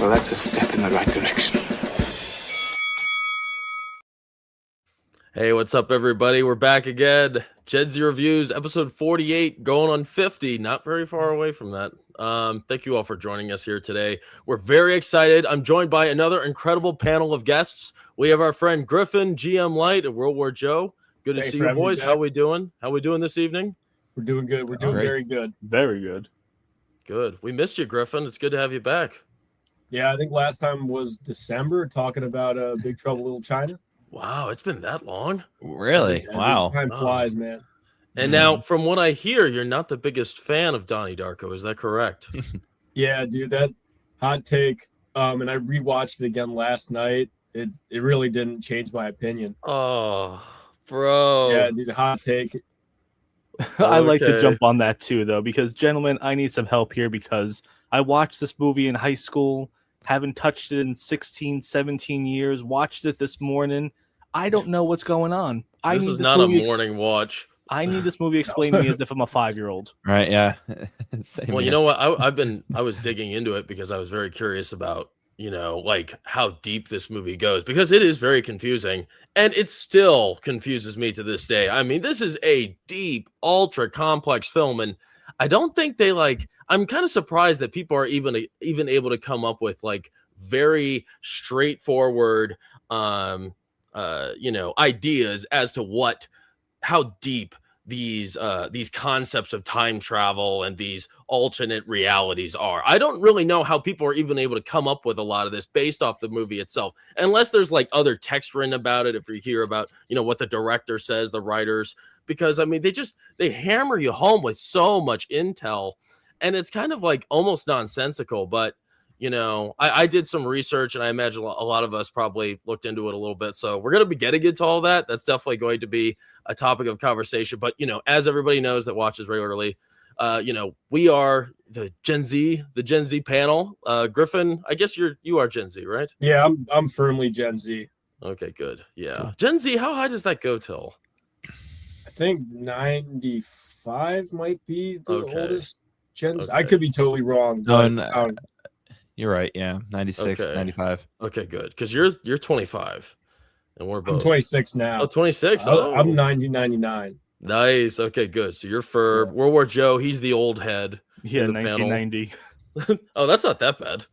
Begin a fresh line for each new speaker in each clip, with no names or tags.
Well, that's a step in the right direction.
Hey, what's up, everybody? We're back again. Gen Z Reviews, episode 48, going on 50. Not very far away from that. Thank you all for joining us here today. We're very excited. I'm joined by another incredible panel of guests. We have our friend Griffin, GM Light, and World War Joe. Good to see you, boys. How we doing? How we doing this evening?
We're doing good. We're doing very good.
Very good.
Good. We missed you, Griffin. It's good to have you back.
Yeah, I think last time was December, talking about Big Trouble in Little China.
Wow, it's been that long?
Really? Wow.
Time flies, man.
And now, from what I hear, you're not the biggest fan of Donnie Darko. Is that correct?
Yeah, dude, that hot take. And I rewatched it again last night. It really didn't change my opinion.
Oh, bro.
Yeah, dude, hot take.
I like to jump on that too, though, because, gentlemen, I need some help here because I watched this movie in high school, haven't touched it in 16, 17 years, watched it this morning. I don't know what's going on.
This is not a morning watch.
I need this movie explained to me as if I'm a 5-year-old.
Right, yeah.
Well, you know what? I was digging into it because I was very curious about, like how deep this movie goes, because it is very confusing and it still confuses me to this day. I mean, this is a deep, ultra complex film, and I don't think I'm kind of surprised that people are even able to come up with like very straightforward ideas as to how deep these concepts of time travel and these alternate realities are. I don't really know how people are even able to come up with a lot of this based off the movie itself, unless there's like other text written about it. If you hear about, what the director says, the writers, because I mean, they hammer you home with so much intel, and it's kind of like almost nonsensical. But I did some research, and I imagine a lot of us probably looked into it a little bit. So we're going to be getting into all that. That's definitely going to be a topic of conversation. But, as everybody knows that watches regularly, we are the Gen Z panel. Griffin, I guess you are Gen Z, right?
Yeah, I'm firmly Gen Z.
Okay, good. Yeah. Gen Z, how high does that go till?
I think 95 might be the oldest Gen Z.
Okay.
I could be totally wrong.
No, you're right. Yeah, 96,
Okay.
95.
Okay, good. Because you're 25, and we're both.
I'm 26 now.
Oh, 26?
I'm 1999.
Nice. Okay, good. So you're for World War Joe. He's the old head.
Yeah,
in the
1990.
Oh, that's not that bad.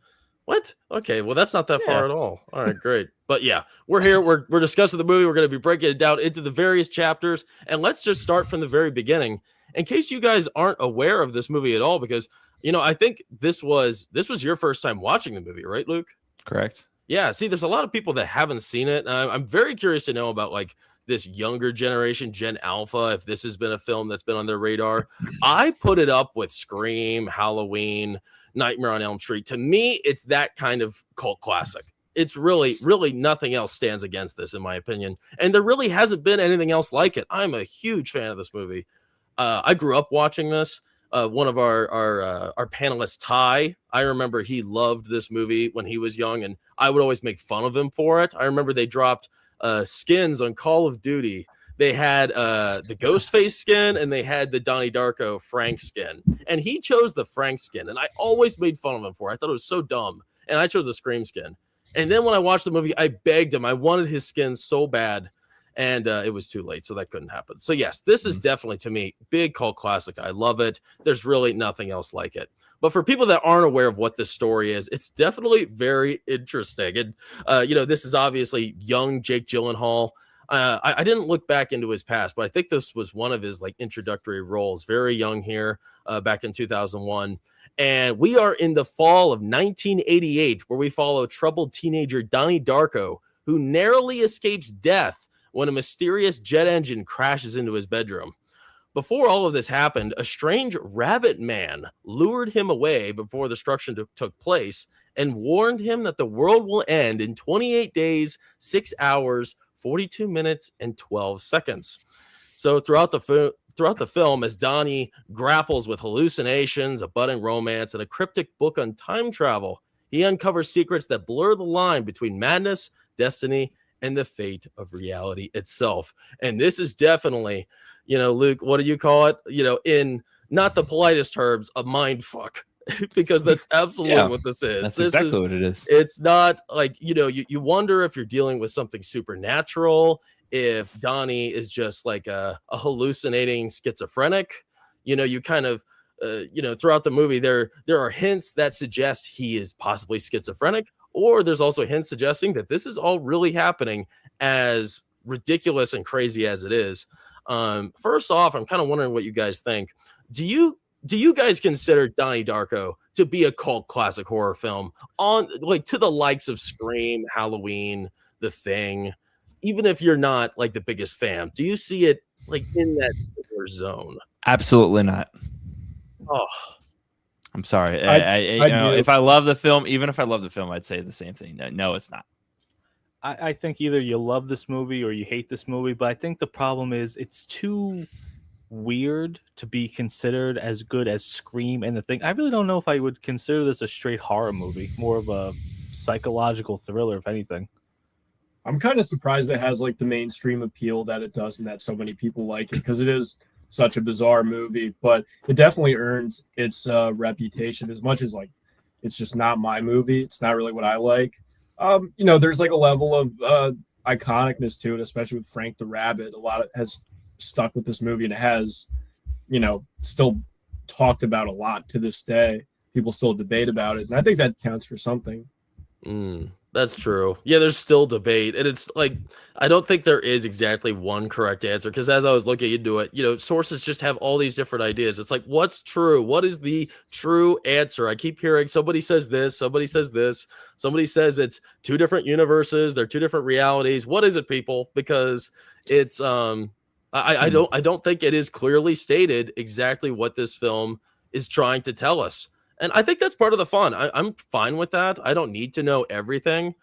What? Okay, well, that's not that far at all. All right, great. But yeah, we're here. We're discussing the movie. We're going to be breaking it down into the various chapters. And let's just start from the very beginning, in case you guys aren't aware of this movie at all, because I think this was your first time watching the movie, right, Luke?
Correct.
Yeah. See, there's a lot of people that haven't seen it. I'm very curious to know about like this younger generation, Gen Alpha, if this has been a film that's been on their radar. I put it up with Scream, Halloween, Nightmare on Elm Street. To me, it's that kind of cult classic. It's really, really nothing else stands against this, in my opinion. And there really hasn't been anything else like it. I'm a huge fan of this movie. I grew up watching this. One of our panelists, Ty, I remember he loved this movie when he was young, and I would always make fun of him for it. I remember they dropped skins on Call of Duty. They had the Ghostface skin, and they had the Donnie Darko Frank skin, and he chose the Frank skin, and I always made fun of him for it. I thought it was so dumb, and I chose the Scream skin. And then when I watched the movie, I begged him. I wanted his skin so bad. And it was too late, so that couldn't happen. So yes, this is definitely, to me, big cult classic. I love it. There's really nothing else like it. But for people that aren't aware of what this story is, it's definitely very interesting. And this is obviously young Jake Gyllenhaal. I didn't look back into his past, but I think this was one of his like introductory roles. Very young here, back in 2001. And we are in the fall of 1988, where we follow troubled teenager Donnie Darko, who narrowly escapes death when a mysterious jet engine crashes into his bedroom. Before all of this happened, a strange rabbit man lured him away before the destruction took place and warned him that the world will end in 28 days, 6 hours, 42 minutes, and 12 seconds. So throughout the film, as Donnie grapples with hallucinations, a budding romance, and a cryptic book on time travel, he uncovers secrets that blur the line between madness, destiny, and the fate of reality itself. And this is definitely, Luke, what do you call it? In not the politest terms, a mind fuck. because that's absolutely what this is.
That's
this
exactly
is,
what it is.
It's not like, you wonder if you're dealing with something supernatural, if Donnie is just like a hallucinating schizophrenic. You kind of, throughout the movie, there are hints that suggest he is possibly schizophrenic, or there's also hints suggesting that this is all really happening, as ridiculous and crazy as it is. First off, I'm kind of wondering what you guys think. Do you guys consider Donnie Darko to be a cult classic horror film, on like to the likes of Scream, Halloween, The Thing? Even if you're not like the biggest fan, do you see it like in that zone?
Absolutely not.
Oh,
I'm sorry.
do.
If I love the film, even if I love the film, I'd say the same thing. No, it's not.
I think either you love this movie or you hate this movie, but I think the problem is it's too weird to be considered as good as Scream and The Thing. I really don't know if I would consider this a straight horror movie, more of a psychological thriller, if anything.
I'm kind of surprised it has like the mainstream appeal that it does and that so many people like it, because it is such a bizarre movie, but it definitely earns its reputation. As much as like it's just not my movie, it's not really what I like. There's like a level of iconicness to it, especially with Frank the Rabbit. A lot of has stuck with this movie, and it has, still talked about a lot to this day. People still debate about it, and I think that counts for something.
That's true. Yeah, there's still debate, and it's like I don't think there is exactly one correct answer, because as I was looking into it, sources just have all these different ideas. It's like, what's true? What is the true answer? I keep hearing somebody says this, somebody says this, somebody says it's two different universes, they're two different realities. What is it, people? Because it's I don't think it is clearly stated exactly what this film is trying to tell us. And I think that's part of the fun. I'm fine with that. I don't need to know everything,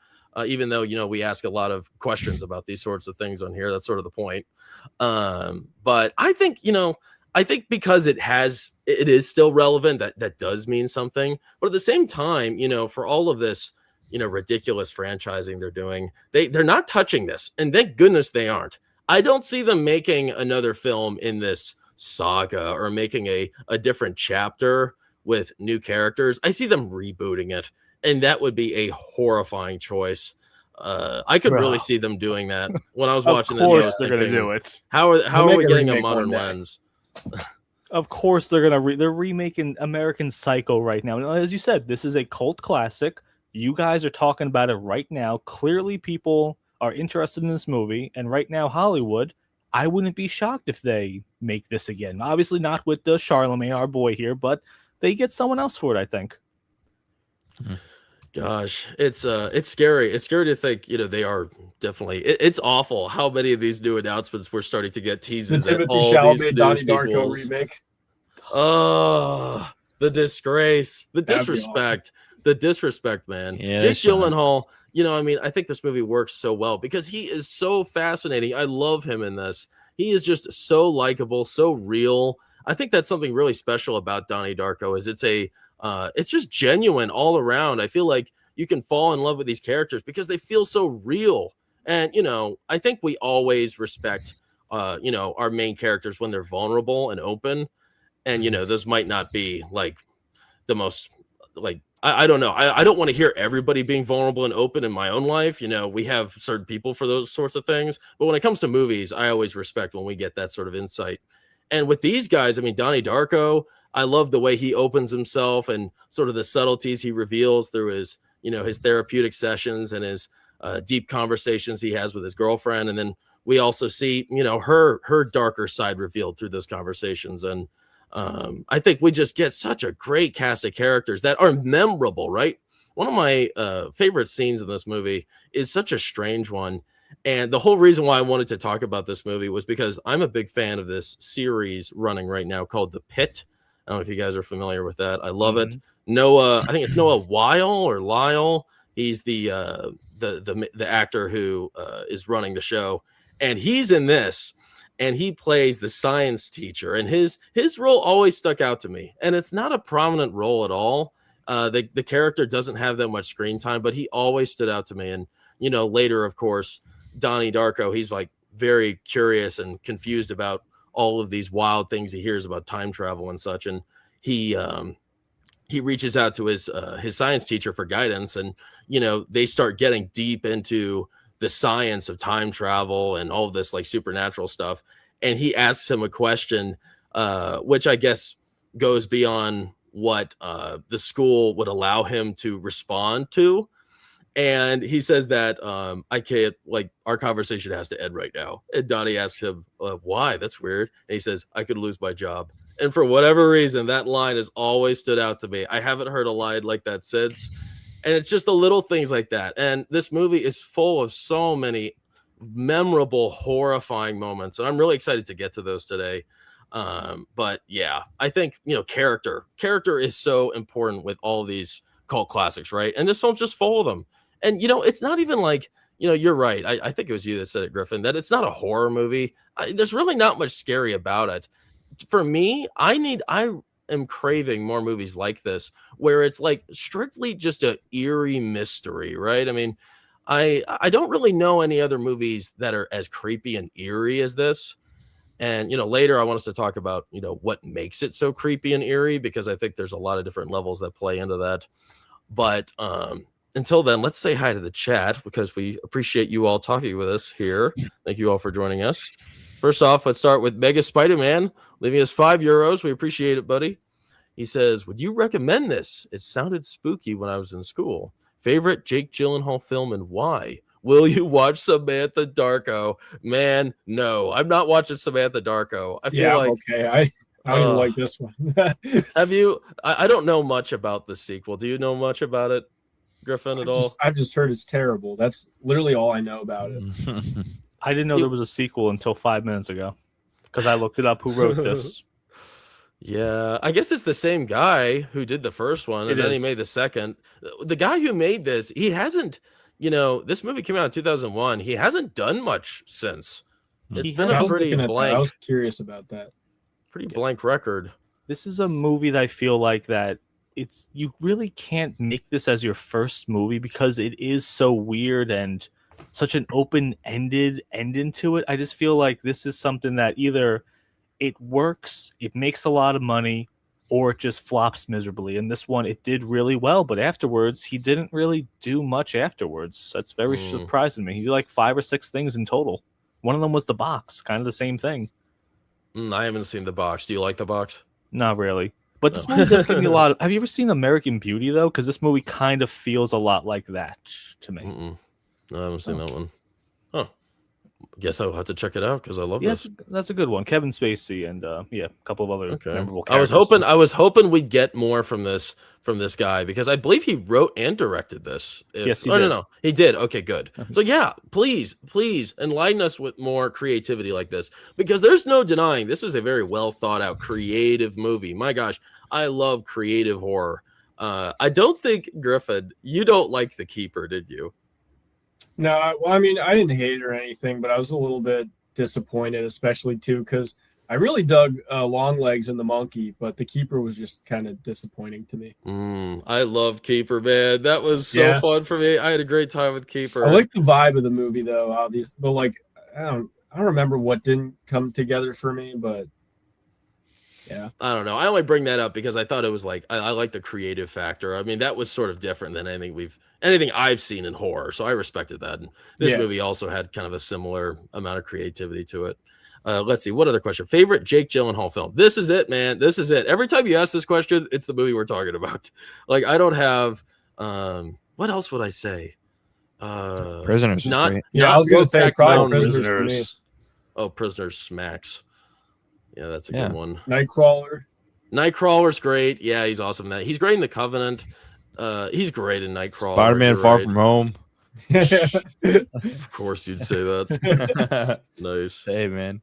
even though, we ask a lot of questions about these sorts of things on here. That's sort of the point. But I think, because it is still relevant, that does mean something. But at the same time, for all of this, ridiculous franchising they're doing, they're not touching this. And thank goodness they aren't. I don't see them making another film in this saga or making a different chapter with new characters. I see them rebooting it, and that would be a horrifying choice. I could really see them doing that. When I was watching this, I was
they're
thinking,
going to do it.
How are we getting a modern lens?
Of course they're going to. They're remaking American Psycho right now. And as you said, this is a cult classic. You guys are talking about it right now. Clearly, people are interested in this movie, and right now, Hollywood. I wouldn't be shocked if they make this again. Obviously, not with the Charlemagne, our boy here, but they get someone else for it, I think.
Gosh, it's scary. It's scary to think, they are definitely. It's awful how many of these new announcements we're starting to get teases at all these
Donnie
news
Darko
peoples.
remake.
Oh, the disgrace, the disrespect, man.
Yeah,
Jake Gyllenhaal. I think this movie works so well because he is so fascinating. I love him in this. He is just so likable, so real. I think that's something really special about Donnie Darko is it's just genuine all around. I feel like you can fall in love with these characters because they feel so real. And, I think we always respect, our main characters when they're vulnerable and open. And, those might not be like the most like, I don't know. I don't want to hear everybody being vulnerable and open in my own life. We have certain people for those sorts of things. But when it comes to movies, I always respect when we get that sort of insight. And with these guys, Donnie Darko, I love the way he opens himself and sort of the subtleties he reveals through his, his therapeutic sessions and his deep conversations he has with his girlfriend. And then we also see, her darker side revealed through those conversations. And I think we just get such a great cast of characters that are memorable, right? One of my favorite scenes in this movie is such a strange one. And the whole reason why I wanted to talk about this movie was because I'm a big fan of this series running right now called The Pit. I don't know if you guys are familiar with that. I love it. Noah, I think it's Noah Lyle. He's the actor who is running the show, and he's in this, and he plays the science teacher. And his role always stuck out to me, and it's not a prominent role at all. The character doesn't have that much screen time, but he always stood out to me. And later, of course, Donnie Darko, he's like very curious and confused about all of these wild things he hears about time travel and such. And he he reaches out to his science teacher for guidance, and they start getting deep into the science of time travel and all of this like supernatural stuff. And he asks him a question, which I guess goes beyond what the school would allow him to respond to. And he says that I can't, like, our conversation has to end right now. And Donnie asks him, why? That's weird. And he says, I could lose my job. And for whatever reason, that line has always stood out to me. I haven't heard a line like that since. And it's just the little things like that. And this movie is full of so many memorable, horrifying moments. And I'm really excited to get to those today. But yeah, I think, character is so important with all these cult classics, right? And this film's just full of them. And, it's not even like, you're right. I think it was you that said it, Griffin, that it's not a horror movie. There's really not much scary about it. For me, I am craving more movies like this, where it's like strictly just a eerie mystery, right? I mean, I don't really know any other movies that are as creepy and eerie as this. And, later I want us to talk about, what makes it so creepy and eerie, because I think there's a lot of different levels that play into that. But until then, let's say hi to the chat, because we appreciate you all talking with us here. Thank you all for joining us. First off, let's start with Mega Spider-Man, leaving us €5. We appreciate it, buddy. He says, would you recommend this? It sounded spooky when I was in school. Favorite Jake Gyllenhaal film and why? Will you watch Samantha Darko? Man, no, I'm not watching Samantha Darko. I feel like
okay. I don't even like this one.
Have you? I don't know much about the sequel. Do you know much about it, Griffin, at all?
I've just heard it's terrible. That's literally all I know about it.
I didn't know there was a sequel until 5 minutes ago, because I looked it up. Who wrote this?
Yeah, I guess it's the same guy who did the first one, and then he made the second. The guy who made this, he hasn't, this movie came out in 2001. He hasn't done much since. It's been a pretty blank.
I was curious about that.
Pretty blank record.
This is a movie that I feel like that you really can't make this as your first movie, because it is so weird and such an open-ended ending to it. I just feel like this is something that either it works, it makes a lot of money, or it just flops miserably. And this one, it did really well, but afterwards, he didn't really do much afterwards. That's very surprising me. He did like 5 or 6 things in total. One of them was The Box, kind of the same thing.
I haven't seen The Box. Do you like The Box?
Not really. But this movie does give me a lot of... Have you ever seen American Beauty, though? Because this movie kind of feels a lot like that to me.
No, I haven't seen that one. Huh. Guess I'll have to check it out, because I love this.
That's a good one. Kevin Spacey and a couple of other memorable
characters. I was hoping we'd get more from this guy, because I believe he wrote and directed this.
Yes, he did.
No, he did. Okay, good. So yeah, please enlighten us with more creativity like this, because there's no denying this is a very well thought out, creative movie. My gosh, I love creative horror. I don't think, Griffin, you don't like The Keeper, did you?
No, well, I mean, I didn't hate it or anything, but I was a little bit disappointed, especially too, because I really dug Longlegs and the Monkey, but The Keeper was just kind of disappointing to me.
I love Keeper, man. That was so fun for me. I had a great time with Keeper.
I like the vibe of the movie, though, obviously, but like I don't remember what didn't come together for me, but yeah, I
don't know. I only bring that up because I thought it was like I like the creative factor. I mean, that was sort of different than anything I've seen in horror, so I respected that. And this movie also had kind of a similar amount of creativity to it. Let's see, what other question? Favorite Jake Gyllenhaal film? This is it, man. This is it. Every time you ask this question, it's the movie we're talking about. Like, I don't have what else would I say?
Prisoners.
I was gonna say probably Prisoners.
Oh, Prisoners smacks. Yeah, that's a good one.
Nightcrawler's
great. Yeah, he's awesome. He's great in The Covenant. He's great in Nightcrawler.
Spider-Man Far From Home.
Of course you'd say that. Nice.
Hey, man.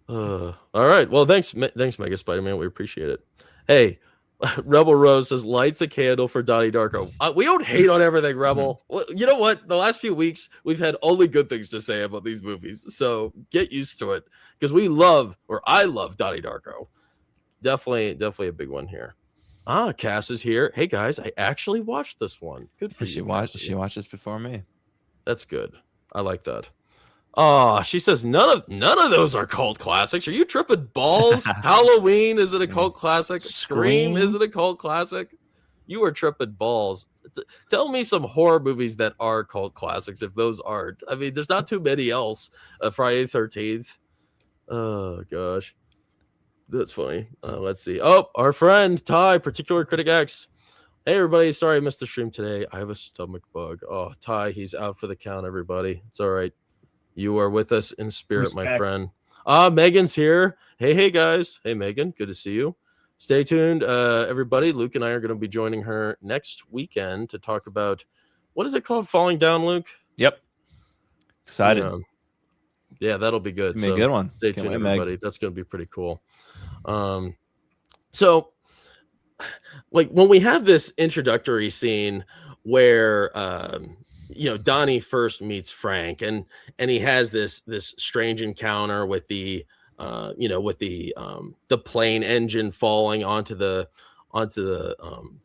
All right. Well, thanks, Mega Spider-Man. We appreciate it. Hey, Rebel Rose says, lights a candle for Donnie Darko. We don't hate on everything, Rebel. Well, you know what? The last few weeks, we've had only good things to say about these movies. So get used to it, because I love Donnie Darko. Definitely a big one here. Cass is here. Hey guys, I actually watched this one. Good for you.
She watched this before me.
That's good. I like that. Oh, she says none of those are cult classics. Are you tripping balls? Halloween, is it a cult classic? Scream, is it a cult classic? You are tripping balls. Tell me some horror movies that are cult classics if those aren't. I mean, there's not too many else. Friday the 13th. Oh gosh. That's funny. Let's see. Oh, our friend Ty, Particular Critic X. Hey everybody, sorry I missed the stream today. I have a stomach bug. Oh, Ty, he's out for the count, everybody. It's all right. You are with us in spirit, my friend. Megan's here. Hey guys. Hey Megan, good to see you. Stay tuned, everybody. Luke and I are going to be joining her next weekend to talk about, what is it called? Falling Down, Luke?
Yep. Excited.
Yeah, that'll be good.
It's gonna be a good one.
Stay tuned, everybody. Meg. That's going to be pretty cool. So, like, when we have this introductory scene where Donnie first meets Frank, and he has this strange encounter with the plane engine falling onto the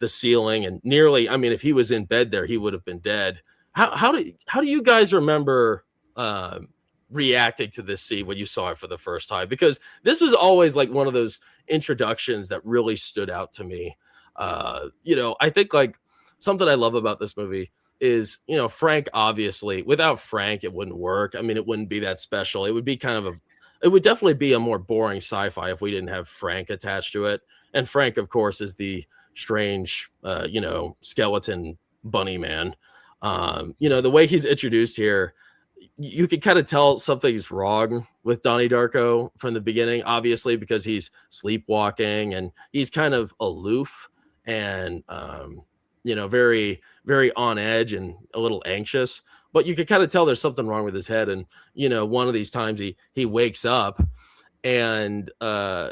ceiling, and nearly, I mean, if he was in bed there, he would have been dead. How do you guys remember reacting to this scene when you saw it for the first time? Because this was always like one of those introductions that really stood out to me. I think like something I love about this movie is, Frank, obviously, without Frank, it wouldn't work. I mean, it wouldn't be that special. It would be it would definitely be a more boring sci-fi if we didn't have Frank attached to it. And Frank, of course, is the strange, skeleton bunny man. The way he's introduced here, you can kind of tell something's wrong with Donnie Darko from the beginning, obviously, because he's sleepwalking and he's kind of aloof and, very, very on edge and a little anxious. But you can kind of tell there's something wrong with his head. And, one of these times he wakes up and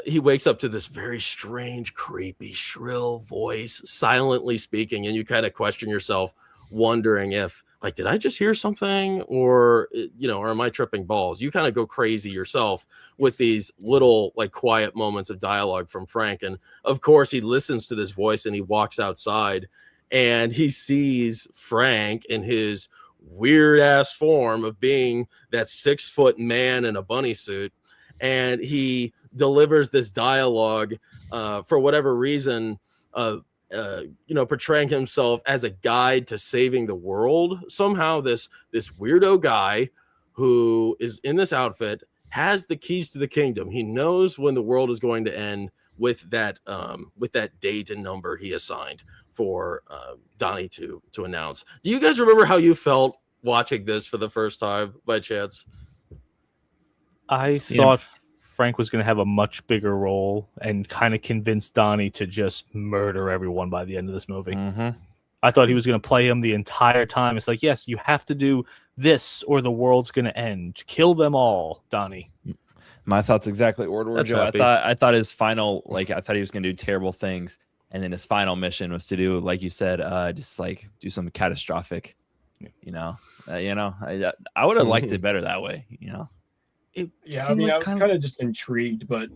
he wakes up to this very strange, creepy, shrill voice silently speaking. And you kind of question yourself, wondering if, like, did I just hear something, or am I tripping balls? You kind of go crazy yourself with these little, like, quiet moments of dialogue from Frank. And of course he listens to this voice and he walks outside and he sees Frank in his weird ass form of being that 6-foot man in a bunny suit. And he delivers this dialogue for whatever reason, portraying himself as a guide to saving the world. Somehow this weirdo guy who is in this outfit has the keys to the kingdom. He knows when the world is going to end with that date and number he assigned for Donnie to announce. Do you guys remember how you felt watching this for the first time by chance?
I thought Frank was going to have a much bigger role and kind of convince Donnie to just murder everyone by the end of this movie.
Mm-hmm.
I thought he was going to play him the entire time. It's like, yes, you have to do this or the world's going to end. Kill them all, Donnie.
My thoughts exactly. Order Joe. I thought his final, I thought he was going to do terrible things, and then his final mission was to do, like you said, just like do something catastrophic. I would have liked it better that way.
I was kind of just intrigued, but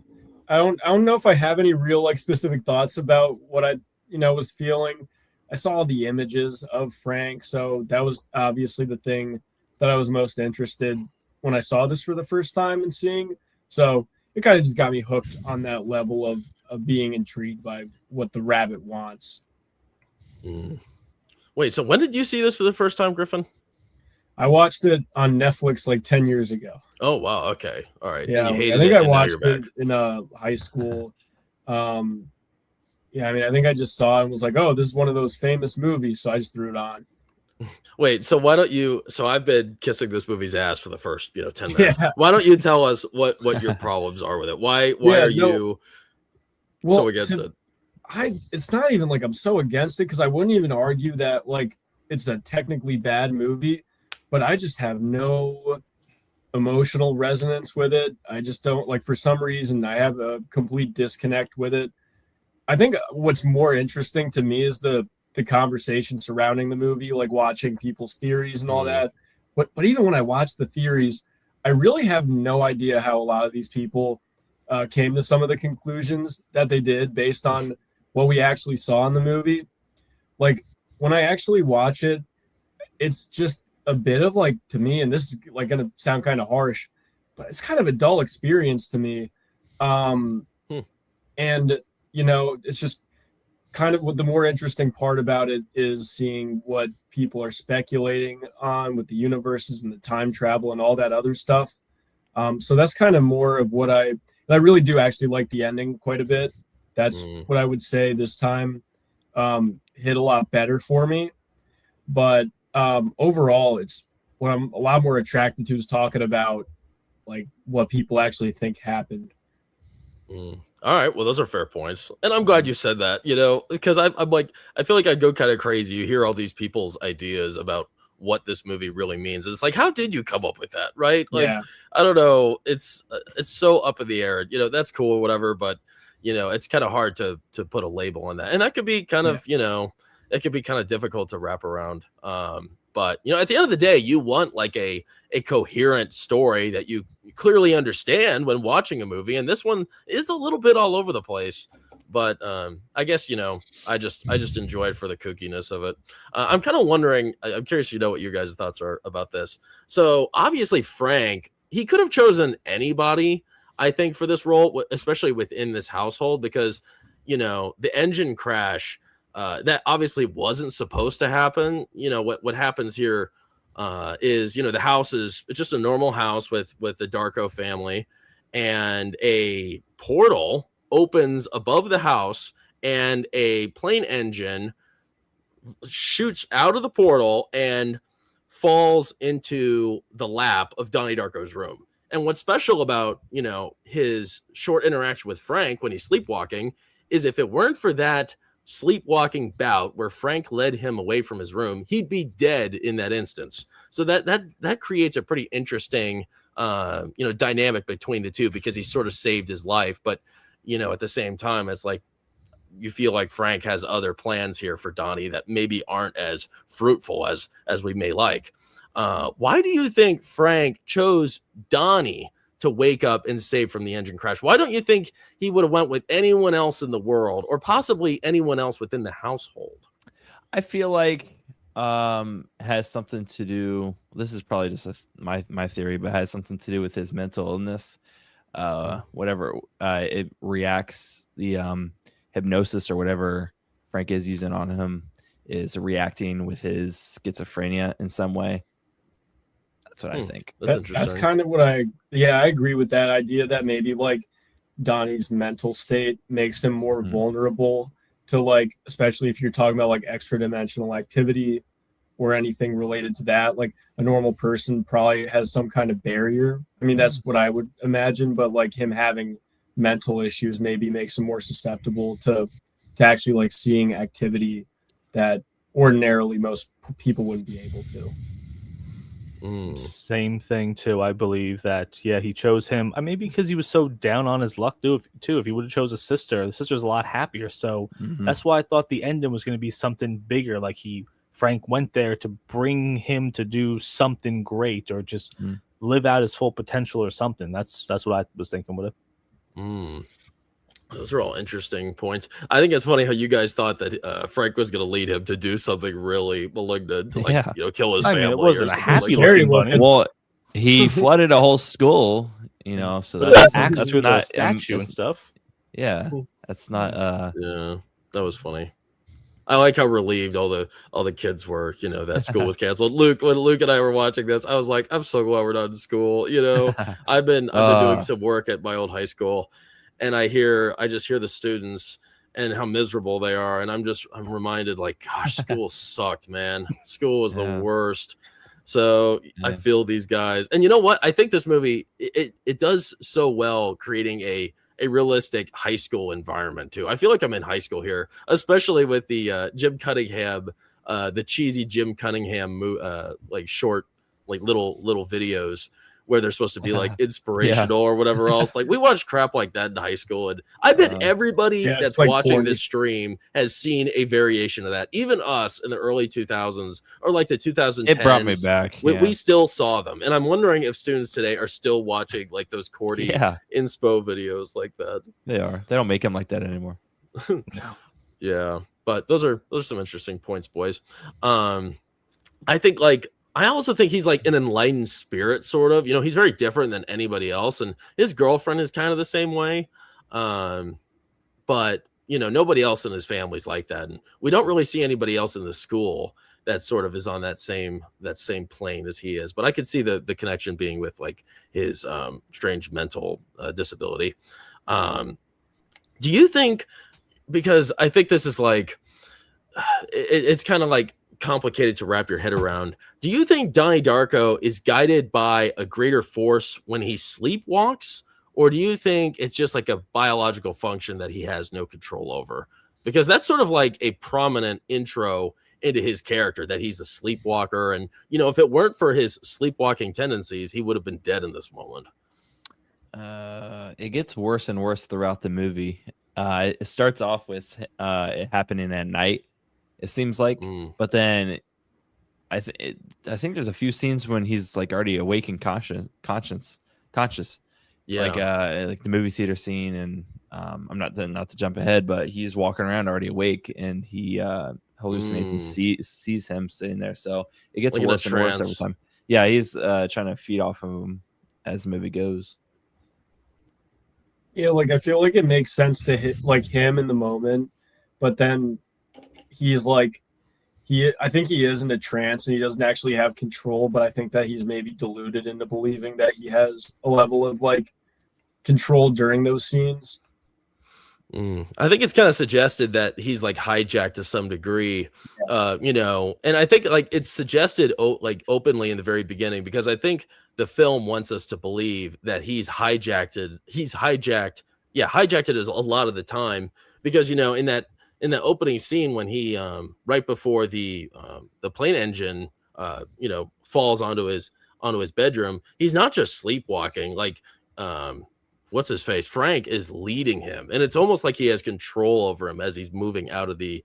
I don't know if I have any real, like, specific thoughts about what I was feeling. I saw the images of Frank, so that was obviously the thing that I was most interested when I saw this for the first time and seeing. So it kind of just got me hooked on that level of being intrigued by what the rabbit wants.
Wait, so when did you see this for the first time, Griffin?
I watched it on Netflix like 10 years ago.
Oh, wow. Okay. All right.
Yeah, I think I watched it in high school. I think I just saw it and was like, oh, this is one of those famous movies. So I just threw it on.
Wait, so why don't you, so I've been kissing this movie's ass for the first, 10 minutes. Yeah. Why don't you tell us what your problems are with it? Why are you so against it?
It's not even like I'm so against it, because I wouldn't even argue that, like, it's a technically bad movie, but I just have no emotional resonance with it. I just don't, like, for some reason I have a complete disconnect with it. I think what's more interesting to me is the conversation surrounding the movie, like watching people's theories and all that. But even when I watch the theories, I really have no idea how a lot of these people came to some of the conclusions that they did based on what we actually saw in the movie. Like, when I actually watch it, it's just a bit of like, to me, and this is like going to sound kind of harsh, but it's kind of a dull experience to me. And, you know, it's just kind of what the more interesting part about it is seeing what people are speculating on with the universes and the time travel and all that other stuff. So that's kind of more of what I really do actually like the ending quite a bit. That's what I would say this time hit a lot better for me. But overall, it's what I'm a lot more attracted to is talking about like what people actually think happened.
All right, well, those are fair points, and I'm glad you said that. You know, because I'm like, I feel like I go kind of crazy. You hear all these people's ideas about what this movie really means. It's like, how did you come up with that, right? Like,
Yeah.
I don't know. It's so up in the air. You know, that's cool, or whatever, but you know, it's kind of hard to put a label on that, and that could be kind of, you know, it could be kind of difficult to wrap around. But you know, at the end of the day, you want like a coherent story that you clearly understand when watching a movie, and this one is a little bit all over the place. But I guess, you know, I just enjoyed for the kookiness of it. I'm kind of wondering. I'm curious to know what your guys' thoughts are about this. So obviously, Frank, he could have chosen anybody, I think, for this role, especially within this household, because you know the engine crash. That obviously wasn't supposed to happen. You know, what happens here is, you know, the house it's just a normal house with the Darko family, and a portal opens above the house, and a plane engine shoots out of the portal and falls into the lap of Donnie Darko's room. And what's special about, you know, his short interaction with Frank when he's sleepwalking is if it weren't for that sleepwalking bout where Frank led him away from his room, he'd be dead in that instance. So that creates a pretty interesting you know, dynamic between the two, because he sort of saved his life, but you know, at the same time, it's like you feel like Frank has other plans here for Donnie that maybe aren't as fruitful as we may like. Why do you think Frank chose Donnie to wake up and save from the engine crash? Why don't you think he would have went with anyone else in the world, or possibly anyone else within the household?
I feel like has something to do. This is probably just my theory, but has something to do with his mental illness. Whatever it reacts, the hypnosis or whatever Frank is using on him is reacting with his schizophrenia in some way. That's what I think.
That's interesting.
That's kind of what I agree with that idea that maybe like Donnie's mental state makes him more vulnerable to, like, especially if you're talking about like extra dimensional activity or anything related to that. Like a normal person probably has some kind of barrier. I mean, that's what I would imagine, but like him having mental issues maybe makes him more susceptible to actually like seeing activity that ordinarily most people wouldn't be able to.
Same thing too. I believe that he chose him. Maybe because he was so down on his luck too. If he would have chose the sister's a lot happier. So that's why I thought the ending was going to be something bigger. Like Frank went there to bring him to do something great, or just live out his full potential or something. That's what I was thinking with it.
Those are all interesting points. I think it's funny how you guys thought that Frank was going to lead him to do something really malignant, to like, you know, kill his family.
It wasn't
or
a happy
scary
looking bunny.
Well, he flooded a whole school, you know, so
that's
through
the statue and stuff.
Yeah, that's not.
Yeah, that was funny. I like how relieved all the kids were, you know, that school was canceled. When Luke and I were watching this, I was like, I'm so glad we're not in school. You know, I've been doing some work at my old high school, and I just hear the students and how miserable they are, and I'm reminded, like, gosh, school sucked, man. School was the worst. So I feel these guys, and you know what? I think this movie it does so well creating a realistic high school environment too. I feel like I'm in high school here, especially with the Jim Cunningham, the cheesy Jim Cunningham, like short, like little videos where they're supposed to be like inspirational or whatever else. Like we watched crap like that in high school, and I bet everybody that's like watching this stream has seen a variation of that. Even us in the early 2000s or like the 2010s.
It brought me back.
We still saw them, and I'm wondering if students today are still watching like those corny inspo videos like that.
They are. They don't make them like that anymore.
No. Yeah, but those are some interesting points, boys. I think like I also think he's like an enlightened spirit, sort of. He's very different than anybody else, and his girlfriend is kind of the same way. But nobody else in his family's like that, and we don't really see anybody else in the school that sort of is on that same plane as he is. But I could see the connection being with like his strange mental disability. Do you think? Because I think this is like it's kind of like complicated to wrap your head around. Do you think Donnie Darko is guided by a greater force when he sleepwalks, or do you think it's just like a biological function that he has no control over? Because that's sort of like a prominent intro into his character, that he's a sleepwalker, and if it weren't for his sleepwalking tendencies, he would have been dead in this moment.
It gets worse and worse throughout the movie. It starts off with it happening at night, it seems like, but then I think there's a few scenes when he's like already awake and conscious. Yeah, like the movie theater scene, and I'm not to jump ahead, but he's walking around already awake, and he hallucinates and sees him sitting there. So it gets worse and worse every time. Yeah, he's trying to feed off of him as the movie goes.
Yeah, like I feel like it makes sense to hit like him in the moment, but then he's like I think he is in a trance and he doesn't actually have control, but I think that he's maybe deluded into believing that he has a level of like control during those scenes.
I think it's kind of suggested that he's like hijacked to some degree, and I think like it's suggested like openly in the very beginning, because I think the film wants us to believe that he's hijacked it as a lot of the time, because in that opening scene when he right before the plane engine falls onto his bedroom, he's not just sleepwalking, like what's his face? Frank is leading him, and it's almost like he has control over him as he's moving out of the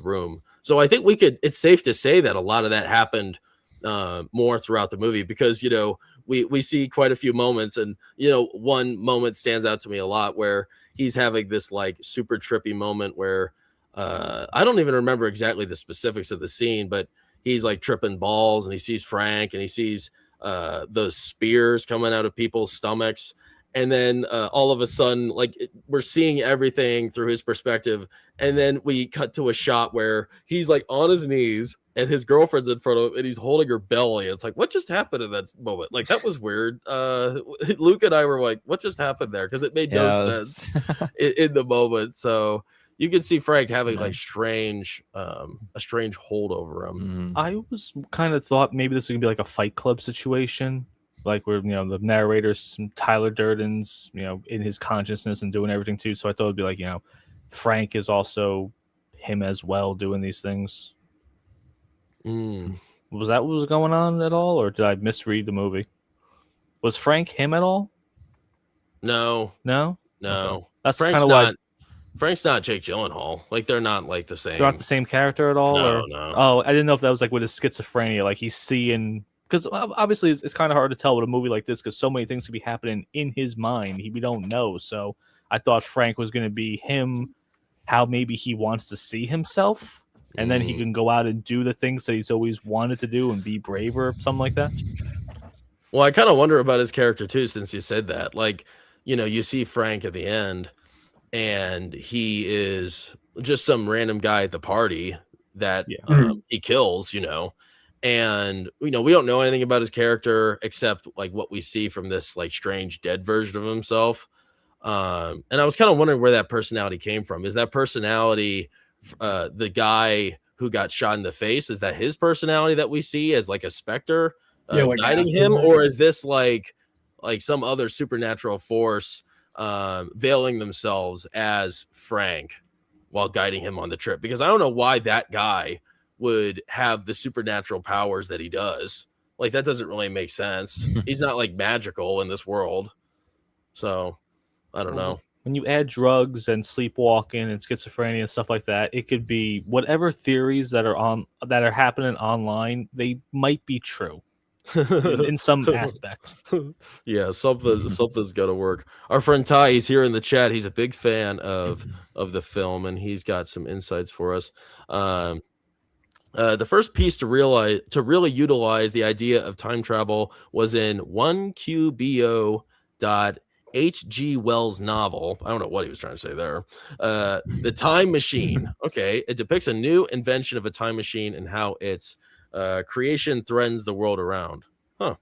room. So I think it's safe to say that a lot of that happened more throughout the movie, because we see quite a few moments, and one moment stands out to me a lot where he's having this like super trippy moment where I don't even remember exactly the specifics of the scene, but he's like tripping balls, and he sees Frank, and he sees those spears coming out of people's stomachs. And then all of a sudden, like we're seeing everything through his perspective. And then we cut to a shot where he's like on his knees and his girlfriend's in front of him and he's holding her belly. And it's like, what just happened in that moment? Like, that was weird. Luke and I were like, what just happened there? Because it made no sense in the moment. So you can see Frank having like a strange hold over him.
I was kind of thought maybe this was gonna be like a Fight Club situation. Like where the narrator's Tyler Durden's in his consciousness and doing everything too. So I thought it'd be like Frank is also him as well doing these things. Was that what was going on at all, or did I misread the movie? Was Frank him at all?
No.
Okay. That's
Frank's
kind of
not. Frank's not Jake Gyllenhaal. Like they're not like the same.
They're not the same character at all.
No.
Oh, I didn't know if that was like with his schizophrenia, like he's seeing. Because obviously it's kind of hard to tell with a movie like this, because so many things could be happening in his mind we don't know. So I thought Frank was going to be him, how maybe he wants to see himself, and then he can go out and do the things that he's always wanted to do and be braver or something like that.
Well, I kind of wonder about his character too, since you said that. Like, you see Frank at the end, and he is just some random guy at the party that he kills, and we don't know anything about his character except like what we see from this like strange dead version of himself. And I was kind of wondering where that personality came from. Is that personality the guy who got shot in the face? Is that his personality that we see as like a specter like guiding him, or is this like some other supernatural force veiling themselves as Frank while guiding him on the trip? Because I don't know why that guy would have the supernatural powers that he does. Like, that doesn't really make sense. He's not like magical in this world. So I don't know.
When you add drugs and sleepwalking and schizophrenia and stuff like that, it could be whatever theories that are happening online, they might be true in some aspect.
Yeah, something's got to work. Our friend Ty, he's here in the chat. He's a big fan of the film, and he's got some insights for us. The first piece to really utilize the idea of time travel was in 1QBO. H.G. Wells' novel. I don't know what he was trying to say there. The Time Machine. Okay, it depicts a new invention of a time machine and how its creation threatens the world around. Huh.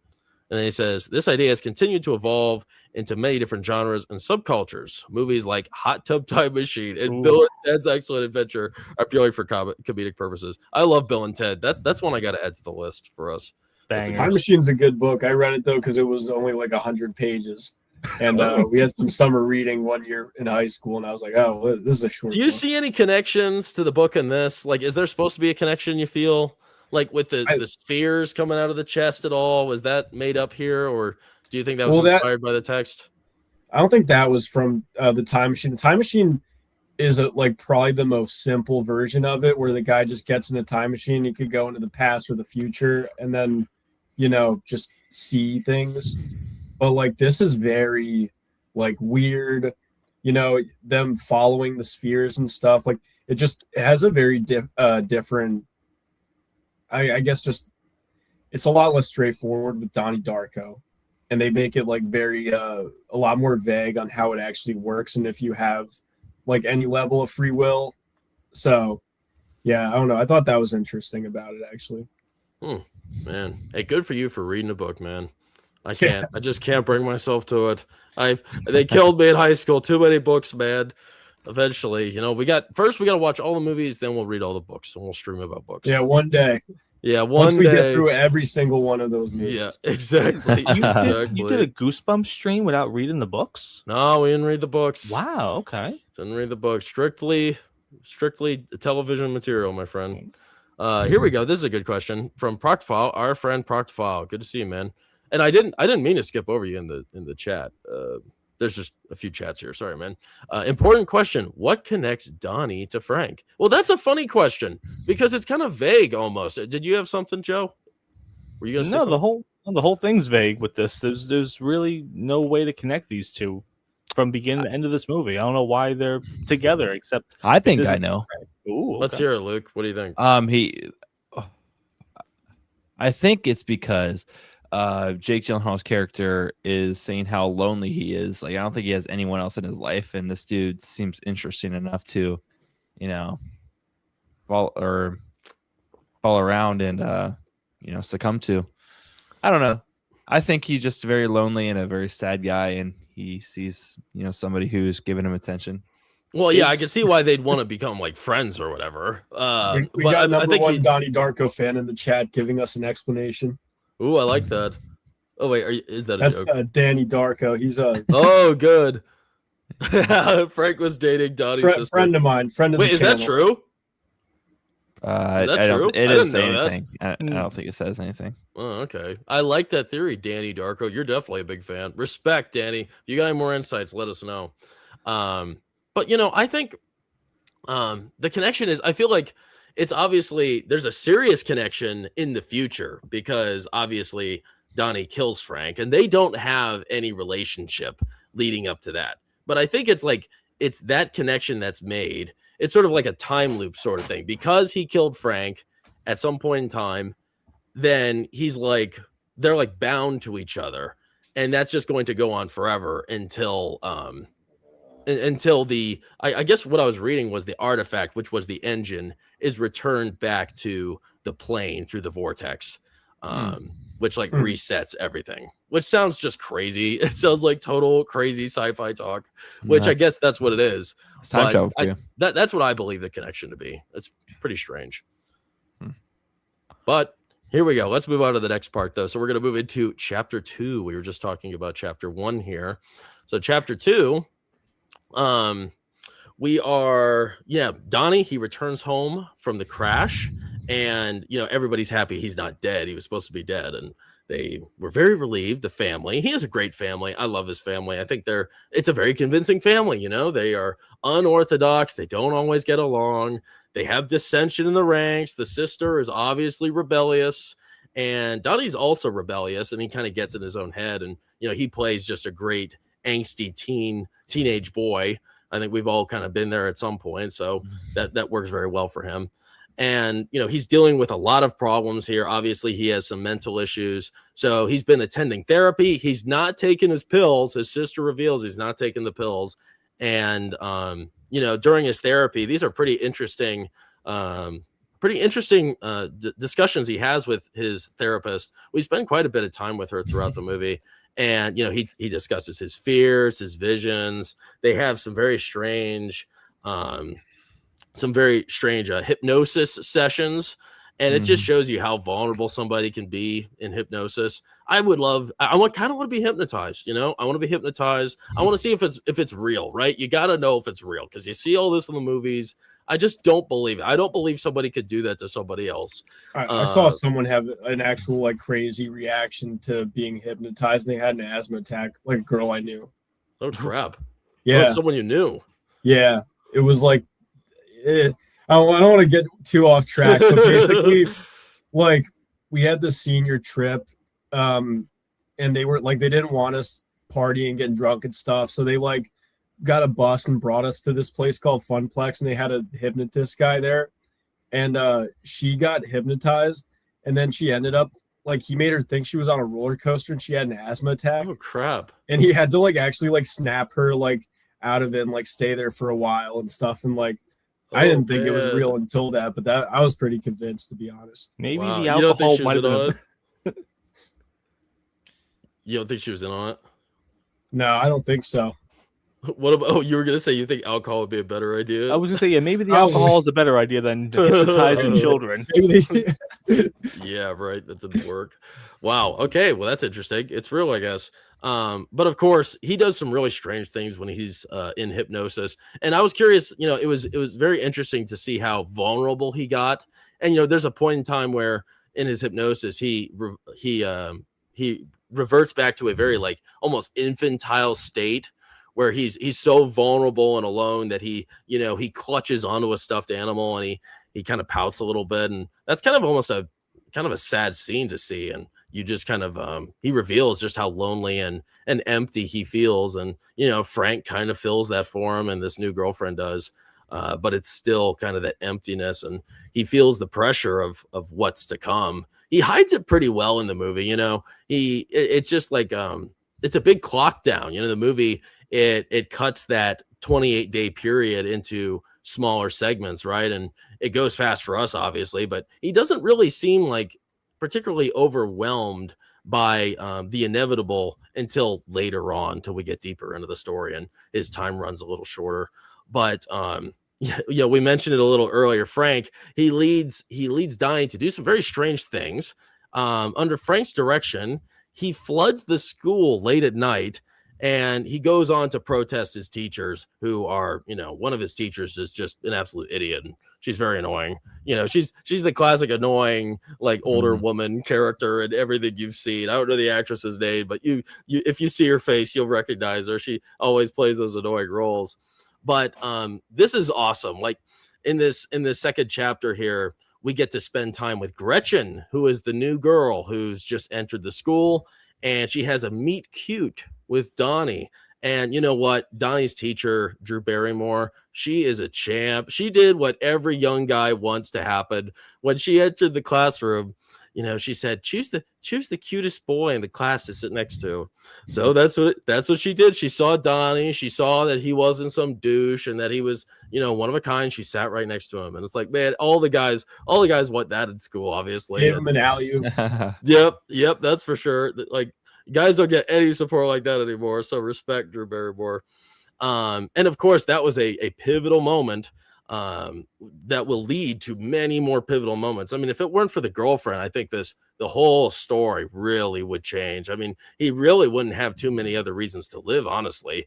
And then he says, this idea has continued to evolve into many different genres and subcultures. Movies like Hot Tub Time Machine and Bill and Ted's Excellent Adventure are purely for comedic purposes. I love Bill and Ted. That's one I got to add to the list for us.
Time Machine's a good book. I read it, though, because it was only like 100 pages. And we had some summer reading one year in high school, and I was like, oh, this is a short
book. Do you see any connections to the book in this? Like, is there supposed to be a connection, you feel? Like with the spheres coming out of the chest at all? Was that made up here, or do you think that was inspired by the text?
I don't think that was from the Time Machine. The Time Machine is like probably the most simple version of it, where the guy just gets in a time machine. He could go into the past or the future, and then just see things. But like this is very like weird, them following the spheres and stuff. Like it has a very different. I guess just it's a lot less straightforward with Donnie Darko, and they make it like very a lot more vague on how it actually works and if you have like any level of free will. So yeah, I don't know. I thought that was interesting about it actually.
Man, hey, good for you for reading a book, man. I can't. I just can't bring myself to it. They killed me in high school. Too many books, man. Eventually, we got to watch all the movies, then we'll read all the books and we'll stream about books.
Yeah, one day.
Yeah,
once we get through every single one of those movies.
Yeah, exactly.
You did a Goosebumps stream without reading the books?
No, we didn't read the books.
Wow, okay.
Didn't read the books. Strictly television material, my friend. Here we go. This is a good question from Proctfile, our friend Proctfile. Good to see you, man. And I didn't mean to skip over you in the chat. There's just a few chats here. Sorry, man. Important question. What connects Donnie to Frank? Well, that's a funny question because it's kind of vague almost. Did you have something, Joe? Were you going to say something?
The whole thing's vague with this. There's really no way to connect these two from beginning to end of this movie. I don't know why they're together, except
I think I know.
Ooh, okay. Let's hear it, Luke. What do you think?
I think it's because Jake Gyllenhaal's character is saying how lonely he is. Like, I don't think he has anyone else in his life, and this dude seems interesting enough to, fall around and succumb to. I don't know. I think he's just very lonely and a very sad guy, and he sees somebody who's giving him attention.
Well, yeah, I can see why they'd want to become like friends or whatever.
We got number one Donnie Darko fan in the chat giving us an explanation.
Ooh, I like that. Oh wait, is that
That's
joke?
Danny Darko. He's a
oh good. Frank was dating Donnie's sister.
Friend of mine. Friend of
wait,
the
is
channel.
that true? Is that true?
It doesn't say anything. I don't think it says anything.
Oh, okay. I like that theory, Danny Darko. You're definitely a big fan. Respect, Danny. If you got any more insights, let us know. But I think the connection is, I feel like it's obviously there's a serious connection in the future because obviously Donnie kills Frank and they don't have any relationship leading up to that. But I think it's that connection that's made. It's sort of like a time loop sort of thing because he killed Frank at some point in time. Then they're like bound to each other. And that's just going to go on forever until I guess what I was reading was the artifact, which was the engine, is returned back to the plane through the vortex, which resets everything, which sounds just crazy. It sounds like total crazy sci-fi talk, which I guess that's what it is.
It's time travel for you.
That's what I believe the connection to be. It's pretty strange. But here we go. Let's move on to the next part, though. So we're going to move into chapter 2. We were just talking about chapter 1 here. So chapter 2. Donnie, he returns home from the crash and, everybody's happy he's not dead. He was supposed to be dead. And they were very relieved. The family, he has a great family. I love his family. I think it's a very convincing family. They are unorthodox. They don't always get along. They have dissension in the ranks. The sister is obviously rebellious and Donnie's also rebellious and he kind of gets in his own head. And, he plays just a great angsty teenage boy. I think we've all kind of been there at some point. So that works very well for him. And, he's dealing with a lot of problems here. Obviously, he has some mental issues. So he's been attending therapy. He's not taking his pills. His sister reveals he's not taking the pills. And, during his therapy, these are pretty interesting discussions he has with his therapist. We spend quite a bit of time with her throughout the movie. And, he discusses his fears, his visions. They have some very strange hypnosis sessions, and it just shows you how vulnerable somebody can be in hypnosis. I kind of want to be hypnotized. I want to be hypnotized. I want to see if it's real, right? You got to know if it's real, because you see all this in the movies. I just don't believe it. I don't believe somebody could do that to somebody else.
I saw someone have an actual like crazy reaction to being hypnotized. They had an asthma attack, like a girl I knew.
Oh crap!
Yeah,
someone you knew.
Yeah, it was like, I don't want to get too off track, but basically, like, we had the senior trip, and they were like, they didn't want us partying, getting drunk and stuff, so they like got a bus and brought us to this place called Funplex, and they had a hypnotist guy there, and she got hypnotized, and then she ended up like, he made her think she was on a roller coaster and she had an asthma attack.
Oh crap! And
he had to like actually like snap her like out of it and like stay there for a while and stuff, and like I didn't think it was real until that, but that I was pretty convinced, to be honest.
Maybe the alcohol might have been.
You don't think she was in on it?
No, I don't think so.
What about? Oh, you were gonna say you think alcohol would be a better idea?
I was gonna say, yeah, maybe the alcohol is a better idea than hypnotizing children.
Yeah, right. That didn't work. Wow. Okay. Well, that's interesting. It's real, I guess. But of course, he does some really strange things when he's in hypnosis. And I was curious. It was very interesting to see how vulnerable he got. And there's a point in time where in his hypnosis, he reverts back to a very like almost infantile state, where he's so vulnerable and alone that he clutches onto a stuffed animal, and he kind of pouts a little bit, and that's kind of almost a sad scene to see. And you just kind of he reveals just how lonely and empty he feels, and Frank kind of fills that for him, and this new girlfriend does, but it's still kind of that emptiness, and he feels the pressure of what's to come. He hides it pretty well in the movie. It's just like it's a big clock down. The movie, it cuts that 28-day period into smaller segments, right? And it goes fast for us, obviously, but he doesn't really seem like particularly overwhelmed by the inevitable until later on, till we get deeper into the story and his time runs a little shorter. But we mentioned it a little earlier. Frank, he leads Donnie to do some very strange things. Under Frank's direction, he floods the school late at night, and he goes on to protest his teachers, who are, one of his teachers is just an absolute idiot. And she's very annoying. She's the classic annoying, like older woman character in everything you've seen. I don't know the actress's name, but you if you see her face, you'll recognize her. She always plays those annoying roles. But this is awesome. Like in this second chapter here, we get to spend time with Gretchen, who is the new girl who's just entered the school, and she has a meet cute with Donnie. And you know what? Donnie's teacher, Drew Barrymore, she is a champ. She did what every young guy wants to happen. When she entered the classroom, she said, choose the cutest boy in the class to sit next to. So that's what she did. She saw Donnie. She saw that he wasn't some douche and that he was, one of a kind. She sat right next to him. And it's like, man, all the guys want that in school, obviously.
Gave him an alley-oop.
Yep, that's for sure. Like, guys don't get any support like that anymore. So respect Drew Barrymore. And of course, that was a pivotal moment that will lead to many more pivotal moments. I mean, if it weren't for the girlfriend, I think the whole story really would change. I mean, he really wouldn't have too many other reasons to live, honestly,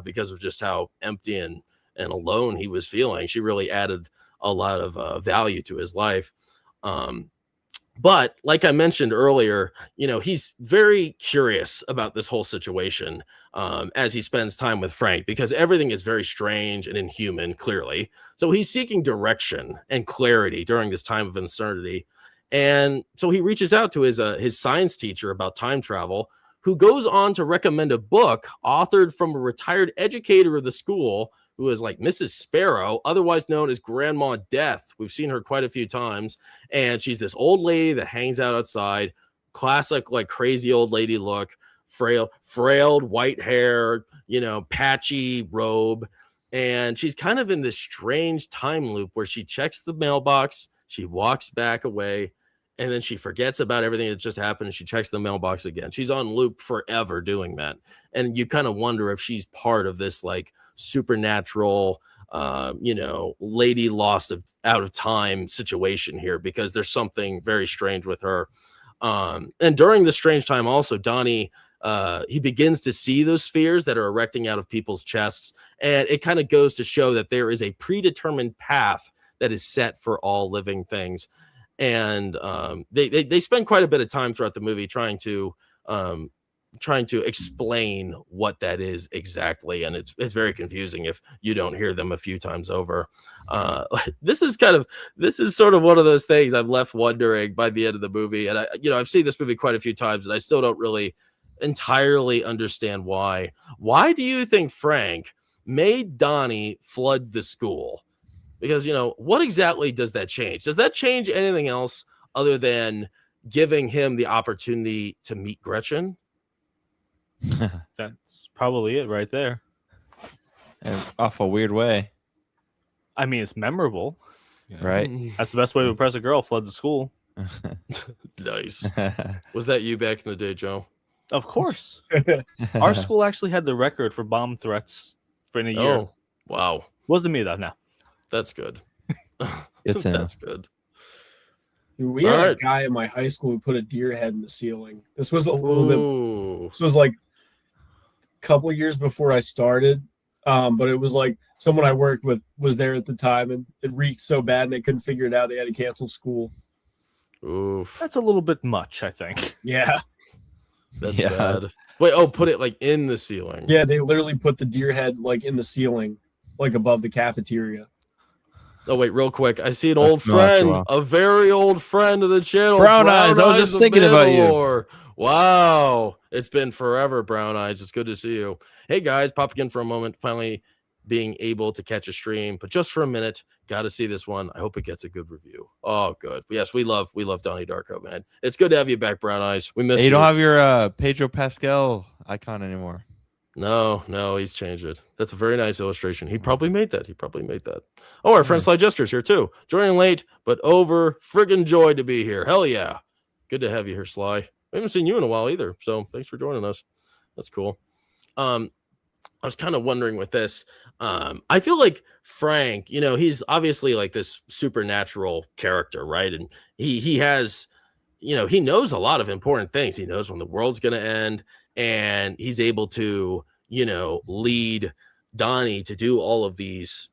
because of just how empty and alone he was feeling. She really added a lot of value to his life. But like I mentioned earlier, he's very curious about this whole situation as he spends time with Frank, because everything is very strange and inhuman, clearly. So he's seeking direction and clarity during this time of uncertainty. And so he reaches out to his science teacher about time travel, who goes on to recommend a book authored from a retired educator of the school who is like Mrs. Sparrow, otherwise known as Grandma Death. We've seen her quite a few times, and she's this old lady that hangs out outside, classic like crazy old lady look, frail white hair, patchy robe. And she's kind of in this strange time loop where she checks the mailbox, she walks back away, and then she forgets about everything that just happened, and she checks the mailbox again. She's on loop forever doing that. And you kind of wonder if she's part of this like supernatural, lady lost out of time situation here, because there's something very strange with her. And during this strange time also, Donnie, he begins to see those spheres that are erecting out of people's chests, and it kind of goes to show that there is a predetermined path that is set for all living things. And they spend quite a bit of time throughout the movie trying to explain what that is exactly, and it's very confusing if you don't hear them a few times over. This is sort of one of those things I'm left wondering by the end of the movie, and I've seen this movie quite a few times, and I still don't really entirely understand why. Why do you think Frank made Donnie flood the school? Because what exactly does that change? Does that change anything else other than giving him the opportunity to meet Gretchen?
That's probably it right there.
In an awful weird way.
I mean, it's memorable,
right?
That's the best way to impress a girl. Flood the school.
Nice. Was that you back in the day, Joe?
Of course. Our school actually had the record for bomb threats in a year.
Oh, wow.
Wasn't me though. No.
That's good.
That's
good.
Dude, we had a guy in my high school who put a deer head in the ceiling. This was a little bit. This was like a couple of years before I started, but it was like someone I worked with was there at the time, and it reeked so bad and they couldn't figure it out. They had to cancel school.
Oof.
That's a little bit much, I think.
Yeah.
That's bad. Wait, put it like in the ceiling.
Yeah, they literally put the deer head like in the ceiling, like above the cafeteria.
Oh, wait, real quick. I see an old friend, a very old friend of the channel.
Brown Eyes. I was just thinking about you.
Wow. It's been forever, Brown Eyes. It's good to see you. Hey, guys, popping in for a moment. Finally being able to catch a stream, but just for a minute. Got to see this one. I hope it gets a good review. Oh, good. Yes, we love Donnie Darko, man. It's good to have you back, Brown Eyes. We miss you.
You don't have your Pedro Pascal icon anymore.
No, he's changed it. That's a very nice illustration. He probably made that. Oh, our friend Sly Jester's here too. Joining late, but over friggin' joy to be here. Hell yeah. Good to have you here, Sly. We haven't seen you in a while either, so thanks for joining us. That's cool. I was kind of wondering with this. I feel like Frank, he's obviously like this supernatural character, right? And he has, he knows a lot of important things. He knows when the world's going to end, and he's able to, lead Donnie to do all of these,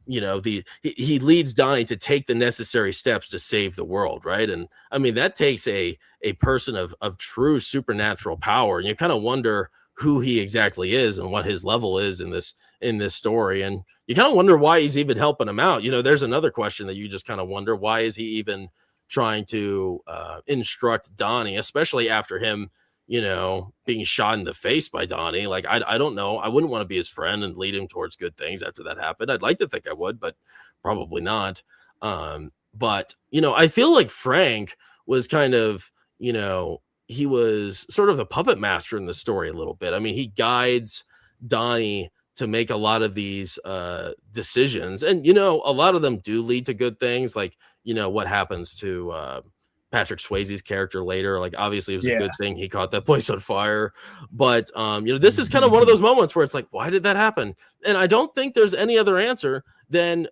he leads Donnie to take the necessary steps to save the world, right? And I mean, that takes a person of true supernatural power, and you kind of wonder who he exactly is and what his level is in this story. And you kind of wonder why he's even helping him out. There's another question that you just kind of wonder, why is he even trying to instruct Donnie, especially after him, being shot in the face by Donnie? Like, I don't know. I wouldn't want to be his friend and lead him towards good things after that happened. I'd like to think I would, but probably not. But, I feel like Frank was kind of, he was sort of the puppet master in the story a little bit. I mean, he guides Donnie to make a lot of these decisions. And, a lot of them do lead to good things. Like, what happens to Patrick Swayze's character later. Like, obviously it was a good thing he caught that place on fire. But, this is kind of one of those moments where it's like, why did that happen? And I don't think there's any other answer than,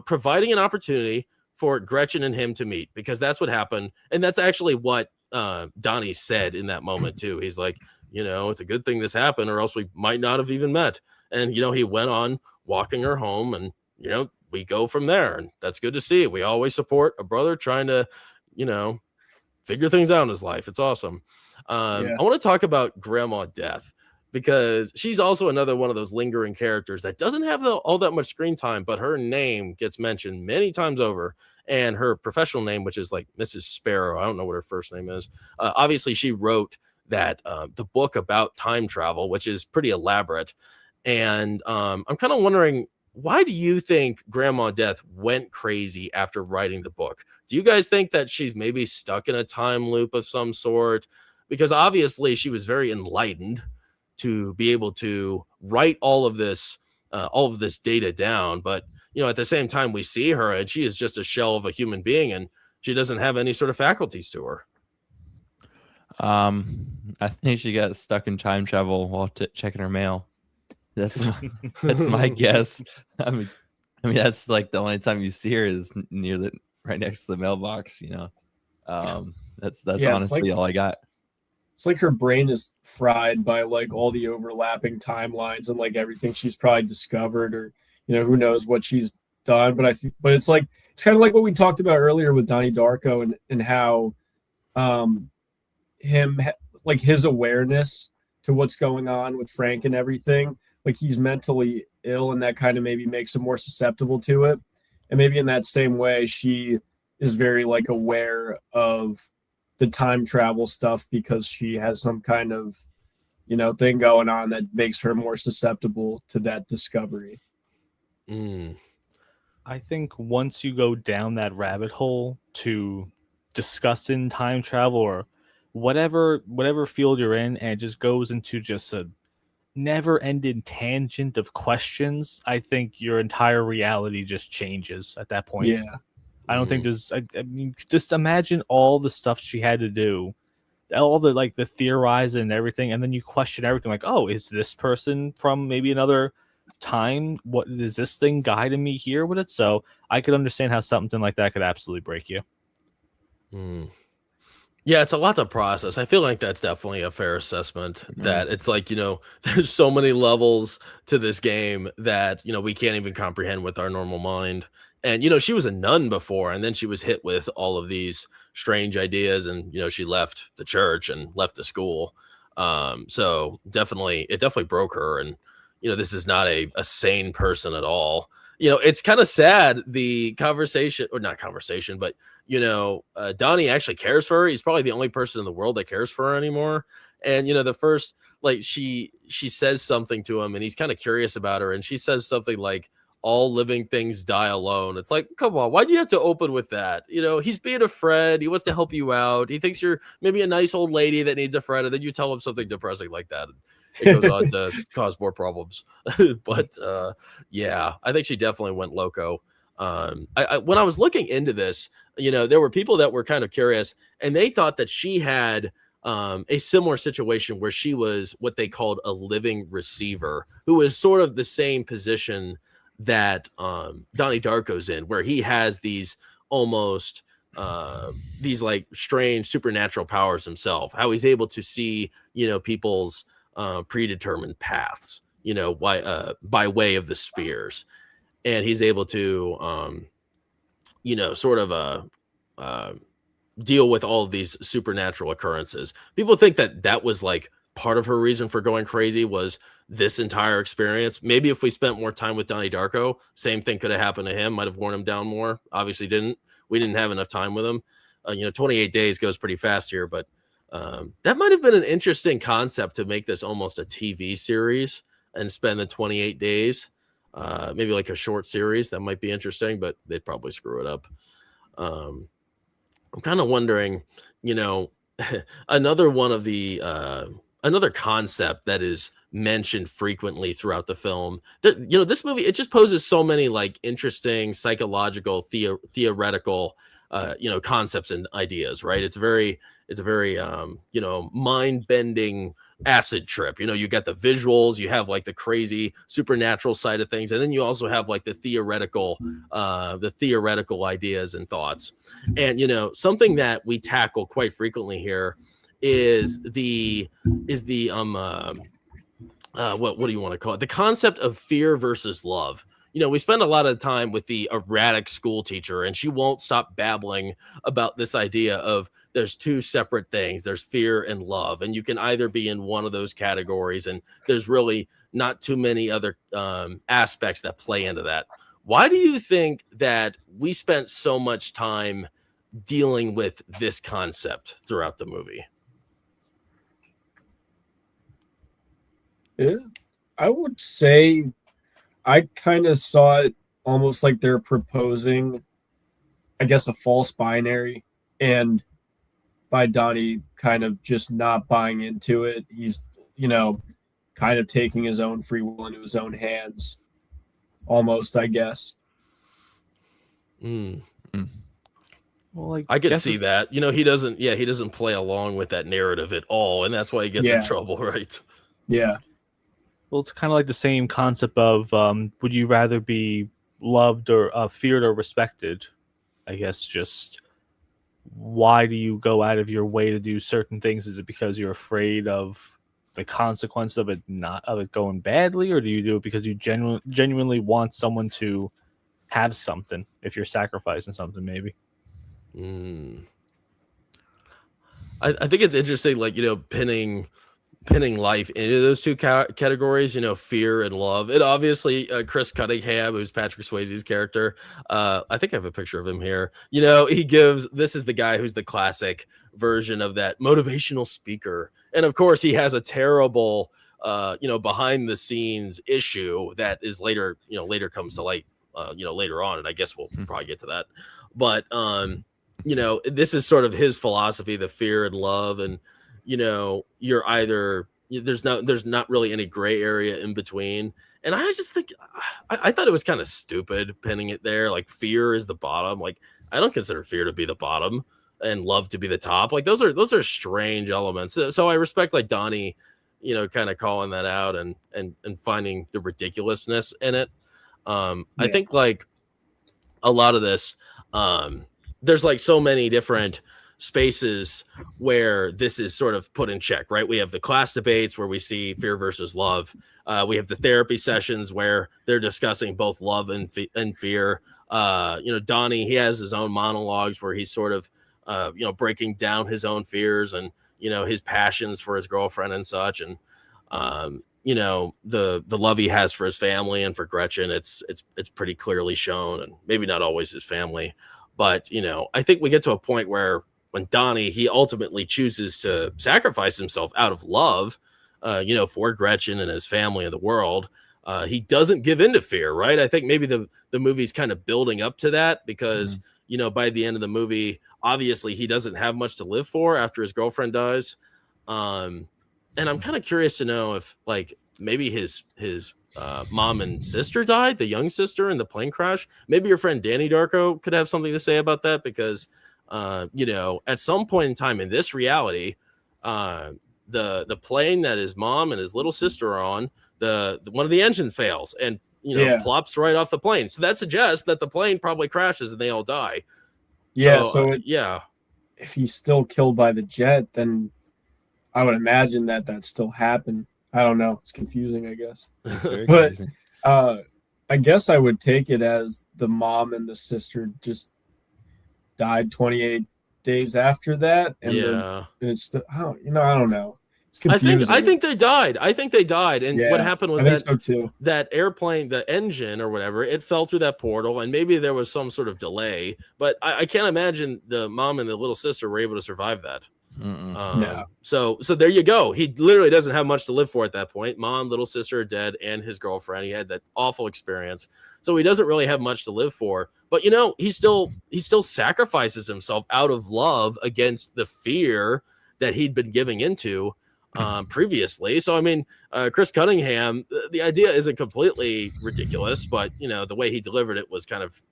providing an opportunity for Gretchen and him to meet, because that's what happened. And that's actually what Donnie said in that moment too. He's like, it's a good thing this happened, or else we might not have even met. And, he went on walking her home, and, we go from there. And that's good to see. We always support a brother trying to, figure things out in his life. It's awesome. I want to talk about Grandma Death, because she's also another one of those lingering characters that doesn't have all that much screen time, but her name gets mentioned many times over, and her professional name, which is like Mrs. Sparrow. I don't know what her first name is. Obviously she wrote that the book about time travel, which is pretty elaborate. And I'm kind of wondering, why do you think Grandma Death went crazy after writing the book? Do you guys think that she's maybe stuck in a time loop of some sort? Because obviously she was very enlightened to be able to write all of this data down. But, at the same time, we see her and she is just a shell of a human being and she doesn't have any sort of faculties to her.
I think she got stuck in time travel while checking her mail. That's my guess. I mean, that's like the only time you see her is right next to the mailbox. That's honestly all I got.
It's like her brain is fried by like all the overlapping timelines and like everything she's probably discovered, or who knows what she's done. But it's kind of like what we talked about earlier with Donnie Darko and how his awareness to what's going on with Frank and everything, like he's mentally ill, and that kind of maybe makes him more susceptible to it. And maybe in that same way, she is very like aware of the time travel stuff because she has some kind of thing going on that makes her more susceptible to that discovery.
I think once you go down that rabbit hole to discussing time travel or whatever field you're in, and it just goes into just a never-ending tangent of questions, I think your entire reality just changes at that point.
Yeah.
I don't think there's. I mean, just imagine all the stuff she had to do, all the the theorizing and everything, and then you question everything. Like, oh, is this person from maybe another time? What is this thing guiding me here with it? So I could understand how something like that could absolutely break you.
Yeah, it's a lot to process. I feel like that's definitely a fair assessment. That it's like there's so many levels to this game that we can't even comprehend with our normal mind. And, she was a nun before, and then she was hit with all of these strange ideas, and, she left the church and left the school. So it definitely broke her. And, this is not a sane person at all. It's kind of sad, the conversation, or not conversation, but, Donnie actually cares for her. He's probably the only person in the world that cares for her anymore. And, the first, she says something to him and he's kind of curious about her. And she says something like, all living things die alone. It's like, come on, why do you have to open with that? He's being a friend. He wants to help you out. He thinks you're maybe a nice old lady that needs a friend, and then you tell him something depressing like that. It goes on to cause more problems. But yeah, I think she definitely went loco. When I was looking into this, there were people that were kind of curious, and they thought that she had a similar situation where she was what they called a living receiver, who is sort of the same position that Donnie Darko's in, where he has these almost these like strange supernatural powers himself, how he's able to see people's predetermined paths by way of the spears, and he's able to sort of deal with all of these supernatural occurrences. People think that was like part of her reason for going crazy, was this entire experience. Maybe if we spent more time with Donnie Darko, same thing could have happened to him, might have worn him down more. Obviously we didn't have enough time with him. 28 days goes pretty fast here, but that might have been an interesting concept to make this almost a TV series and spend the 28 days, maybe like a short series. That might be interesting, but they'd probably screw it up. I'm kind of wondering, another one of the another concept that is mentioned frequently throughout the film. This movie, it just poses so many like interesting psychological, theoretical, concepts and ideas, right? It's a very mind-bending acid trip. You got the visuals, you have like the crazy supernatural side of things, and then you also have like the theoretical ideas and thoughts. And something that we tackle quite frequently here is the what do you want to call it? The concept of fear versus love. We spend a lot of time with the erratic school teacher, and she won't stop babbling about this idea of there's two separate things. There's fear and love, and you can either be in one of those categories, and there's really not too many other aspects that play into that. Why do you think that we spent so much time dealing with this concept throughout the movie?
Yeah. I would say I kind of saw it almost like they're proposing, I guess, a false binary, and by Donnie kind of just not buying into it, he's kind of taking his own free will into his own hands, almost, I guess.
Mm.
Well,
I could see that. He doesn't play along with that narrative at all, and that's why he gets in trouble, right?
Yeah.
Well, it's kind of like the same concept of would you rather be loved or feared or respected? I guess just why do you go out of your way to do certain things? Is it because you're afraid of the consequence of it going badly, or do you do it because you genuinely want someone to have something if you're sacrificing something, maybe?
I think it's interesting, like, pinning life into those two categories, fear and love. And obviously, Chris Cunningham, who's Patrick Swayze's character, I think I have a picture of him here. This is the guy who's the classic version of that motivational speaker. And of course, he has a terrible, behind the scenes issue that is later comes to light, later on. And I guess we'll probably get to that. But, this is sort of his philosophy, the fear and love. And, you're either there's not really any gray area in between. And I just think I thought it was kind of stupid pinning it there. Like, fear is the bottom. Like, I don't consider fear to be the bottom and love to be the top. Like, those are strange elements. So I respect, like, Donnie, kind of calling that out and finding the ridiculousness in it. I think, like, a lot of this, there's like so many different spaces where this is sort of put in check, right? We have the class debates where we see fear versus love. We have the therapy sessions where they're discussing both love and fear. Donnie, he has his own monologues where he's sort of, breaking down his own fears and, his passions for his girlfriend and such. And, the love he has for his family and for Gretchen, it's pretty clearly shown, and maybe not always his family. But, I think we get to a point where when Donnie, he ultimately chooses to sacrifice himself out of love, for Gretchen and his family and the world, he doesn't give in to fear, right? I think maybe the movie's kind of building up to that because, by the end of the movie, obviously he doesn't have much to live for after his girlfriend dies. And I'm kind of curious to know if, like, maybe his mom and sister died, the young sister in the plane crash. Maybe your friend Danny Darko could have something to say about that because, at some point in time in this reality, the plane that his mom and his little sister are on, the one of the engines fails and plops right off the plane. So that suggests that the plane probably crashes and they all die.
So
if
he's still killed by the jet, then I would imagine that still happened. I don't know. It's confusing, I guess.
It's very confusing.
I guess I would take it as the mom and the sister just died 28 days after that. And then it's still, I don't know. It's confusing.
I think they died. And what happened was that airplane, the engine or whatever, it fell through that portal, and maybe there was some sort of delay. But I can't imagine the mom and the little sister were able to survive that. So there you go. He literally doesn't have much to live for at that point. Mom, little sister are dead, and his girlfriend. He had that awful experience, so he doesn't really have much to live for. But he still sacrifices himself out of love against the fear that he'd been giving into previously. So I mean, Chris Cunningham, the idea isn't completely ridiculous, but the way he delivered it was kind of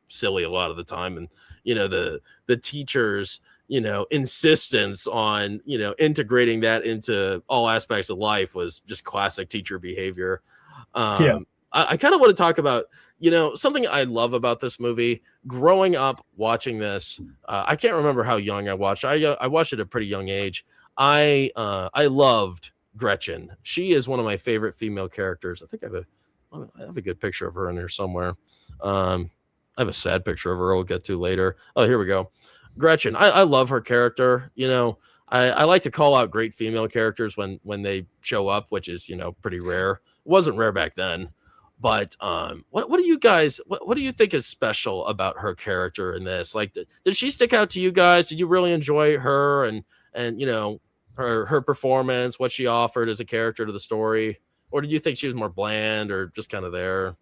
silly a lot of the time, and the teachers insistence on integrating that into all aspects of life was just classic teacher behavior. I kind of want to talk about something I love about this movie. Growing up watching this, I can't remember how young I watched. I watched it at a pretty young age. I loved Gretchen. She is one of my favorite female characters. I think I have a good picture of her in here somewhere. I have a sad picture of her we'll get to later. Oh, here we go. Gretchen, I love her character. I like to call out great female characters when they show up, which is pretty rare. It wasn't rare back then, but what do you guys what do you think is special about her character in this? Like, did she stick out to you guys? Did you really enjoy her and her performance, what she offered as a character to the story? or did you think she was more bland or just kind of there?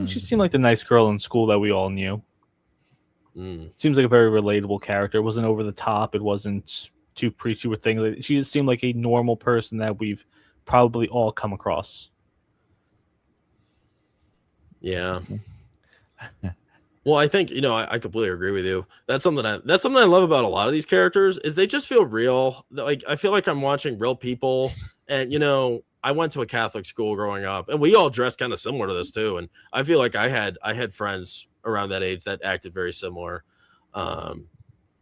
She seemed like the nice girl in school that we all knew. Seems like a very relatable character. It wasn't over the top. It wasn't too preachy with things. She just seemed like a normal person that we've probably all come across.
Yeah. Well, I think, I completely agree with you. That's something I love about a lot of these characters is they just feel real. Like, I feel like I'm watching real people. And, I went to a Catholic school growing up, and we all dressed kind of similar to this too. And I feel like I had friends around that age that acted very similar. And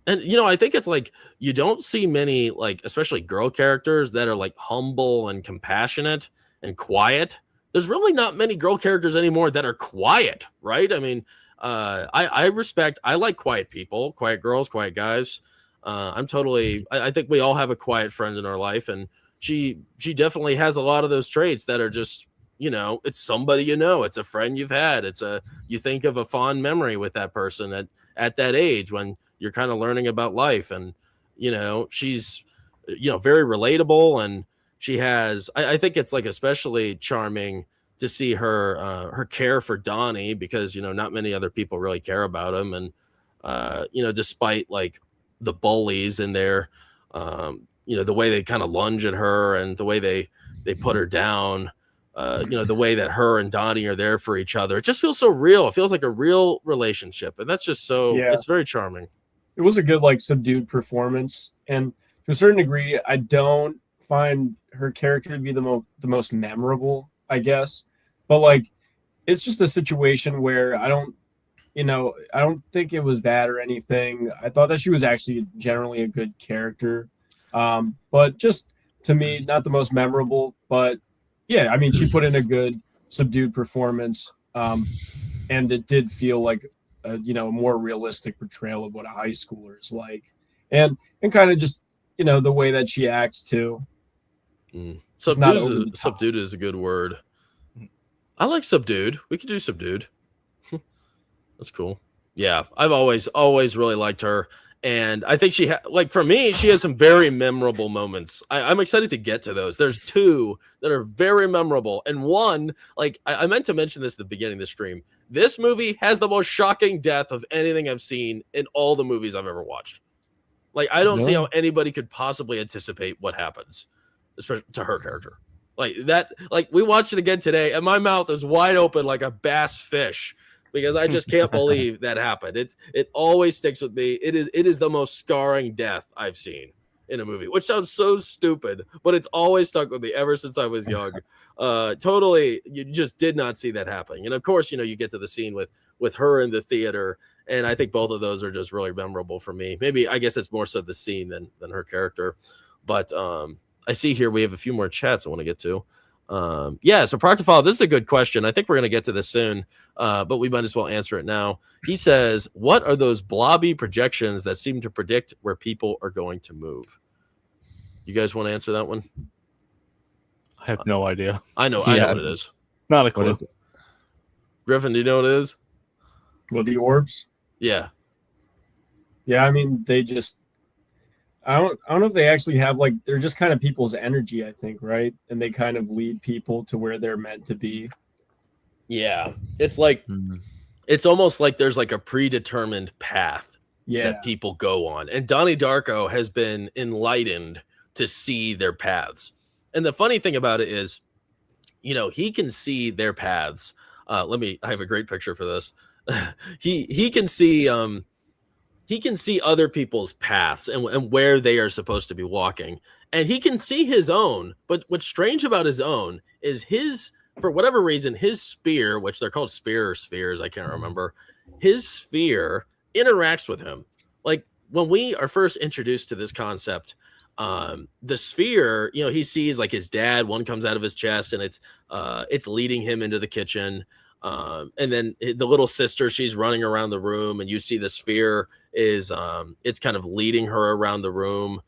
I think it's like you don't see many, like, especially girl characters that are like humble and compassionate and quiet. There's really not many girl characters anymore that are quiet, right? I mean, I like quiet people, quiet girls, quiet guys. I think we all have a quiet friend in our life, and she definitely has a lot of those traits that are just, it's somebody, it's a friend you've had. You think of a fond memory with that person at that age when you're kind of learning about life. And, she's, very relatable, and she has, I think it's like especially charming to see her care for Donnie because, not many other people really care about him. And, despite like the bullies in there, the way they kind of lunge at her and the way they put her down, the way that her and Donnie are there for each other. It just feels so real. It feels like a real relationship. And that's just it's very charming.
It was a good, like, subdued performance. And to a certain degree, I don't find her character to be the most memorable, I guess. But, like, it's just a situation where I don't think it was bad or anything. I thought that she was actually generally a good character. But just, to me, not the most memorable. But, yeah, I mean, she put in a good subdued performance. And it did feel like a more realistic portrayal of what a high schooler is like. And kind of just, the way that she acts, too.
Subdued is a good word. I like subdued. We could do subdued. That's cool. Yeah, I've always really liked her. And I think for me, she has some very memorable moments. I'm excited to get to those. There's two that are very memorable. And one, like I meant to mention this at the beginning of the stream. This movie has the most shocking death of anything I've seen in all the movies I've ever watched. Like, I don't see how anybody could possibly anticipate what happens, especially to her character. Like that, like we watched it again today, and my mouth is wide open like a bass fish. Because I just can't believe that happened. It always sticks with me. It is the most scarring death I've seen in a movie, which sounds so stupid, but it's always stuck with me ever since I was young. Totally, you just did not see that happening. And of course, you get to the scene with her in the theater, and I think both of those are just really memorable for me. Maybe I guess it's more so the scene than her character. But I see here we have a few more chats I want to get to. So Proctofile, this is a good question. I think we're going to get to this soon, but we might as well answer it now. He says, what are those blobby projections that seem to predict where people are going to move? You guys want to answer that one?
I have no idea.
I know what it is.
Not a clue.
Griffin, do you know what it is?
Well, the orbs?
Yeah.
Yeah, I mean, they just... I don't know if they actually have, like, they're just kind of people's energy, I think, right? And they kind of lead people to where they're meant to be.
Yeah. It's like, it's almost like there's like a predetermined path that people go on. And Donnie Darko has been enlightened to see their paths. And the funny thing about it is, he can see their paths. I have a great picture for this. He can see, he can see other people's paths and where they are supposed to be walking. And he can see his own. But what's strange about his own is for whatever reason, his spear, which they're called spear or spheres, I can't remember, his sphere interacts with him. Like when we are first introduced to this concept, the sphere, he sees like his dad, one comes out of his chest and it's leading him into the kitchen. And then the little sister, she's running around the room, and you see the sphere is it's kind of leading her around the room.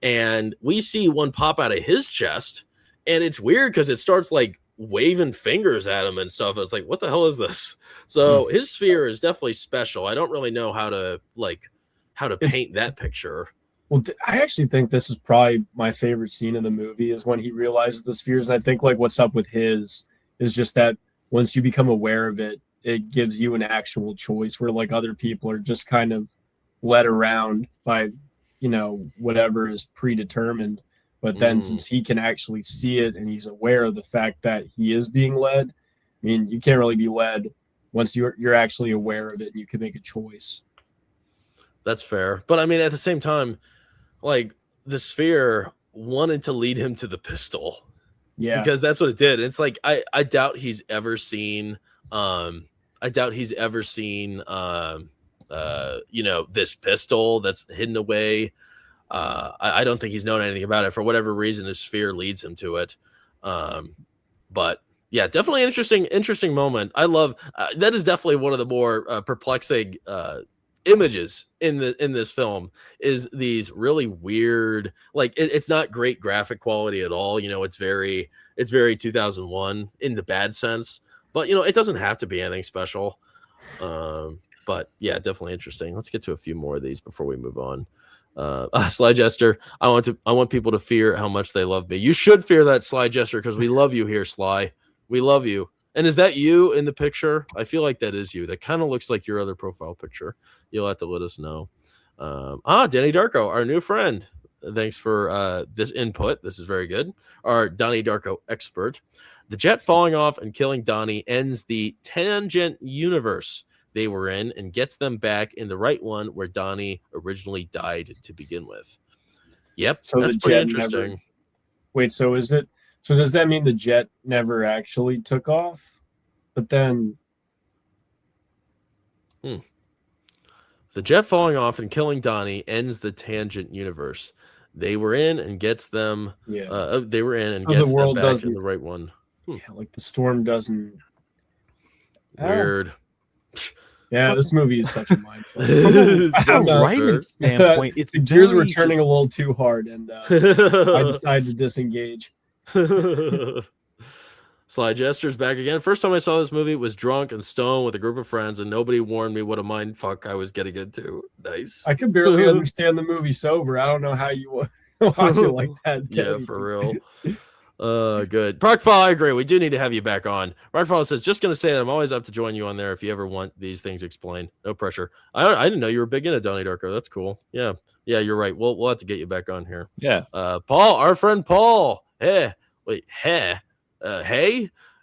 And we see one pop out of his chest, and it's weird because it starts like waving fingers at him and stuff. And it's like, what the hell is this? So his sphere is definitely special. I don't really know how to paint that picture.
Well, I actually think this is probably my favorite scene in the movie is when he realizes the spheres. And I think like what's up with his is just that once you become aware of it, it gives you an actual choice where like other people are just kind of led around by, whatever is predetermined. But then since he can actually see it and he's aware of the fact that he is being led, I mean, you can't really be led once you're actually aware of it and you can make a choice.
That's fair. But I mean, at the same time, like the sphere wanted to lead him to the pistol.
Yeah.
Because that's what it did. It's like I doubt he's ever seen this pistol that's hidden away. I don't think he's known anything about it. For whatever reason, his sphere leads him to it. But yeah, definitely an interesting moment. I love that is definitely one of the more perplexing images in this film is these really weird, like it's not great graphic quality at all. It's very 2001 in the bad sense, but it doesn't have to be anything special. But yeah, definitely interesting. Let's get to a few more of these before we move on. Sly Jester, I want people to fear how much they love me. You should fear that, Sly Jester, because we love you here, Sly. We love you. And is that you in the picture? I feel like that is you. That kind of looks like your other profile picture. You'll have to let us know. Donnie Darko, our new friend. Thanks for this input. This is very good. Our Donnie Darko expert. The jet falling off and killing Donnie ends the tangent universe they were in and gets them back in the right one where Donnie originally died to begin with. Yep,
so
that's pretty interesting.
Wait, so is it? So does that mean the jet never actually took off? But then...
The jet falling off and killing Donnie ends the tangent universe they were in and gets them.
Yeah,
they were in and gets them back in the right one.
Yeah, like the storm doesn't.
Weird.
Yeah, this movie is such a mindfuck.
From a writing standpoint,
the gears were turning a little too hard, and I decided to disengage.
Sly Jester's back again. First time I saw this movie was drunk and stoned with a group of friends, and nobody warned me what a mind fuck I was getting into. Nice.
I could barely understand the movie sober. I don't know how you watch it like that.
Yeah, for real. Good. Parkfall, I agree. We do need to have you back on. Parkfall says, just going to say that I'm always up to join you on there if you ever want these things explained. No pressure. I didn't know you were big into Donnie Darko. That's cool. Yeah, you're right. We'll have to get you back on here.
Yeah.
Paul, our friend Paul. Hey,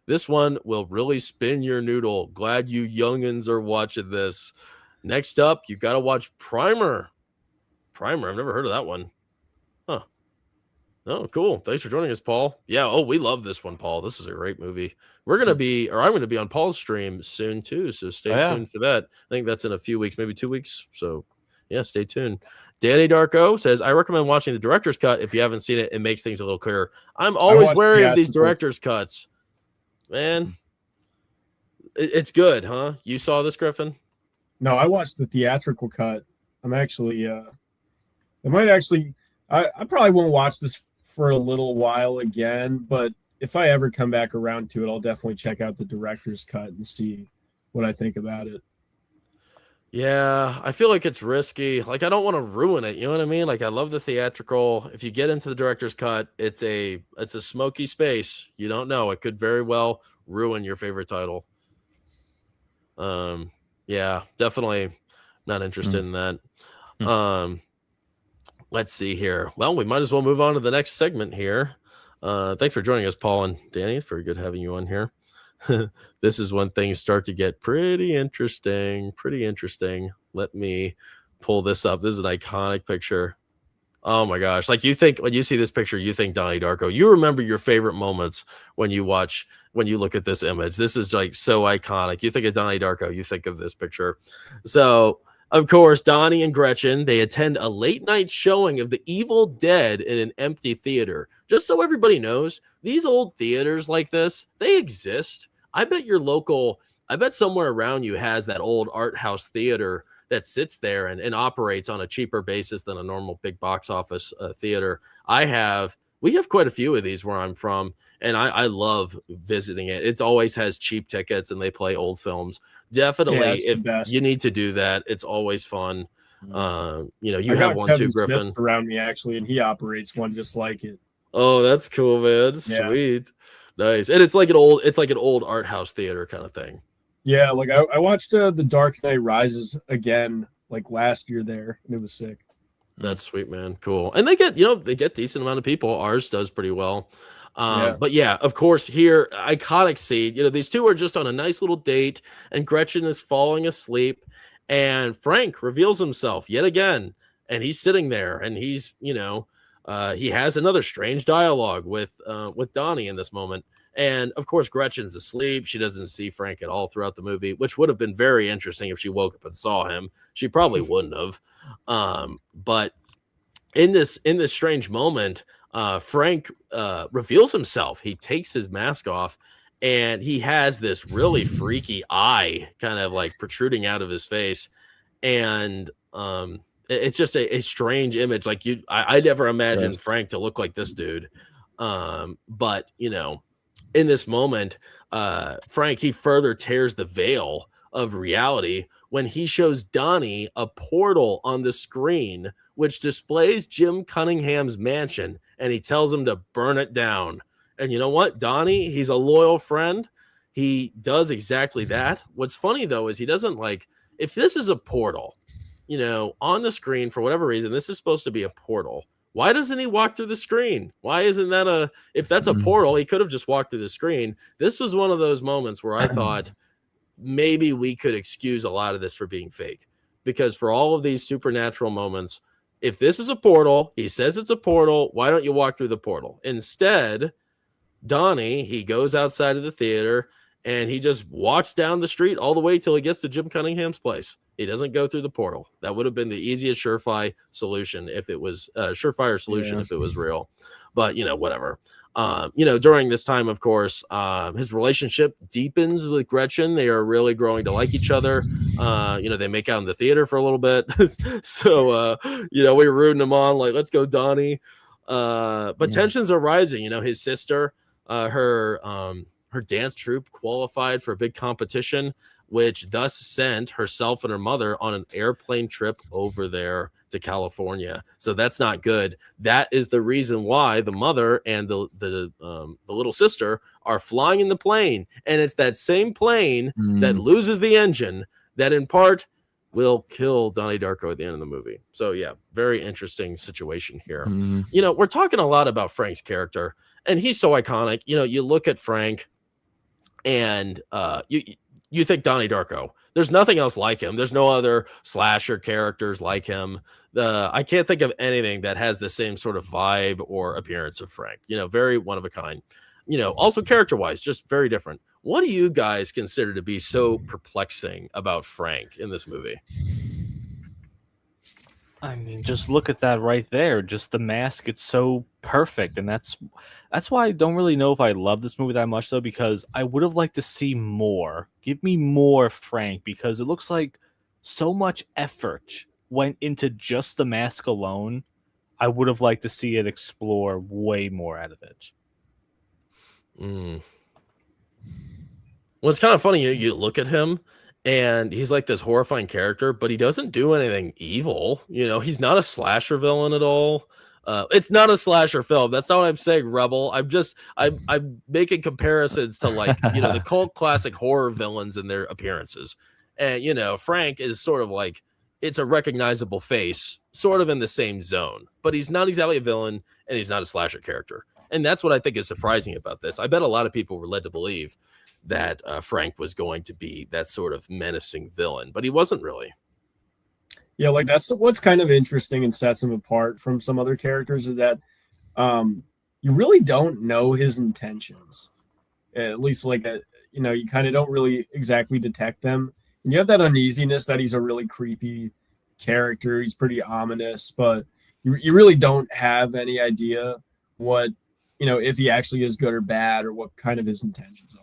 this one will really spin your noodle. Glad you youngins are watching this. Next up, you got to watch Primer. I've never heard of that one. Huh. Oh, cool. Thanks for joining us, Paul. Yeah. Oh, we love this one, Paul. This is a great movie. I'm going to be on Paul's stream soon too. So stay tuned for that. I think that's in a few weeks, maybe 2 weeks. So yeah, stay tuned. Danny Darko says, I recommend watching the director's cut. If you haven't seen it, it makes things a little clearer. I'm always wary of these director's cuts, man. It's good, huh? You saw this, Griffin?
No, I watched the theatrical cut. I'm actually, I probably won't watch this for a little while again, but if I ever come back around to it, I'll definitely check out the director's cut and see what I think about it.
Yeah, I feel like it's risky. Like, I don't want to ruin it. You know what I mean? Like, I love the theatrical. If you get into the director's cut, it's a smoky space. You don't know. It could very well ruin your favorite title. Yeah, definitely not interested in that. Let's see here. Well, we might as well move on to the next segment here. Thanks for joining us, Paul and Danny. It's very good having you on here. This is when things start to get pretty interesting. Let me pull this up. This is an iconic picture. Oh my gosh. Like, when you see this picture, you think Donnie Darko. You remember your favorite moments when you look at this image. This is like so iconic. You think of Donnie Darko, you think of this picture. So, of course, Donnie and Gretchen, they attend a late night showing of The Evil Dead in an empty theater. Just so everybody knows, these old theaters like this, they exist. I bet somewhere around you has that old art house theater that sits there and operates on a cheaper basis than a normal big box office theater. We have quite a few of these where I'm from, and I love visiting it. It always has cheap tickets and they play old films. Definitely, if you need to do that, it's always fun. You have one too, Griffin.
Smith's around me actually, and he operates one just like it.
Oh, that's cool, man. Sweet. Nice. And it's like an old art house theater kind of thing.
Yeah, like I watched The Dark Knight Rises again like last year there, and it was sick.
That's sweet, man. Cool. And they get decent amount of people. Ours does pretty well. But yeah, of course, here, iconic scene. These two are just on a nice little date, and Gretchen is falling asleep, and Frank reveals himself yet again, and he's sitting there, and he's, he has another strange dialogue with Donnie in this moment. And of course, Gretchen's asleep. She doesn't see Frank at all throughout the movie, which would have been very interesting if she woke up and saw him. She probably wouldn't have. But in this strange moment, Frank reveals himself. He takes his mask off, and he has this really freaky eye kind of like protruding out of his face. And it's just a strange image. Like I never imagined Frank to look like this dude. But in this moment, Frank, he further tears the veil of reality when he shows Donnie a portal on the screen, which displays Jim Cunningham's mansion, and he tells him to burn it down. And you know what? Donnie, he's a loyal friend. He does exactly that. What's funny, though, is he doesn't if this is a portal, on the screen, for whatever reason, this is supposed to be a portal. Why doesn't he walk through the screen? Why isn't that if that's a portal, he could have just walked through the screen. This was one of those moments where I thought maybe we could excuse a lot of this for being fake, because for all of these supernatural moments, if this is a portal, he says it's a portal, why don't you walk through the portal? Instead, Donnie, he goes outside of the theater and he just walks down the street all the way till he gets to Jim Cunningham's place. He doesn't go through the portal. That would have been the easiest surefire solution if it was if it was real. But whatever. During this time, of course, his relationship deepens with Gretchen. They are really growing to like each other. They make out in the theater for a little bit. So we're rooting him on, like, let's go, Donnie. But tensions are rising. His sister, her dance troupe qualified for a big competition, which thus sent herself and her mother on an airplane trip over there to California. So that's not good. That is the reason why the mother and the little sister are flying in the plane. And it's that same plane that loses the engine that in part will kill Donnie Darko at the end of the movie. So yeah, very interesting situation here. We're talking a lot about Frank's character, and he's so iconic. You look at Frank and you think Donnie Darko. There's nothing else like him. There's no other slasher characters like him. I can't think of anything that has the same sort of vibe or appearance of Frank. Very one of a kind. Also character-wise, just very different. What do you guys consider to be so perplexing about Frank in this movie?
I mean, just look at that right there. Just the mask, it's so perfect. And that's why I don't really know if I love this movie that much, though, because I would have liked to see more. Give me more Frank, because it looks like so much effort went into just the mask alone. I would have liked to see it explore way more out of it.
Well, it's kind of funny. You look at him, and he's like this horrifying character, but he doesn't do anything evil. He's not a slasher villain at all. It's not a slasher film. That's not what I'm saying, Rebel. I'm making comparisons to the cult classic horror villains and their appearances. And, Frank is sort of like, it's a recognizable face, sort of in the same zone, but he's not exactly a villain and he's not a slasher character. And that's what I think is surprising about this. I bet a lot of people were led to believe that Frank was going to be that sort of menacing villain, but he wasn't really.
Yeah, that's what's kind of interesting and sets him apart from some other characters, is that you really don't know his intentions. At least you kind of don't really exactly detect them. And you have that uneasiness that he's a really creepy character. He's pretty ominous, but you really don't have any idea what, if he actually is good or bad, or what kind of his intentions are.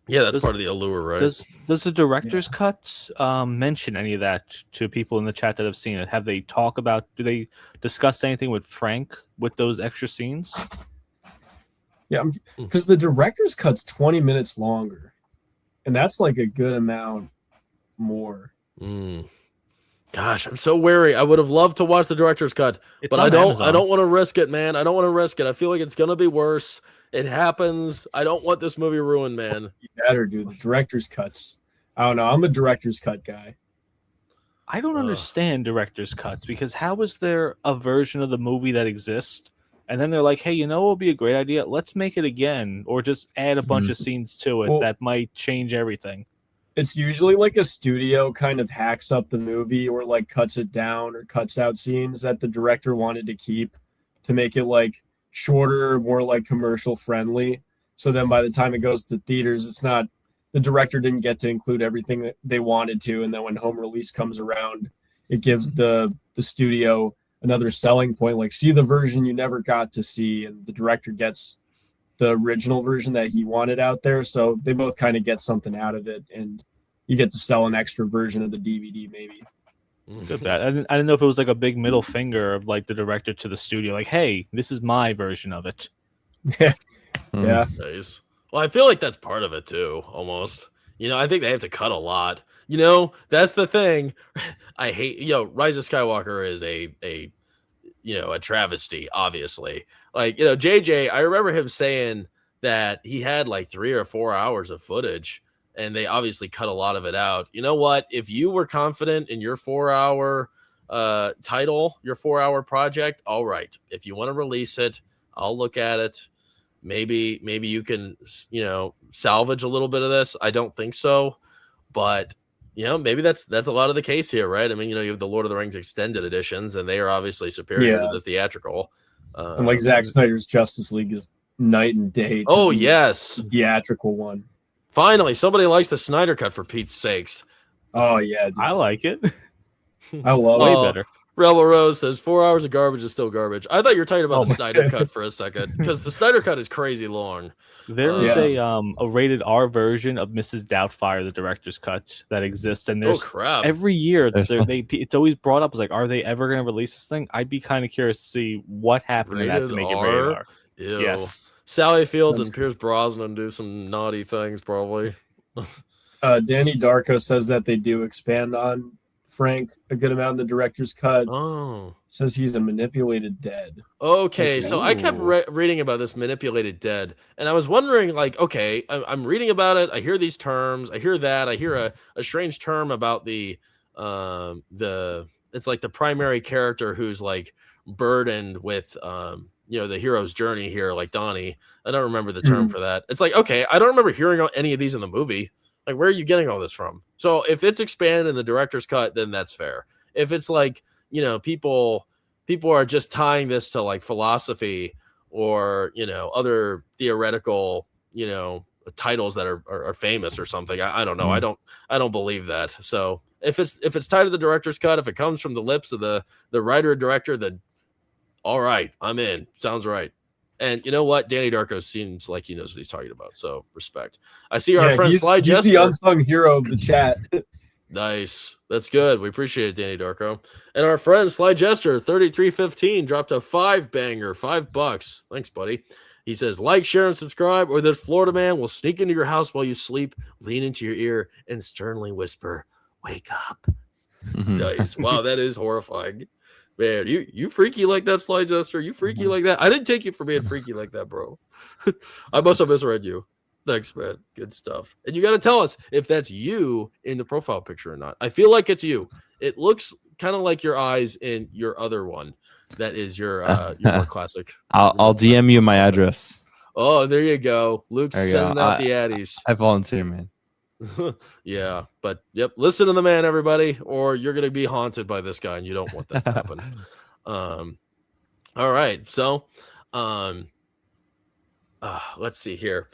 Yeah, that's part of the allure, right?
Does the director's cuts mention any of that to people in the chat that have seen it? Have they do they discuss anything with Frank with those extra scenes?
Yeah, because the director's cut's 20 minutes longer, and that's like a good amount more.
Gosh, I'm so wary. I would have loved to watch the director's cut, but I don't. Amazon. I don't want to risk it, man. I don't want to risk it. I feel like it's gonna be worse. It happens. I don't want this movie ruined, man.
You better do the director's cuts. I don't know. I'm a director's cut guy.
I don't understand director's cuts because how is there a version of the movie that exists, and then they're like, "Hey, you know what would be a great idea? Let's make it again, or just add a bunch of scenes to it that might change everything."
It's usually like a studio kind of hacks up the movie or like cuts it down or cuts out scenes that the director wanted to keep to make it like shorter, more like commercial friendly. So then by the time it goes to theaters, it's not, the director didn't get to include everything that they wanted to. And then when home release comes around, it gives the studio another selling point, like see the version you never got to see. And the director gets the original version that he wanted out there. So they both kind of get something out of it. And you get to sell an extra version of the DVD, maybe.
Good bad. I didn't know if it was like a big middle finger of like the director to the studio, like, hey, this is my version of it.
Yeah.
Nice. Well, I feel like that's part of it too, almost. I think they have to cut a lot. That's the thing. I hate, Rise of Skywalker is a travesty, obviously. Like, JJ, I remember him saying that he had like 3 or 4 hours of footage. And they obviously cut a lot of it out. You know what? If you were confident in your 4-hour title, your 4-hour project, all right. If you want to release it, I'll look at it. Maybe you can, salvage a little bit of this. I don't think so, but maybe that's a lot of the case here, right? I mean, you have the Lord of the Rings extended editions, and they are obviously superior to the theatrical.
And like Zack Snyder's Justice League is night and day.
Oh yes,
the theatrical one.
Finally, somebody likes the Snyder cut, for Pete's sakes.
Oh, yeah. Dude.
I like it.
I love
it. Way better.
Rebel Rose says 4 hours of garbage is still garbage. I thought you were talking about the Snyder cut for a second, because the Snyder cut is crazy long.
There is a rated R version of Mrs. Doubtfire, the director's cut, that exists. And there's every year it's always brought up. It's like, are they ever going to release this thing? I'd be kind of curious to see what happened to that to make it rated R.
Ew.
Yes.
Sally Fields and Pierce Brosnan do some naughty things, probably.
Danny Darko says that they do expand on Frank a good amount in the director's cut.
Oh.
Says he's a manipulated dead.
Okay, so I kept reading about this manipulated dead, and I was wondering, like, okay, I'm reading about it. I hear these terms. I hear that. I hear a strange term about the it's like the primary character who's like burdened with the hero's journey here, like Donnie. I don't remember the term for that. It's like, okay, I don't remember hearing any of these in the movie. Like, where are you getting all this from? So if it's expanded in the director's cut, then that's fair. If it's like, people are just tying this to like philosophy or, other theoretical, titles that are famous or something. I don't know. I don't believe that. So if it's tied to the director's cut, if it comes from the lips of the writer or director, then all right, I'm in. Sounds right. And you know what? Danny Darko seems like he knows what he's talking about. So respect. I see our friend Sly Jester.
He's the unsung hero of the chat.
Nice. That's good. We appreciate it, Danny Darko. And our friend Sly Jester, 3315, dropped a $5 $5. Thanks, buddy. He says, like, share, and subscribe, or this Florida man will sneak into your house while you sleep, lean into your ear, and sternly whisper, wake up. Nice. Wow, that is horrifying. Man, you freaky like that, Sly Jester? You freaky like that? I didn't take you for being freaky like that, bro. I must have misread you. Thanks, man. Good stuff. And you got to tell us if that's you in the profile picture or not. I feel like it's you. It looks kind of like your eyes in your other one. That is your more classic.
I'll DM you my address.
Oh, there you go. Luke's sending out the addies.
I volunteer, man.
Yeah, but yep, listen to the man, everybody, or you're gonna be haunted by this guy, and you don't want that to happen. All right, so let's see here.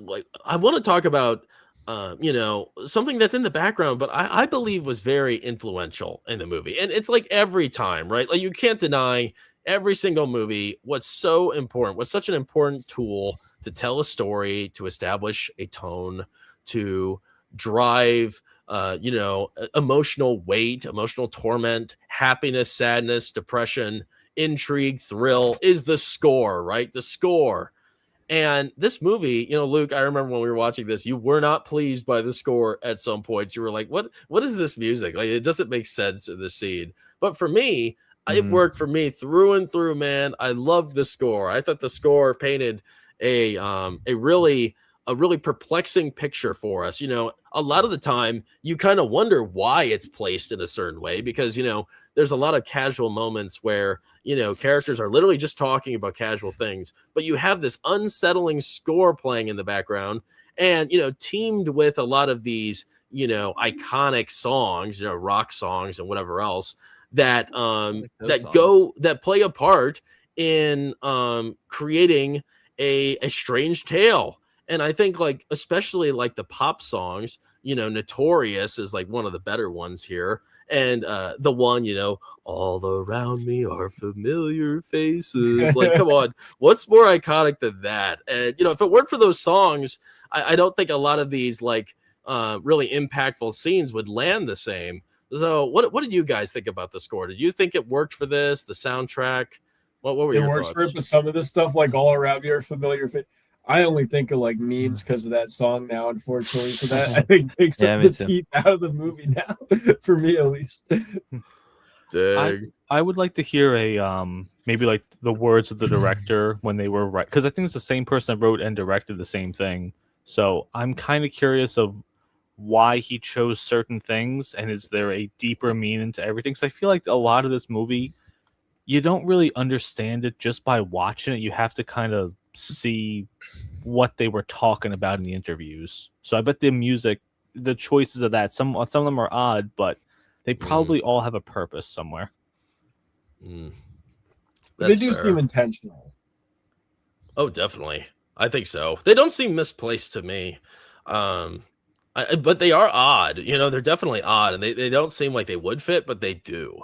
Like, I want to talk about something that's in the background, but I believe was very influential in the movie. And it's like every time, right? Like, you can't deny every single movie what's so important, what's such an important tool to tell a story, to establish a tone, to drive emotional weight, emotional torment, happiness, sadness, depression, intrigue, thrill, is the score, right? The score. And this movie, Luke, I remember when we were watching this, you were not pleased by the score at some points. You were like, what is this music? Like, it doesn't make sense in the scene. But for me, it worked for me through and through, man. I loved the score. I thought the score painted a really perplexing picture for us. A lot of the time you kind of wonder why it's placed in a certain way, because there's a lot of casual moments where characters are literally just talking about casual things, but you have this unsettling score playing in the background, and teamed with a lot of these iconic songs, rock songs and whatever else that play a part in creating a strange tale. And I think, like, especially like the pop songs, Notorious is like one of the better ones here. And the one, all around me are familiar faces. Like, come on, what's more iconic than that? And, if it weren't for those songs, I don't think a lot of these like really impactful scenes would land the same. So what did you guys think about the score? Did you think it worked for this, the soundtrack? What were your thoughts? It works for it,
but some of this stuff, like all around me are familiar faces. I only think of like memes because of that song now, unfortunately. So that I think takes the teeth out of the movie now, for me at least.
I would like to hear a maybe like the words of the director when they were right, because I think it's the same person that wrote and directed the same thing. So I'm kind of curious of why he chose certain things, and is there a deeper meaning to everything? Because I feel like a lot of this movie, you don't really understand it just by watching it. You have to kind of see what they were talking about in the interviews. So I bet the music, the choices of that, some of them are odd, but they probably all have a purpose somewhere.
They do seem intentional.
Oh, definitely. I think so. They don't seem misplaced to me. But they are odd. They're definitely odd, and they don't seem like they would fit, but they do.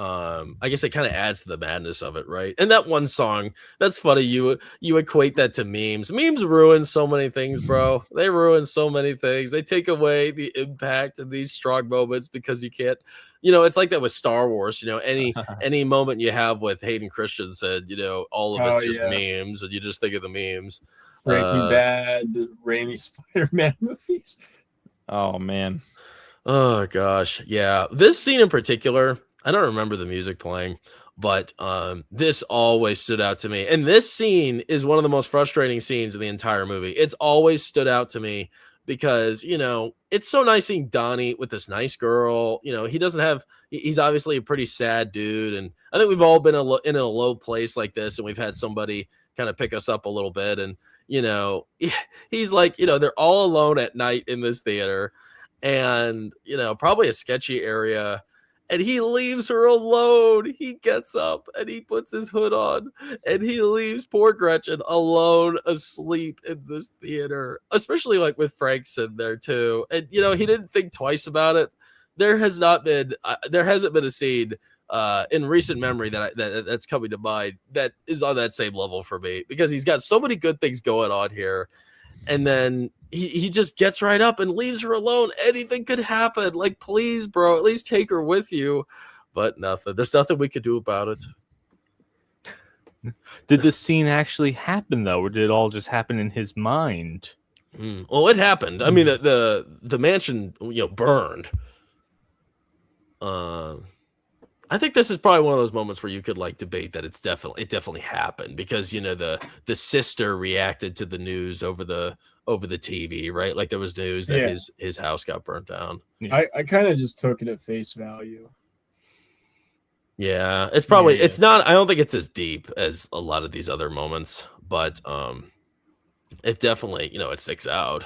I guess it kind of adds to the madness of it, right? And that one song, that's funny. You equate that to memes. Memes ruin so many things, bro. They ruin so many things. They take away the impact of these strong moments because you can't, it's like that with Star Wars. Any moment you have with Hayden Christensen, all of it's just memes, and you just think of the memes.
Breaking Bad, the Raimi Spider-Man movies.
Oh man.
Oh gosh, yeah. This scene in particular, I don't remember the music playing, but this always stood out to me. And this scene is one of the most frustrating scenes in the entire movie. It's always stood out to me because, it's so nice seeing Donnie with this nice girl. He's obviously a pretty sad dude. And I think we've all been in a low place like this, and we've had somebody kind of pick us up a little bit. And, he's like, they're all alone at night in this theater, and, probably a sketchy area. And he leaves her alone. He gets up and he puts his hood on, and he leaves poor Gretchen alone, asleep in this theater, especially like with Frank sitting there too. And, he didn't think twice about it. There hasn't been a scene in recent memory that's coming to mind that is on that same level for me, because he's got so many good things going on here. And then he just gets right up and leaves her alone. Anything could happen. Like, please, bro, at least take her with you. But nothing. There's nothing we could do about it.
Did this scene actually happen, though, or did it all just happen in his mind?
Well, it happened. I mean, the mansion, burned. I think this is probably one of those moments where you could like debate that it definitely happened, because the sister reacted to the news over the TV, right? Like, there was news that his house got burnt down.
I kind of just took it at face value.
Yeah, it's probably it's not. I don't think it's as deep as a lot of these other moments, but it definitely it sticks out.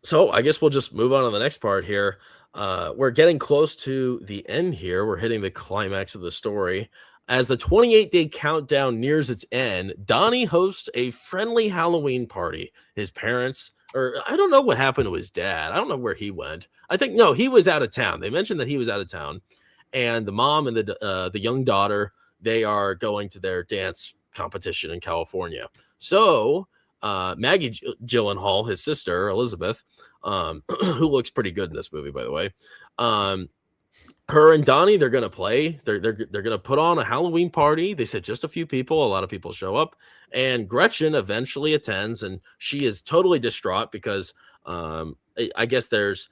So I guess we'll just move on to the next part here. We're getting close to the end here. We're hitting the climax of the story. As the 28-day countdown nears its end, Donnie hosts a friendly Halloween party. His parents, or I don't know what happened to his dad. I don't know where he went. I think, no, he was out of town. They mentioned that he was out of town. And the mom and the young daughter, they are going to their dance competition in California. So Maggie Gyllenhaal, his sister, Elizabeth, who looks pretty good in this movie, by the way, her and Donnie, they're gonna play. They're gonna put on a Halloween party. They said just a few people. A lot of people show up, and Gretchen eventually attends, and she is totally distraught because I guess there's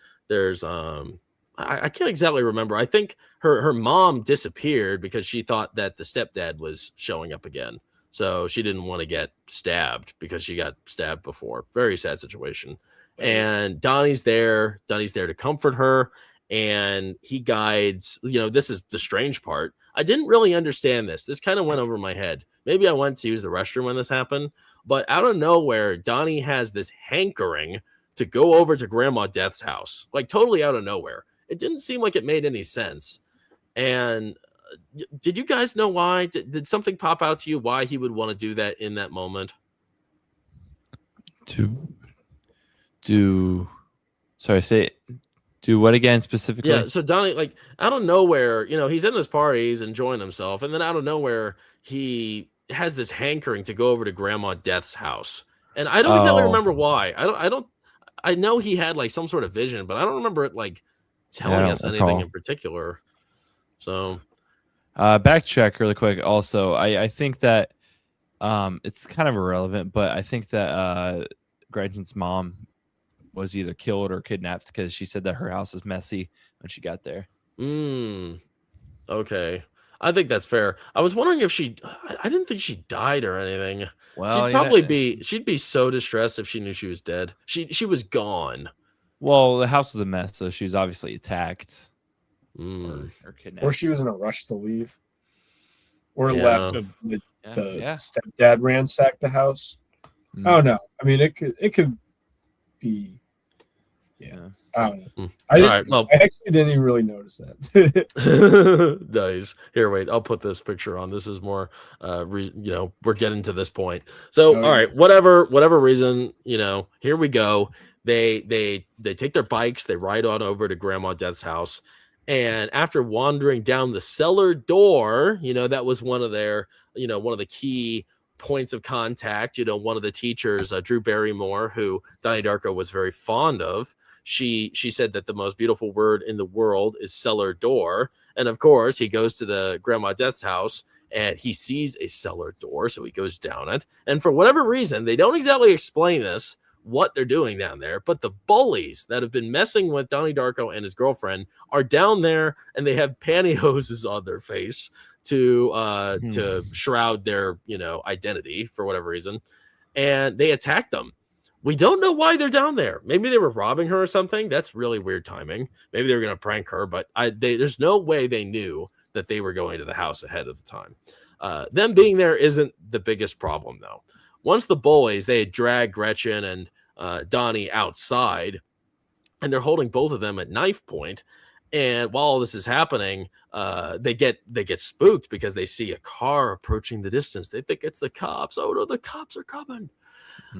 I can't exactly remember. I think her mom disappeared because she thought that the stepdad was showing up again. So she didn't want to get stabbed because she got stabbed before. Very sad situation. And Donnie's there. Donnie's there to comfort her. And he guides, this is the strange part. I didn't really understand this. This kind of went over my head. Maybe I went to use the restroom when this happened. But out of nowhere, Donnie has this hankering to go over to Grandma Death's house. Like totally out of nowhere. It didn't seem like it made any sense. And did you guys know why? Did something pop out to you why he would want to do that in that moment?
Do what again specifically?
Yeah, so Donnie, like out of nowhere, he's in this party, he's enjoying himself, and then out of nowhere, he has this hankering to go over to Grandma Death's house. And I don't exactly remember why. I know he had like some sort of vision, but I don't remember it like telling us anything in particular. So
backtrack really quick. Also, I think that it's kind of irrelevant, but I think that Gretchen's mom was either killed or kidnapped because she said that her house was messy when she got there.
Okay. I think that's fair. I was wondering if I didn't think she died or anything.
Well,
she'd be so distressed if she knew she was dead. She was gone.
Well, the house was a mess, so she was obviously attacked
or
kidnapped.
Or she was in a rush to leave. Or left the
Yeah.
stepdad ransacked the house. I don't know. I mean, it could be. Yeah. I don't know. I actually didn't even really notice that.
Nice. Here, wait. I'll put this picture on. This is more. We're getting to this point. So, all right. Whatever reason, here we go. They take their bikes. They ride on over to Grandma Death's house. And after wandering down the cellar door, that was one of their, one of the key points of contact. One of the teachers, Drew Barrymore, who Donnie Darko was very fond of. She said that the most beautiful word in the world is cellar door. And of course, he goes to the Grandma Death's house and he sees a cellar door. So he goes down it. And for whatever reason, they don't exactly explain this, what they're doing down there, but the bullies that have been messing with Donnie Darko and his girlfriend are down there and they have pantyhoses on their face to shroud their, identity for whatever reason. And they attack them. We don't know why they're down there. Maybe they were robbing her or something. That's really weird timing. Maybe they were going to prank her, but there's no way they knew that they were going to the house ahead of the time. Them being there isn't the biggest problem, though. Once the bullies, they drag Gretchen and Donnie outside, and they're holding both of them at knife point. And while all this is happening, they get spooked because they see a car approaching the distance. They think it's the cops. Oh no, the cops are coming.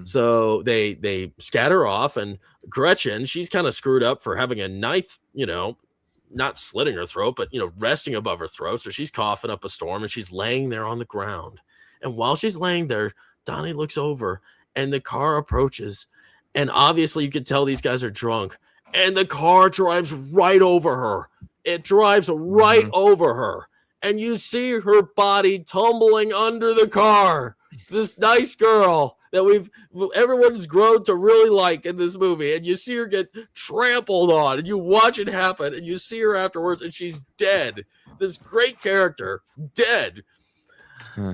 So they scatter off, and Gretchen, she's kind of screwed up for having a knife, not slitting her throat, but resting above her throat. So she's coughing up a storm, and she's laying there on the ground. And while she's laying there, Donnie looks over, and the car approaches, and obviously you could tell these guys are drunk, and the car drives right over her. It drives right over her, and you see her body tumbling under the car. This nice girl that everyone's grown to really like in this movie, and you see her get trampled on, and you watch it happen, and you see her afterwards, and she's dead. This great character, dead.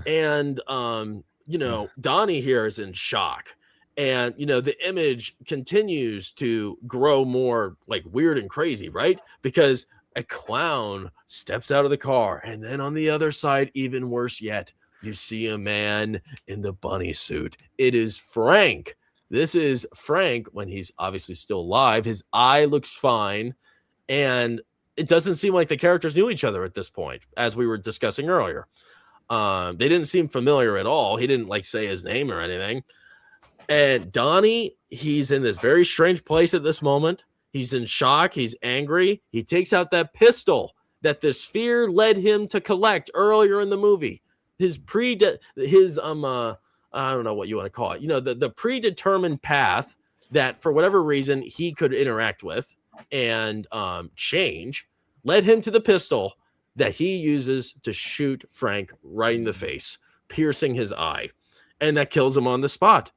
And Donnie here is in shock, and the image continues to grow more like weird and crazy, right? Because a clown steps out of the car, and then on the other side, even worse yet, you see a man in the bunny suit. It is Frank. This is Frank when he's obviously still alive. His eye looks fine, and it doesn't seem like the characters knew each other at this point, as we were discussing earlier. They didn't seem familiar at all. He didn't say his name or anything. And Donnie, he's in this very strange place at this moment. He's in shock. He's angry. He takes out that pistol that this fear led him to collect earlier in the movie. I don't know what you want to call it. The predetermined path that for whatever reason he could interact with and change. led him to the pistol that he uses to shoot Frank right in the face, piercing his eye. And that kills him on the spot.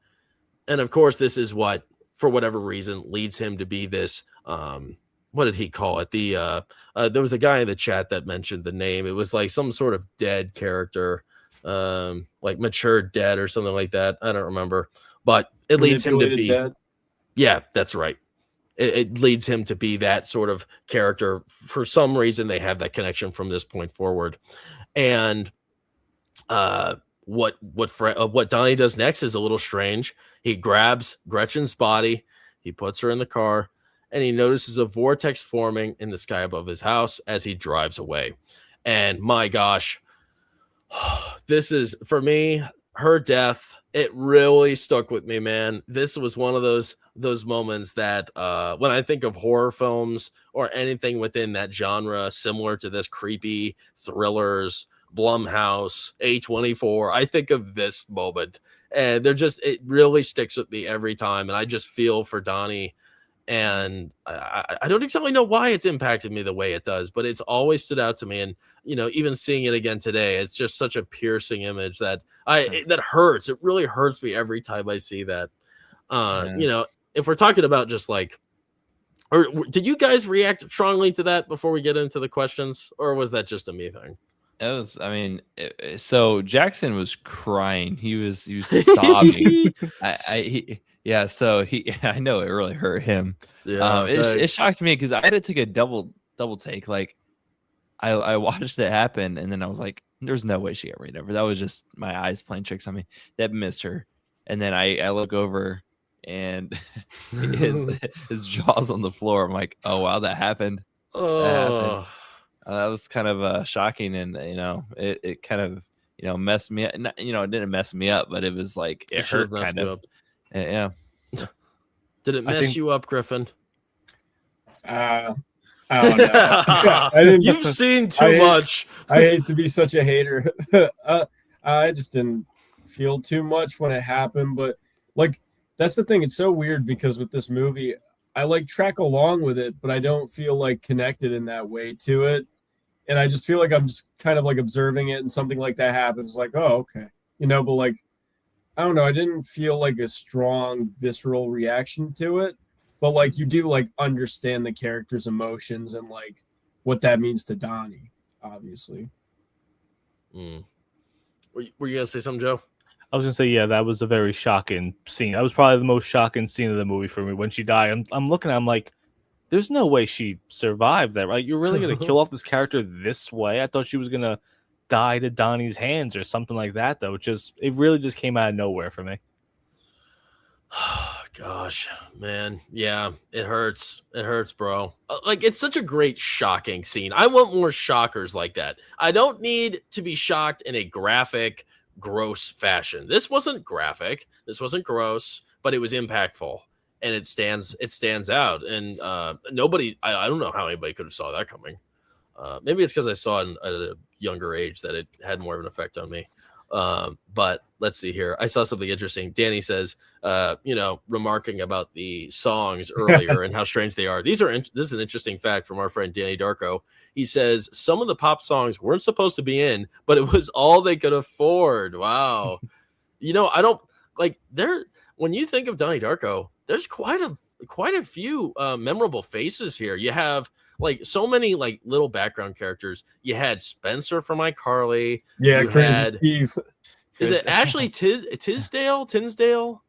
And of course, this is what, for whatever reason, leads him to be this, what did he call it? There was a guy in the chat that mentioned the name. It was like some sort of dead character, like mature dead or something like that. I don't remember, but it leads him to be dead. Yeah, that's right. It leads him to be that sort of character. For some reason, they have that connection from this point forward. And what Donnie does next is a little strange. He grabs Gretchen's body, he puts her in the car, and he notices a vortex forming in the sky above his house as he drives away. And my gosh, this is, for me, her death, it really stuck with me, man. This was one of those moments that when I think of horror films or anything within that genre similar to this, creepy thrillers, Blumhouse, A24, I think of this moment. And it really sticks with me every time. And I just feel for Donnie. And I don't exactly know why it's impacted me the way it does, but it's always stood out to me. And, even seeing it again today, it's just such a piercing image that that hurts. It really hurts me every time I see that. If we're talking about just like, or did you guys react strongly to that before we get into the questions, or was that just a me thing?
It was, so Jackson was crying. He was sobbing. I know it really hurt him. Yeah, it shocked me because I had to take a double take. Like, I watched it happen, and then I was like, "There's no way she got ran over." That was just my eyes playing tricks on me. That missed her, and then I look over, and his jaw's on the floor. I'm like, "Oh wow, that happened." That was kind of shocking, and it kind of messed me up. It didn't mess me up, but it was like it hurt kind of. Yeah.
Did it mess you up, Griffin?
I don't know.
You've seen too much.
I hate to be such a hater. I just didn't feel too much when it happened, but like that's the thing. It's so weird because with this movie, I like track along with it, but I don't feel like connected in that way to it. And I just feel like I'm just kind of like observing it, and something like that happens, like, oh, okay. But like, I don't know, I didn't feel like a strong visceral reaction to it, but like you do like understand the character's emotions and like what that means to Donnie, obviously.
Were you gonna say something, Joe?
I was gonna say, yeah, that was a very shocking scene. That was probably the most shocking scene of the movie for me. When she died, I'm looking at, I'm like, there's no way she survived that, right? You're really gonna kill off this character this way? I thought she was gonna die to Donnie's hands or something like that, though. It really just came out of nowhere for me.
Gosh, man. Yeah, it hurts. It hurts, bro. Like, it's such a great, shocking scene. I want more shockers like that. I don't need to be shocked in a graphic, gross fashion. This wasn't graphic. This wasn't gross, but it was impactful. And it stands out. And nobody, I don't know how anybody could have saw that coming. Maybe it's because I saw it at a younger age that it had more of an effect on me. But let's see here. I saw something interesting. Danny says, remarking about the songs earlier and how strange they are. This is an interesting fact from our friend Donnie Darko. He says some of the pop songs weren't supposed to be in, but it was all they could afford. Wow. I don't like when you think of Donnie Darko, there's quite a few memorable faces here. You have like so many like little background characters. You had Spencer from iCarly.
Yeah, Crazy Steve.
Is it Ashley Tinsdale?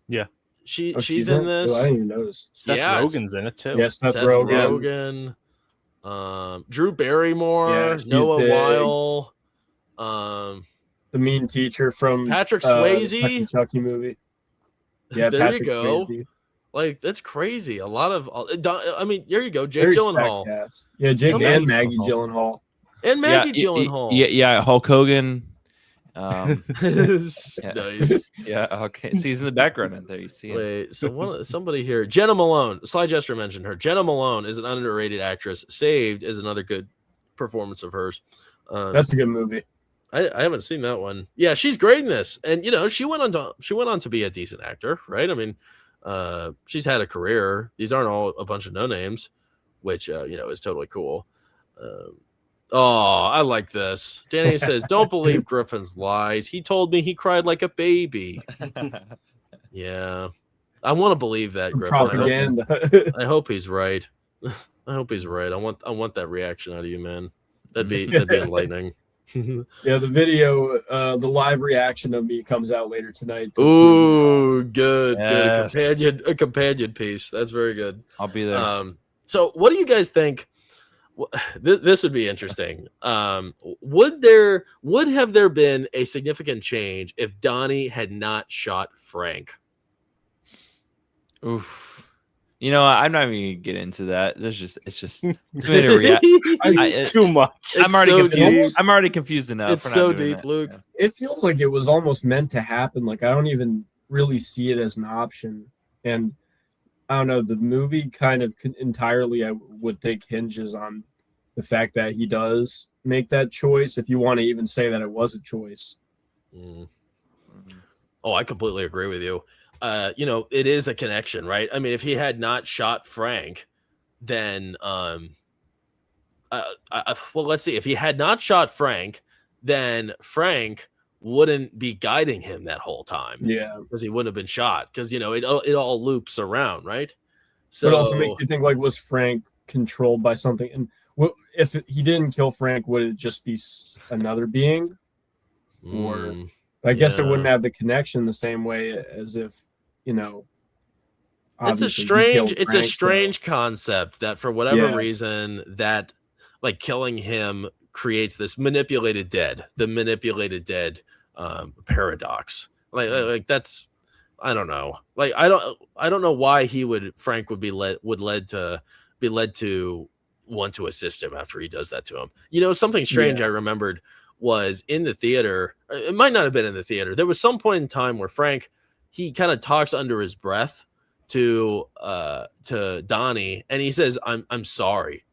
Yeah.
She's in this.
I didn't even notice.
Seth Rogen's in it too.
Yeah, Seth Rogen.
Drew Barrymore, Noah Weil,
the mean teacher from
Patrick Swayze,
Chucky movie. Yeah,
there
Patrick
you go.
Swayze.
Like, that's crazy. A lot of, there you go. Jake Gyllenhaal.
Yeah, Jake and Maggie Gyllenhaal.
And Maggie Gyllenhaal.
Yeah, Hulk Hogan.
Nice.
Yeah, okay. See, he's in the background in there. You see him.
Wait, so somebody here, Jenna Malone. Sly Jester mentioned her. Jenna Malone is an underrated actress. Saved is another good performance of hers.
That's a good movie.
I haven't seen that one. Yeah, she's great in this, and she went on to be a decent actor, right? I mean, she's had a career. These aren't all a bunch of no names, which is totally cool. Oh, I like this. Danny says, "Don't believe Griffin's lies. He told me he cried like a baby." Yeah, I want to believe that, Griffin.
Propaganda.
I hope he's right. I hope he's right. I want that reaction out of you, man. That'd be enlightening.
Yeah, the video, the live reaction of me comes out later tonight.
Ooh, good,
yes.
good. A companion piece. That's very good.
I'll be there.
So what do you guys think? This would be interesting. Would have there been a significant change if Donnie had not shot Frank?
Oof. You know, I'm not even gonna get into that. It's just too many
it's too much.
I'm already confused. I'm already confused enough.
It's so deep, Luke.
Yeah.
It feels like it was almost meant to happen. Like I don't even really see it as an option. And I don't know, the movie kind of entirely, I would think, hinges on the fact that he does make that choice, if you want to even say that it was a choice.
Oh, I completely agree with you. It is a connection, right? I mean, if he had not shot Frank, then well, let's see. If he had not shot Frank, then Frank wouldn't be guiding him that whole time.
Yeah,
because he wouldn't have been shot. Because it all loops around, right? So
it also makes you think, like, was Frank controlled by something? And if he didn't kill Frank, would it just be another being? Or I guess it wouldn't have the connection the same way as if,
it's a strange concept that for whatever reason that like killing him creates this manipulated dead paradox. Like that's, I don't know. Like I don't know why Frank would be led to want to assist him after he does that to him. Something strange I remembered was in the theater. It might not have been in the theater. There was some point in time where Frank, he kind of talks under his breath to Donnie, and he says, I'm sorry.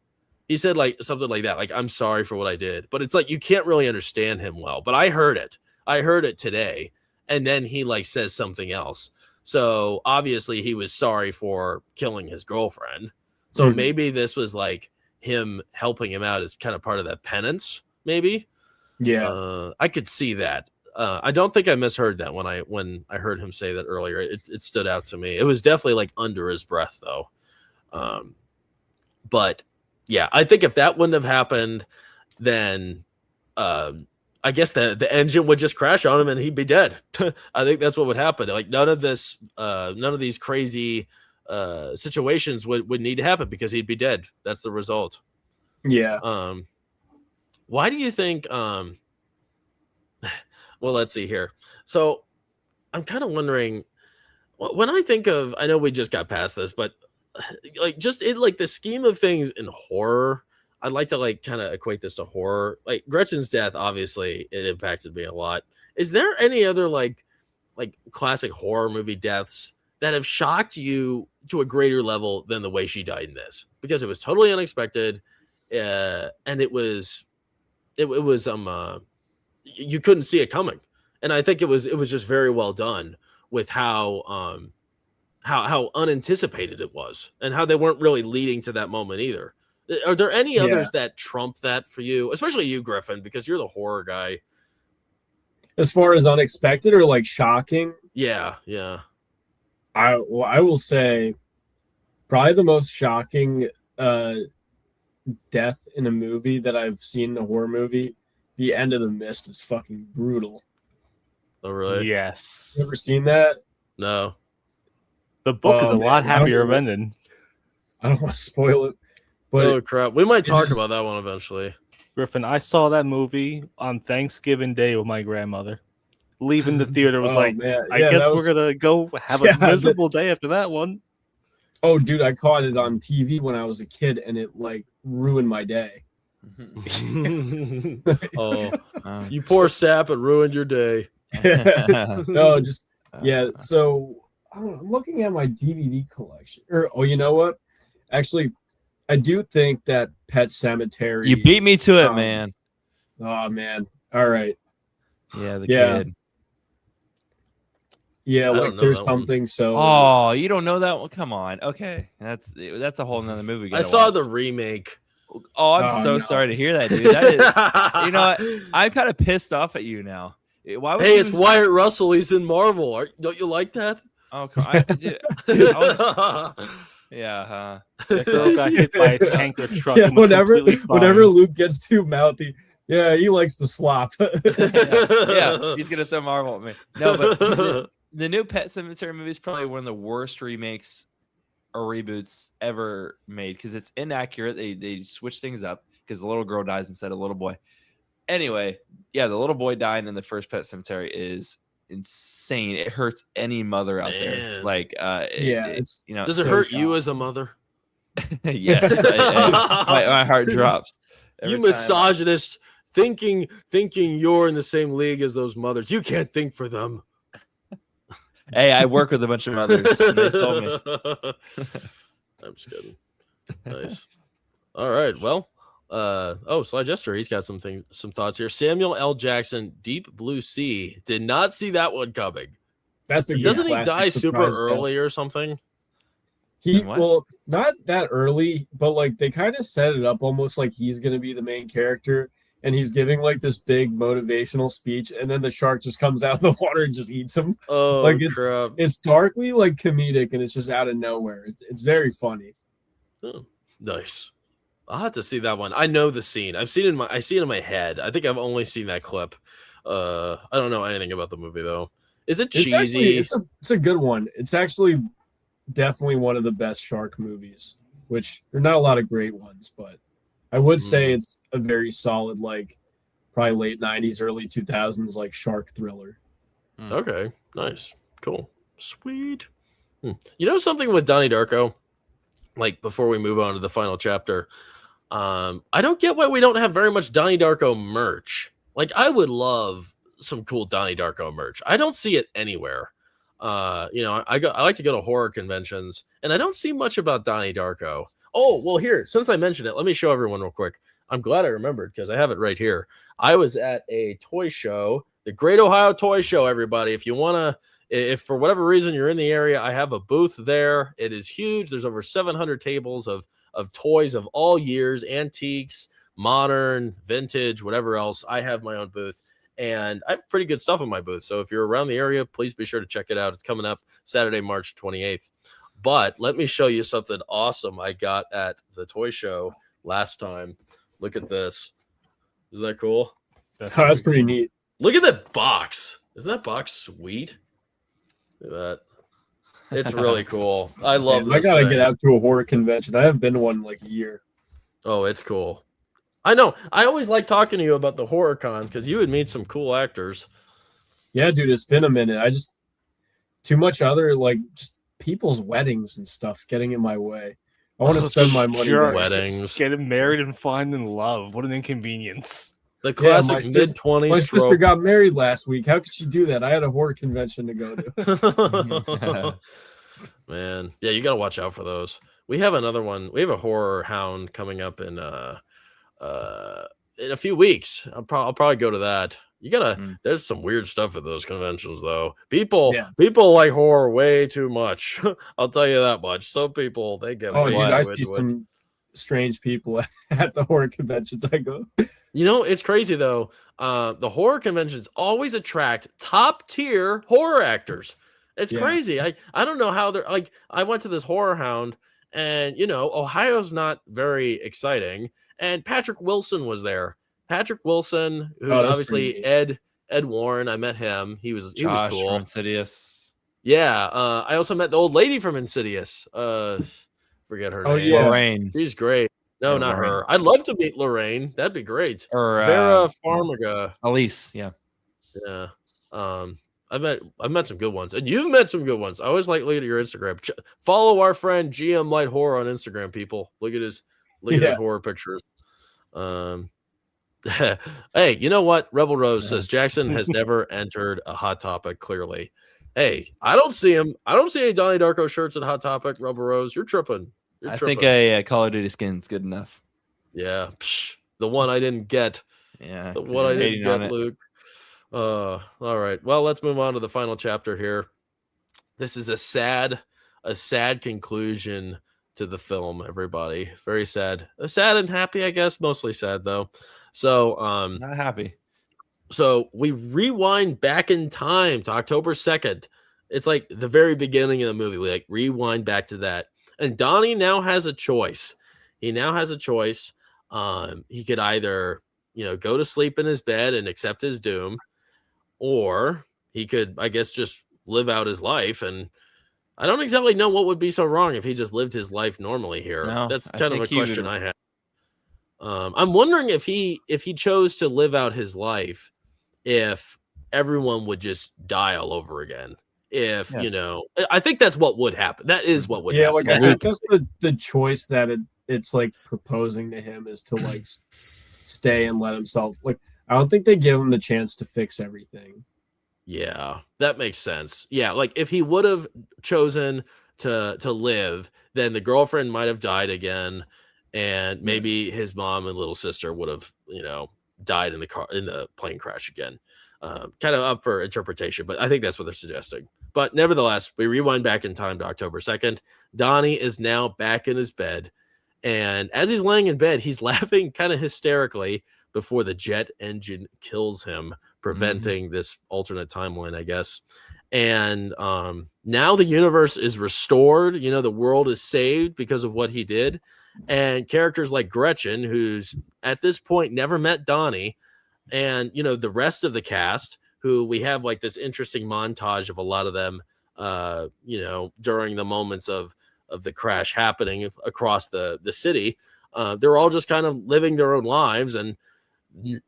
He said like something like that, like, I'm sorry for what I did. But it's like you can't really understand him well. But I heard it today, and then he like says something else. So obviously he was sorry for killing his girlfriend. So maybe this was like him helping him out as kind of part of that penance, maybe. Yeah, I could see that. I don't think I misheard that when I heard him say that earlier. It stood out to me. It was definitely like under his breath though. But yeah, I think if that wouldn't have happened, then I guess the engine would just crash on him and he'd be dead. I think that's what would happen. Like none of these crazy situations would need to happen because he'd be dead. That's the result.
Yeah.
Why do you think well, let's see here. So I'm kind of wondering, when I think of, I know we just got past this, but like just in like the scheme of things in horror, I'd like to like kind of equate this to horror. Like Gretchen's death, obviously it impacted me a lot. Is there any other like classic horror movie deaths that have shocked you to a greater level than the way she died in this? Because it was totally unexpected, and it was you couldn't see it coming, and I think it was just very well done with how unanticipated it was, and how they weren't really leading to that moment either. Are there any others that trump that for you, especially you, Griffin, because you're the horror guy?
As far as unexpected or like shocking?
Yeah.
I will say probably the most shocking death in a movie that I've seen in a horror movie. The end of The Mist is fucking brutal.
Oh, really?
Yes.
You ever seen that?
No.
The book is a lot happier of ending.
I don't want to spoil it. But
oh, crap. We might talk about that one eventually.
Griffin, I saw that movie on Thanksgiving Day with my grandmother. Leaving the theater was I guess we're going to go have a miserable day after that one.
Oh, dude, I caught it on TV when I was a kid, and it, like, ruined my day.
You poor sap, it ruined your day.
No, just so I'm looking at my DVD collection. You know what? Actually, I do think that Pet Sematary.
You beat me to it, man.
Oh man! All right.
Yeah, the kid.
Yeah, like there's something.
One.
So.
Oh, you don't know that one? Come on. Okay, that's a whole nother movie.
I saw the remake.
Oh, I'm so sorry to hear that, dude. That is, you know what? I'm kind of pissed off at you now. Why would
it's Wyatt Russell. He's in Marvel. Don't you like that?
Oh, yeah.
That girl got hit by a tanker truck.
Yeah, whenever Luke gets too mouthy, yeah, he likes to slop.
yeah, he's gonna throw Marvel at me. No, but the new Pet Sematary movie is probably one of the worst remakes or reboots ever made because it's inaccurate. They switch things up because the little girl dies instead of little boy. Anyway, yeah, the little boy dying in the first Pet Sematary is insane. It hurts any mother out there. Like,
it's
you know.
Does it hurt you as a mother?
Yes, my heart drops.
You misogynist, thinking you're in the same league as those mothers. You can't think for them.
Hey, I work with a bunch of mothers. And they told me.
I'm just kidding. Nice. All right. Well, Sly Jester, he's got some thoughts here. Samuel L. Jackson, Deep Blue Sea. Did not see that one coming.
Doesn't he
die super early or something?
Well, not that early, but like they kind of set it up almost like he's gonna be the main character, and he's giving like this big motivational speech, and then the shark just comes out of the water and just eats him.
Oh,
like
crap.
It's darkly like comedic, and it's just out of nowhere. It's very funny.
Oh, nice. I'll have to see that one. I know the scene. I see it in my head. I think I've only seen that clip. I don't know anything about the movie though. Is it cheesy?
It's a good one. It's actually definitely one of the best shark movies, which there are not a lot of great ones, but I would say it's a very solid, like probably late 90s, early 2000s, like shark thriller.
Okay, nice. Cool. Sweet. You know something with Donnie Darko? Like before we move on to the final chapter, I don't get why we don't have very much Donnie Darko merch. Like I would love some cool Donnie Darko merch. I don't see it anywhere. I like to go to horror conventions, and I don't see much about Donnie Darko. Oh, well, here, since I mentioned it, let me show everyone real quick. I'm glad I remembered because I have it right here. I was at a toy show, the Great Ohio Toy Show, everybody. If for whatever reason you're in the area, I have a booth there. It is huge. There's over 700 tables of toys of all years, antiques, modern, vintage, whatever else. I have my own booth. And I have pretty good stuff in my booth. So if you're around the area, please be sure to check it out. It's coming up Saturday, March 28th. But let me show you something awesome I got at the toy show last time. Look at this. Isn't that cool?
That's pretty neat.
Look at that box. Isn't that box sweet? Look at that. It's really cool. I love this.
I got to get out to a horror convention. I haven't been to one in like a year.
Oh, it's cool. I know. I always like talking to you about the horror cons because you would meet some cool actors.
Yeah, dude, it's been a minute. Too much other like just people's weddings and stuff getting in my way. I want to spend my money on
weddings,
getting married and finding love. What an inconvenience!
The classic mid-20s.
My sister got married last week. How could she do that? I had a horror convention to go
to. Man, yeah, you got to watch out for those. We have another one. We have a horror hound coming up in a few weeks. I'll probably go to that. You gotta. There's some weird stuff at those conventions, though. People like horror way too much. I'll tell you that much. Some people they get.
Oh, I see some strange people at the horror conventions I go.
You know, it's crazy though. The horror conventions always attract top tier horror actors. It's crazy. I don't know how they're like. I went to this horror hound, and Ohio's not very exciting. And Patrick Wilson was there. Patrick Wilson, who's obviously Ed Warren. I met him. He was cool.
From Insidious.
Yeah. I also met the old lady from Insidious. Forget her name.
Yeah.
Lorraine.
She's great. No, not
Lorraine.
her. I'd love to meet Lorraine. That'd be great.
Or
Vera Farmiga.
Elise. Yeah.
Yeah. I've met some good ones, and you've met some good ones. I always like looking at your Instagram. Follow our friend GM Light Horror on Instagram. People, look at his horror pictures. Hey, you know what? Rebel Rose says Jackson has never entered a Hot Topic. Clearly, hey, I don't see him. I don't see any Donnie Darko shirts at Hot Topic. Rebel Rose, you're tripping.
I think a Call of Duty skin's good enough.
Yeah, the one I didn't get.
Yeah,
the one I didn't get, Luke. All right. Well, let's move on to the final chapter here. This is a sad conclusion to the film, everybody. Very sad. Sad and happy, I guess. Mostly sad, though. So,
not happy.
So we rewind back in time to October 2nd. It's like the very beginning of the movie. We like rewind back to that. And Donnie now has a choice. He now has a choice. He could either, go to sleep in his bed and accept his doom, or he could, I guess, just live out his life. And I don't exactly know what would be so wrong if he just lived his life normally here.
No,
that's kind of a question I have. I'm wondering if he chose to live out his life, if everyone would just die all over again. If I think that's what would happen. That is what would happen.
Like I guess the choice that it's like proposing to him is to like stay and let himself, like, I don't think they give him the chance to fix everything.
Yeah, that makes sense. Yeah, like if he would have chosen to live, then the girlfriend might have died again, and maybe his mom and little sister would have, died in the plane crash again. Kind of up for interpretation, but I think that's what they're suggesting. But nevertheless, we rewind back in time to October 2nd. Donnie is now back in his bed, and as he's laying in bed, he's laughing kind of hysterically before the jet engine kills him, preventing this alternate timeline, I guess. And now the universe is restored. The world is saved because of what he did. And characters like Gretchen, who's at this point never met Donnie, and the rest of the cast, who we have like this interesting montage of a lot of them, during the moments of the crash happening across the city. They're all just kind of living their own lives, and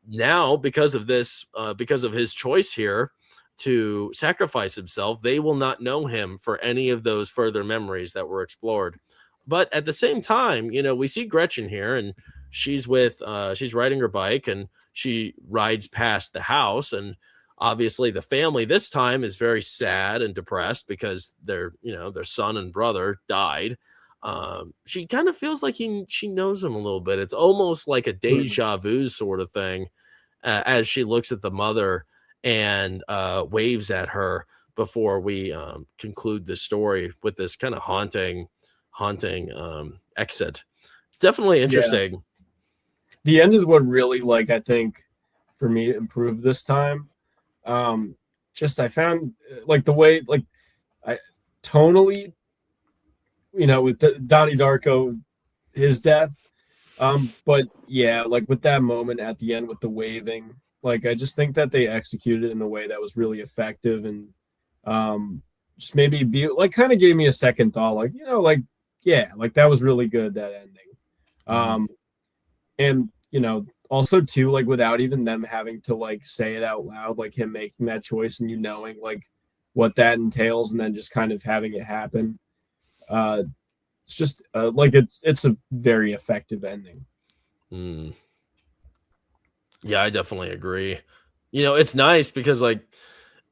now because of this, because of his choice here to sacrifice himself, they will not know him for any of those further memories that were explored. But at the same time, we see Gretchen here, and she's riding her bike, and she rides past the house, and obviously the family this time is very sad and depressed because their son and brother died. She kind of feels like she knows him a little bit. It's almost like a deja vu sort of thing, as she looks at the mother and waves at her before we conclude the story with this kind of haunting exit. It's definitely interesting.
Yeah. The end is what really, like, I think for me improved this time. I found like the way, like, I tonally, with Donnie Darko, his death. But yeah, like with that moment at the end with the waving, like I just think that they executed it in a way that was really effective, and just maybe be like kind of gave me a second thought, like, yeah, like that was really good, that ending. And also too, like without even them having to like say it out loud, like him making that choice and knowing like what that entails, and then just kind of having it happen. It's just like it's a very effective ending.
Yeah, I definitely agree. It's nice because like,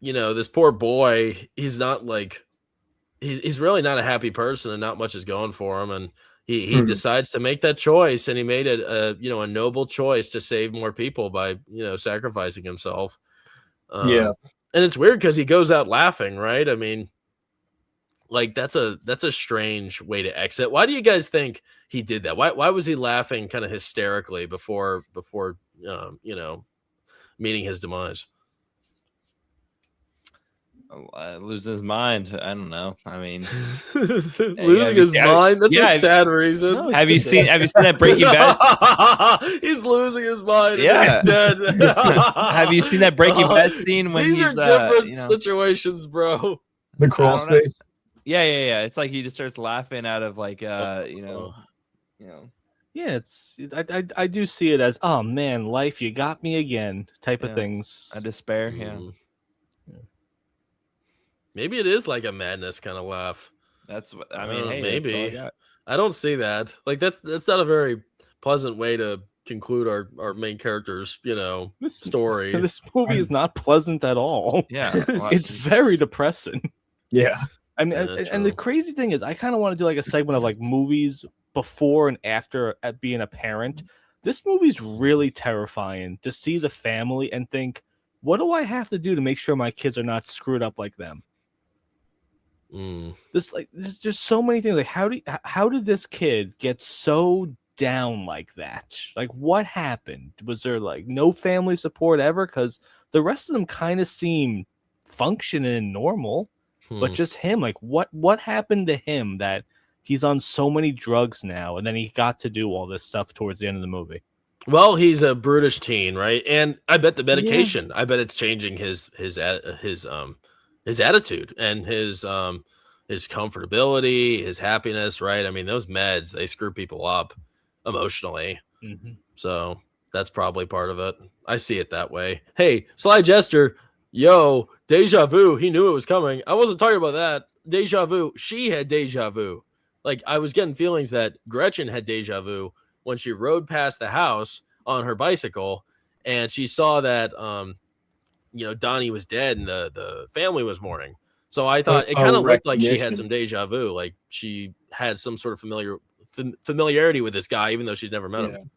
this poor boy, he's not like, he's really not a happy person, and not much is going for him. And he decides to make that choice, and he made it a noble choice to save more people by, sacrificing himself.
Yeah.
And it's weird because he goes out laughing, right? I mean, like that's a strange way to exit. Why do you guys think he did that? Why was he laughing kind of hysterically before meeting his demise?
Losing his mind. I don't know. I mean,
losing his mind. That's a sad reason.
No, have you seen that Breaking Bad?
He's losing his mind.
Yeah,
he's dead.
Have you seen that Breaking Bad scene when
these
he's
are different situations, bro?
The crawl space.
Yeah. It's like he just starts laughing out of like
Yeah, it's I do see it as, oh man, life, you got me again type of things.
A despair. Yeah.
Maybe it is like a madness kind of laugh.
That's what I mean. Hey,
maybe I don't see that. Like that's not a very pleasant way to conclude our main character's story.
This movie is not pleasant at all.
Yeah,
it's very depressing.
Yeah.
I mean, and the crazy thing is, I kind of want to do like a segment of like movies before and after at being a parent. This movie's really terrifying to see the family and think, what do I have to do to make sure my kids are not screwed up like them? There's just so many things. Like, how did this kid get so down like that? Like, what happened? Was there like no family support ever? Because the rest of them kind of seem functioning and normal, but just him. Like, what happened to him that he's on so many drugs now, and then he got to do all this stuff towards the end of the movie?
Well, he's a brutish teen, right? And I bet the medication, I bet it's changing his attitude and his comfortability, his happiness, right? I mean, those meds, they screw people up emotionally. So that's probably part of it. I see it that way. Hey, Sly Jester, yo, deja vu. He knew it was coming. I wasn't talking about that. Deja vu. She had deja vu. Like, I was getting feelings that Gretchen had deja vu when she rode past the house on her bicycle and she saw that, Donnie was dead and the family was mourning. So I thought it kind of looked like she had some deja vu. Like she had some sort of familiarity with this guy, even though she's never met him.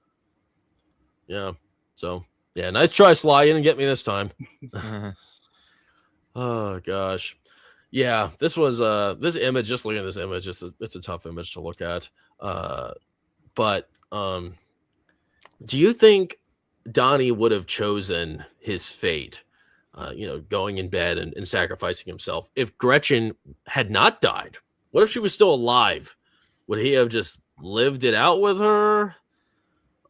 Yeah. So yeah, nice try, Sly. You didn't get me this time. Oh gosh. Yeah, this was this image, just looking at this image, it's a tough image to look at. But do you think Donnie would have chosen his fate, going in bed and sacrificing himself if Gretchen had not died? What if she was still alive? Would he have just lived it out with her?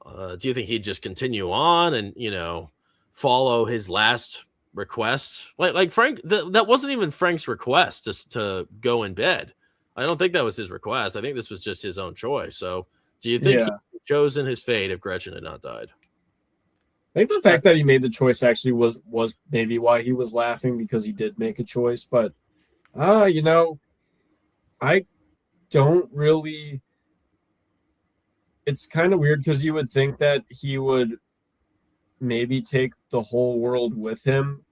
Do you think he'd just continue on and, follow his last request? Like Frank, that wasn't even Frank's request just to go in bed. I don't think that was his request. I think this was just his own choice. So do you think he would have chosen his fate if Gretchen had not died?
I think the fact that he made the choice actually was maybe why he was laughing, because he did make a choice. But, I don't really. It's kind of weird because you would think that he would maybe take the whole world with him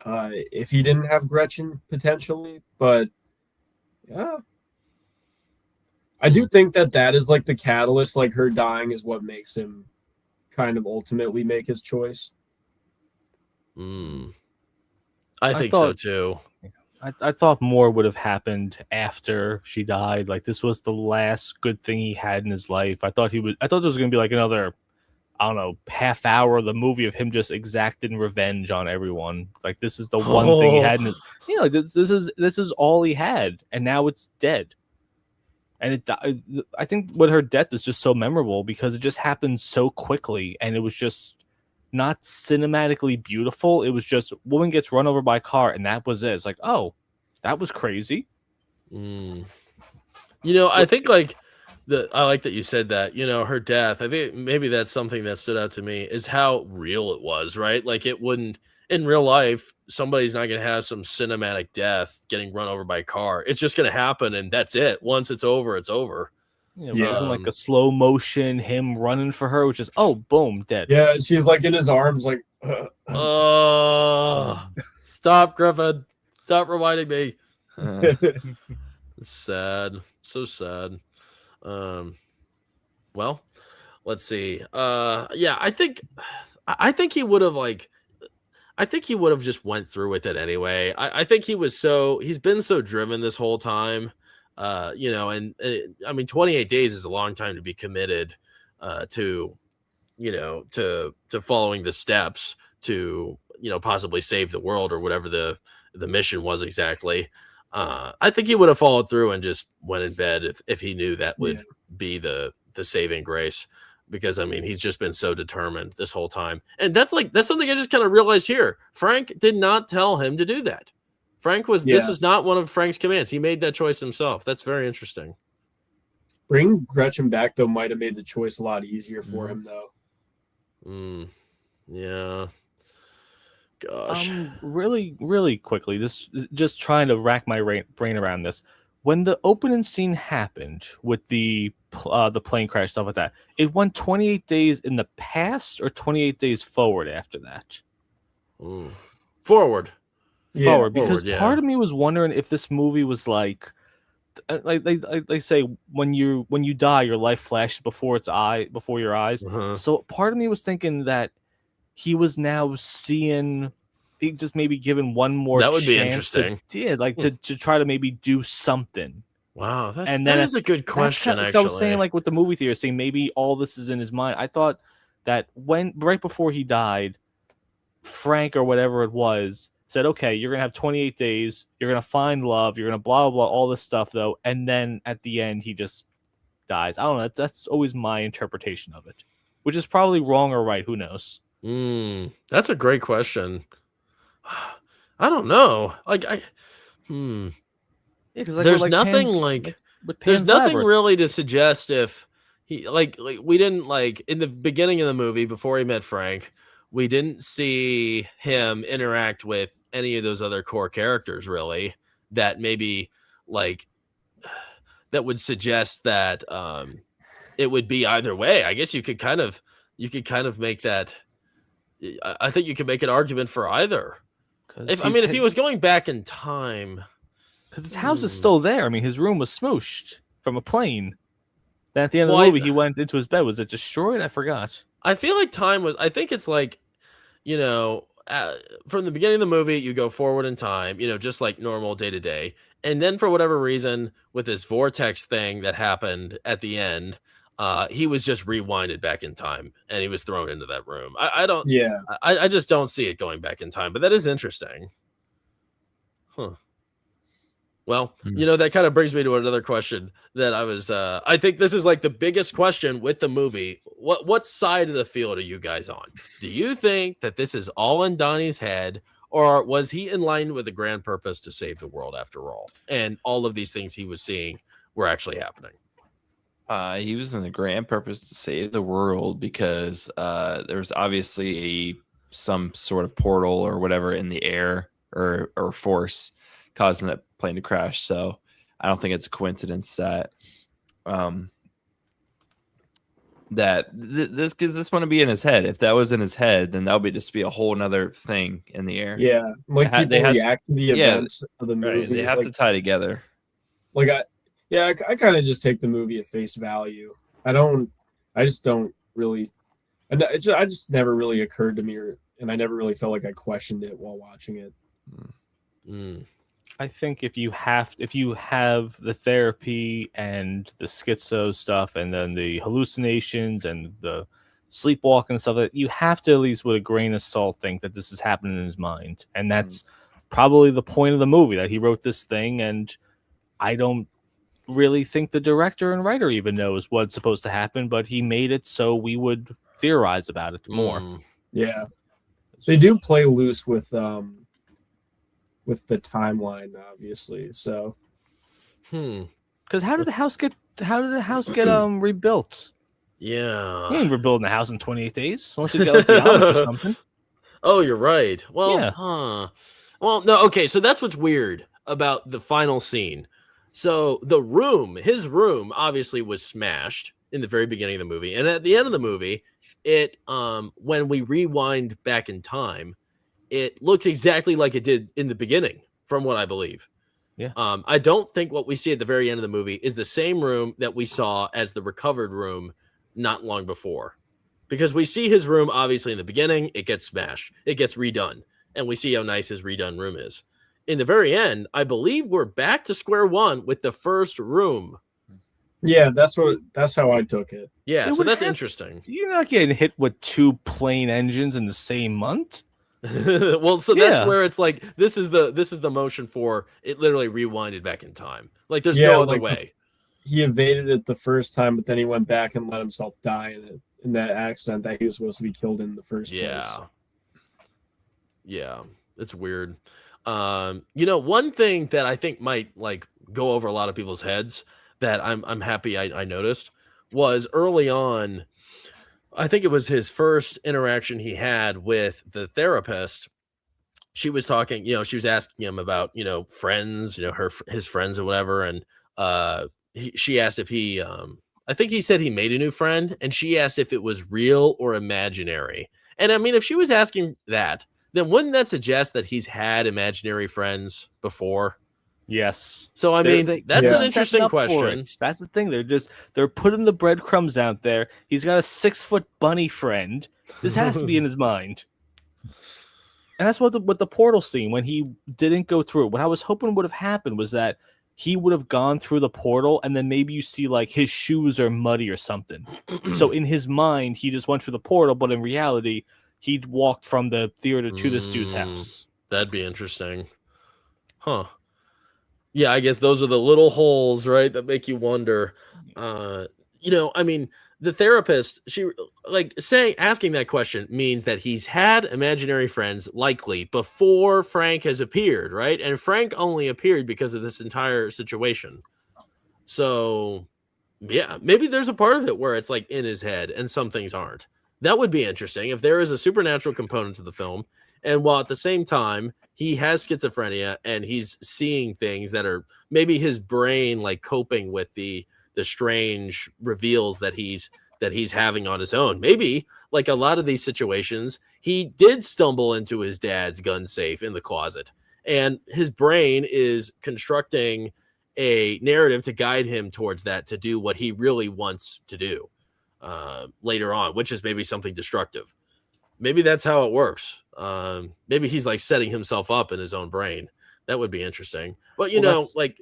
if he didn't have Gretchen potentially. But, yeah. I do think that is like the catalyst, like her dying is what makes him kind of ultimately make his choice.
I think so too.
I thought more would have happened after she died. Like, this was the last good thing he had in his life. I thought there was going to be like another, I don't know, half hour of the movie of him just exacting revenge on everyone. Like, this is the one thing he had in his, this is all he had, and now it's dead. And I think with her death is just so memorable because it just happened so quickly, and it was just not cinematically beautiful. It was just woman gets run over by a car, and that was it. It's like, oh, that was crazy.
I think I like that you said that. Her death. I think maybe that's something that stood out to me is how real it was. Right, like it wouldn't in real life. Somebody's not going to have some cinematic death getting run over by a car. It's just going to happen, and that's it. Once it's over, it's over.
It wasn't like a slow motion, him running for her, which is, oh, boom, dead.
Yeah, she's like in his arms, like,
stop, Griffin. Stop reminding me. It's sad. So sad. Well, let's see. I think he would have I think he would have just went through with it anyway. I think he's been so driven this whole time, I mean, 28 days is a long time to be committed to following the steps to, possibly save the world or whatever the mission was exactly. I think he would have followed through and just went in bed if he knew that would be the saving grace. Because I mean, he's just been so determined this whole time. And that's something I just kind of realized here. Frank did not tell him to do that. This is not one of Frank's commands. He made that choice himself. That's very interesting.
Bring Gretchen back, though, might have made the choice a lot easier for him, though.
Yeah. Gosh.
Really, really quickly, just trying to rack my brain around this. When the opening scene happened with the plane crash, stuff like that, it went 28 days in the past or 28 days forward after that?
Forward.
Because part of me was wondering if this movie was like they say when you die, your life flashes before your eyes. So part of me was thinking that he was now seeing he just maybe given one more
That would be
chance
interesting.
to try to maybe do something.
Wow, that
then
is a good question, actually.
I was saying, like, with the movie theater, saying maybe all this is in his mind. I thought that right before he died, Frank or whatever it was said, okay, you're going to have 28 days. You're going to find love. You're going to blah, blah, blah, all this stuff, though. And then at the end, he just dies. I don't know. That's always my interpretation of it, which is probably wrong or right. Who knows?
That's a great question. I don't know.
Yeah,
there's nothing there's nothing really to suggest if he we didn't in the beginning of the movie before he met Frank, we didn't see him interact with any of those other core characters really that maybe that would suggest that it would be either way. I guess you could kind of make that. I think you could make an argument for either. If he was going back in time.
Because his house is still there. I mean, his room was smooshed from a plane. Then at the end of the movie, he went into his bed. Was it destroyed? I forgot.
I feel like time was... I think it's from the beginning of the movie, you go forward in time, just like normal day to day. And then for whatever reason, with this vortex thing that happened at the end, he was just rewinded back in time and he was thrown into that room. I just don't see it going back in time, but that is interesting. Huh. Well, that kind of brings me to another question that I was, I think this is like the biggest question with the movie. What side of the field are you guys on? Do you think that this is all in Donnie's head, or was he in line with the grand purpose to save the world after all? And all of these things he was seeing were actually happening.
He was in the grand purpose to save the world because there was obviously some sort of portal or whatever in the air or force causing that plane to crash. So I don't think it's a coincidence that this want to be in his head. If that was in his head, then that would just be a whole nother thing in the air.
Yeah, they react to the events of the movie.
Right, they have to tie together.
I kind of just take the movie at face value. I just don't really. It just never really occurred to me, and I never really felt like I questioned it while watching it.
I think if you have the therapy and the schizo stuff and then the hallucinations and the sleepwalking and stuff, that you have to at least with a grain of salt think that this is happening in his mind. And that's probably the point of the movie, that he wrote this thing, and I don't really think the director and writer even knows what's supposed to happen, but he made it so we would theorize about it more.
Yeah. They do play loose with the timeline, obviously. So,
because how did the house get rebuilt?
Yeah,
you ain't rebuilding the house in 28 days unless you got like the Amish or something.
Oh, you're right. Well,
yeah.
Well, no. Okay, so that's what's weird about the final scene. So his room, obviously was smashed in the very beginning of the movie, and at the end of the movie, it when we rewind back in time, it looks exactly like it did in the beginning, from what I believe.
Yeah.
I don't think what we see at the very end of the movie is the same room that we saw as the recovered room not long before. Because we see his room, obviously, in the beginning, it gets smashed. It gets redone. And we see how nice his redone room is. In the very end, I believe we're back to square one with the first room.
Yeah, that's how I took it.
Yeah, so that's interesting.
You're not getting hit with 2 plane engines in the same month.
Well, so that's where it's like this is the motion for it literally rewinded back in time. Like there's no other way.
He evaded it the first time, but then he went back and let himself die in that accident that he was supposed to be killed in the first place.
Yeah, it's weird. One thing that I think might go over a lot of people's heads that I'm happy I noticed was early on. I think it was his first interaction he had with the therapist. She was talking, she was asking him about, friends, his friends or whatever. And she asked if he, I think he said he made a new friend, and she asked if it was real or imaginary. And I mean, if she was asking that, then wouldn't that suggest that he's had imaginary friends before?
Yes.
So I mean, that's an interesting question.
That's the thing. They're putting the breadcrumbs out there. He's got a 6-foot bunny friend. This has to be in his mind. And that's what the portal scene, when he didn't go through it. What I was hoping would have happened was that he would have gone through the portal, and then maybe you see like his shoes are muddy or something. So in his mind, he just went through the portal, but in reality, he'd walked from the theater to this dude's house.
That'd be interesting. Huh. Yeah, I guess those are the little holes, right, that make you wonder. I mean, the therapist, she asking that question means that he's had imaginary friends likely before Frank has appeared, right? And Frank only appeared because of this entire situation. So, yeah, maybe there's a part of it where it's like in his head and some things aren't. That would be interesting if there is a supernatural component to the film. And while at the same time, he has schizophrenia and he's seeing things that are maybe his brain like coping with the strange reveals that he's having on his own. Maybe like a lot of these situations, he did stumble into his dad's gun safe in the closet, and his brain is constructing a narrative to guide him towards that, to do what he really wants to do later on, which is maybe something destructive. Maybe that's how it works. Maybe he's like setting himself up in his own brain. That would be interesting. But what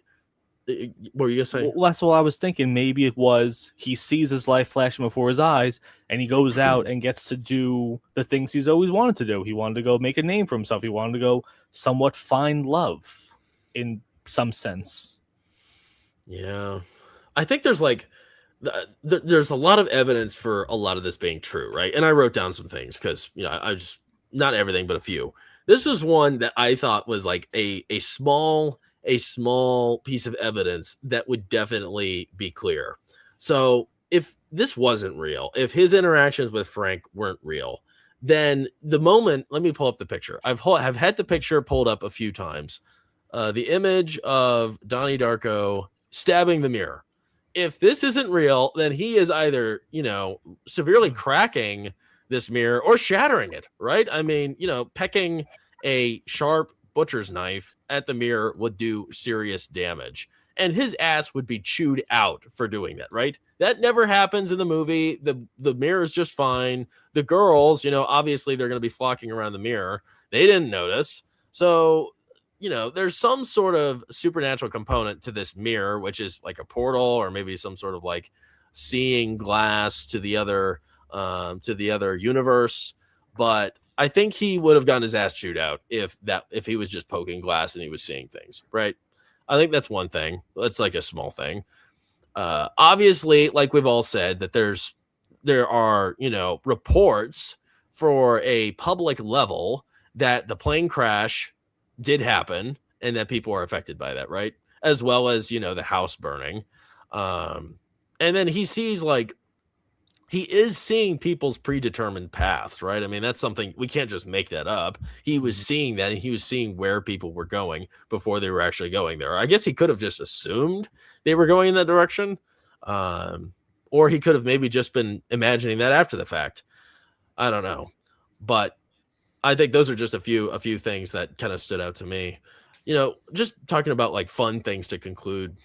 were you gonna say?
Well, that's what I was thinking. Maybe it was he sees his life flashing before his eyes, and he goes out and gets to do the things he's always wanted to do. He wanted to go make a name for himself. He wanted to go somewhat find love in some sense.
Yeah. I think there's there's a lot of evidence for a lot of this being true, right? And I wrote down some things because, I just, not everything, but a few. This was one that I thought was like a small piece of evidence that would definitely be clear. So if this wasn't real, if his interactions with Frank weren't real, then the moment, let me pull up the picture. I've had the picture pulled up a few times. The image of Donnie Darko stabbing the mirror. If this isn't real, then he is either, severely cracking this mirror or shattering it, right? I mean, pecking a sharp butcher's knife at the mirror would do serious damage, and his ass would be chewed out for doing that, right? That never happens in the movie. The mirror is just fine. The girls, obviously they're going to be flocking around the mirror. They didn't notice. So, there's some sort of supernatural component to this mirror, which is like a portal or maybe some sort of like seeing glass to the other universe. But I think he would have gotten his ass chewed out if he was just poking glass and he was seeing things, right? I think that's one thing. That's like a small thing. Obviously, like we've all said, that there are reports for a public level that the plane crash did happen and that people are affected by that, right? As well as the house burning. And then he sees he is seeing people's predetermined paths, right? I mean, that's something we can't just make that up. He was seeing that, and he was seeing where people were going before they were actually going there. I guess he could have just assumed they were going in that direction. Or he could have maybe just been imagining that after the fact. I don't know. But I think those are just a few things that kind of stood out to me. Just talking about fun things to conclude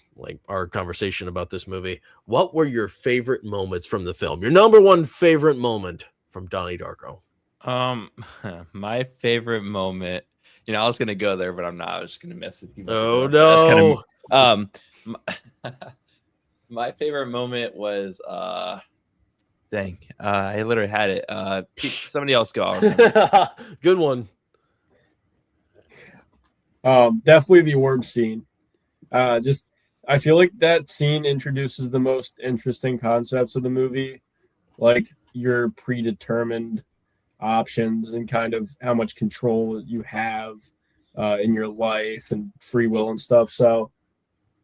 our conversation about this movie. What were your favorite moments from the film? Your number one favorite moment from Donnie Darko?
My favorite moment, I was gonna go there, but I'm not. I was just gonna mess with you.
Oh no!
That's kind of my favorite moment was dang, I literally had it. Somebody else go.
Good one.
Definitely the orb scene. I feel like that scene introduces the most interesting concepts of the movie, like your predetermined options and kind of how much control you have in your life and free will and stuff. So,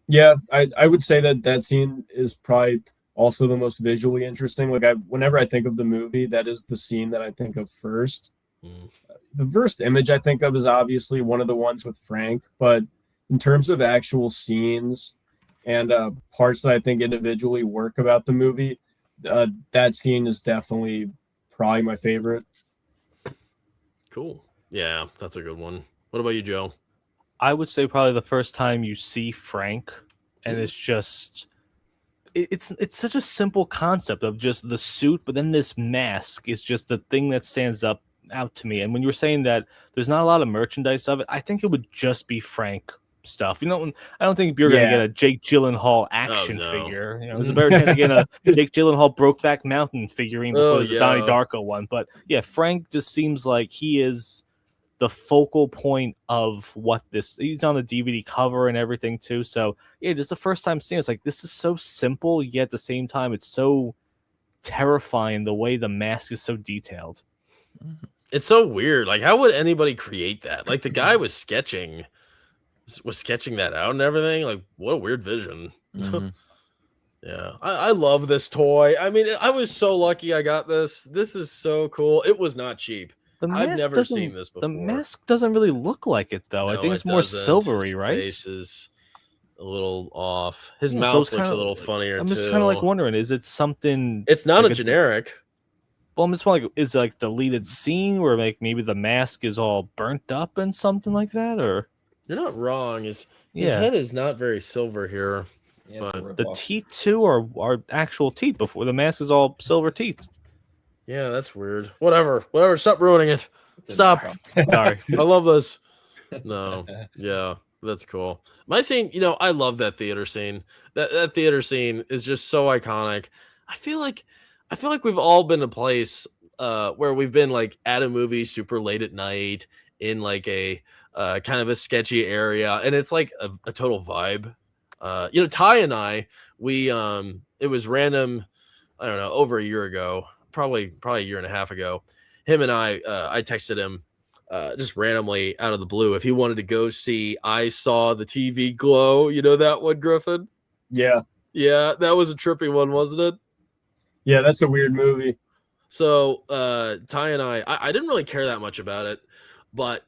yeah, I would say that scene is probably also the most visually interesting. Whenever I think of the movie, that is the scene that I think of first. The first image I think of is obviously one of the ones with Frank, but in terms of actual scenes and parts that I think individually work about the movie, that scene is definitely probably my favorite.
Cool. Yeah, that's a good one. What about you, Joe?
I would say probably the first time you see Frank, and it's just it's such a simple concept of just the suit, but then this mask is just the thing that stands up out to me. And when you were saying that there's not a lot of merchandise of it, I think it would just be Frank stuff. You know, I don't think you're going to get a Jake Gyllenhaal action figure. You know, there's a better chance of getting a Jake Gyllenhaal Brokeback Mountain figurine before there's a Donnie Darko one. But yeah, Frank just seems like he is the focal point of what this. He's on the DVD cover and everything too. So yeah, just the first time seeing it, it's like this is so simple, yet at the same time it's so terrifying the way the mask is so detailed.
It's so weird. Like, how would anybody create that? Like, the guy was sketching that out and everything. Like, what a weird vision. Yeah, I love this toy. I mean, I was so lucky I got this. This is so cool. It was not cheap. I've never seen this before.
The mask doesn't really look like it though.
No,
I think it's more silvery, right?
His face is a little off. His mouth looks a little funnier.
I'm just kind of like wondering, is it something?
It's not like a generic.
Well, I'm just wondering, is it like deleted scene where like maybe the mask is all burnt up and something like that, or?
You're not wrong. His head is not very silver here.
Yeah,
but
the teeth too are actual teeth before the mask is all silver teeth.
Yeah, that's weird. Whatever. Stop ruining it. Stop.
Sorry.
I love this. No. Yeah, that's cool. My scene, I love that theater scene. That theater scene is just so iconic. I feel like we've all been a place where we've been like at a movie super late at night in like a kind of a sketchy area, and it's like a total vibe. Ty and I, it was random, I don't know, over a year ago, probably a year and a half ago. Him and I texted him just randomly out of the blue if he wanted to go see I Saw the TV Glow. You know that one, Griffin?
Yeah,
that was a trippy one, wasn't it?
Yeah, that's a weird movie.
So Ty and I didn't really care that much about it, but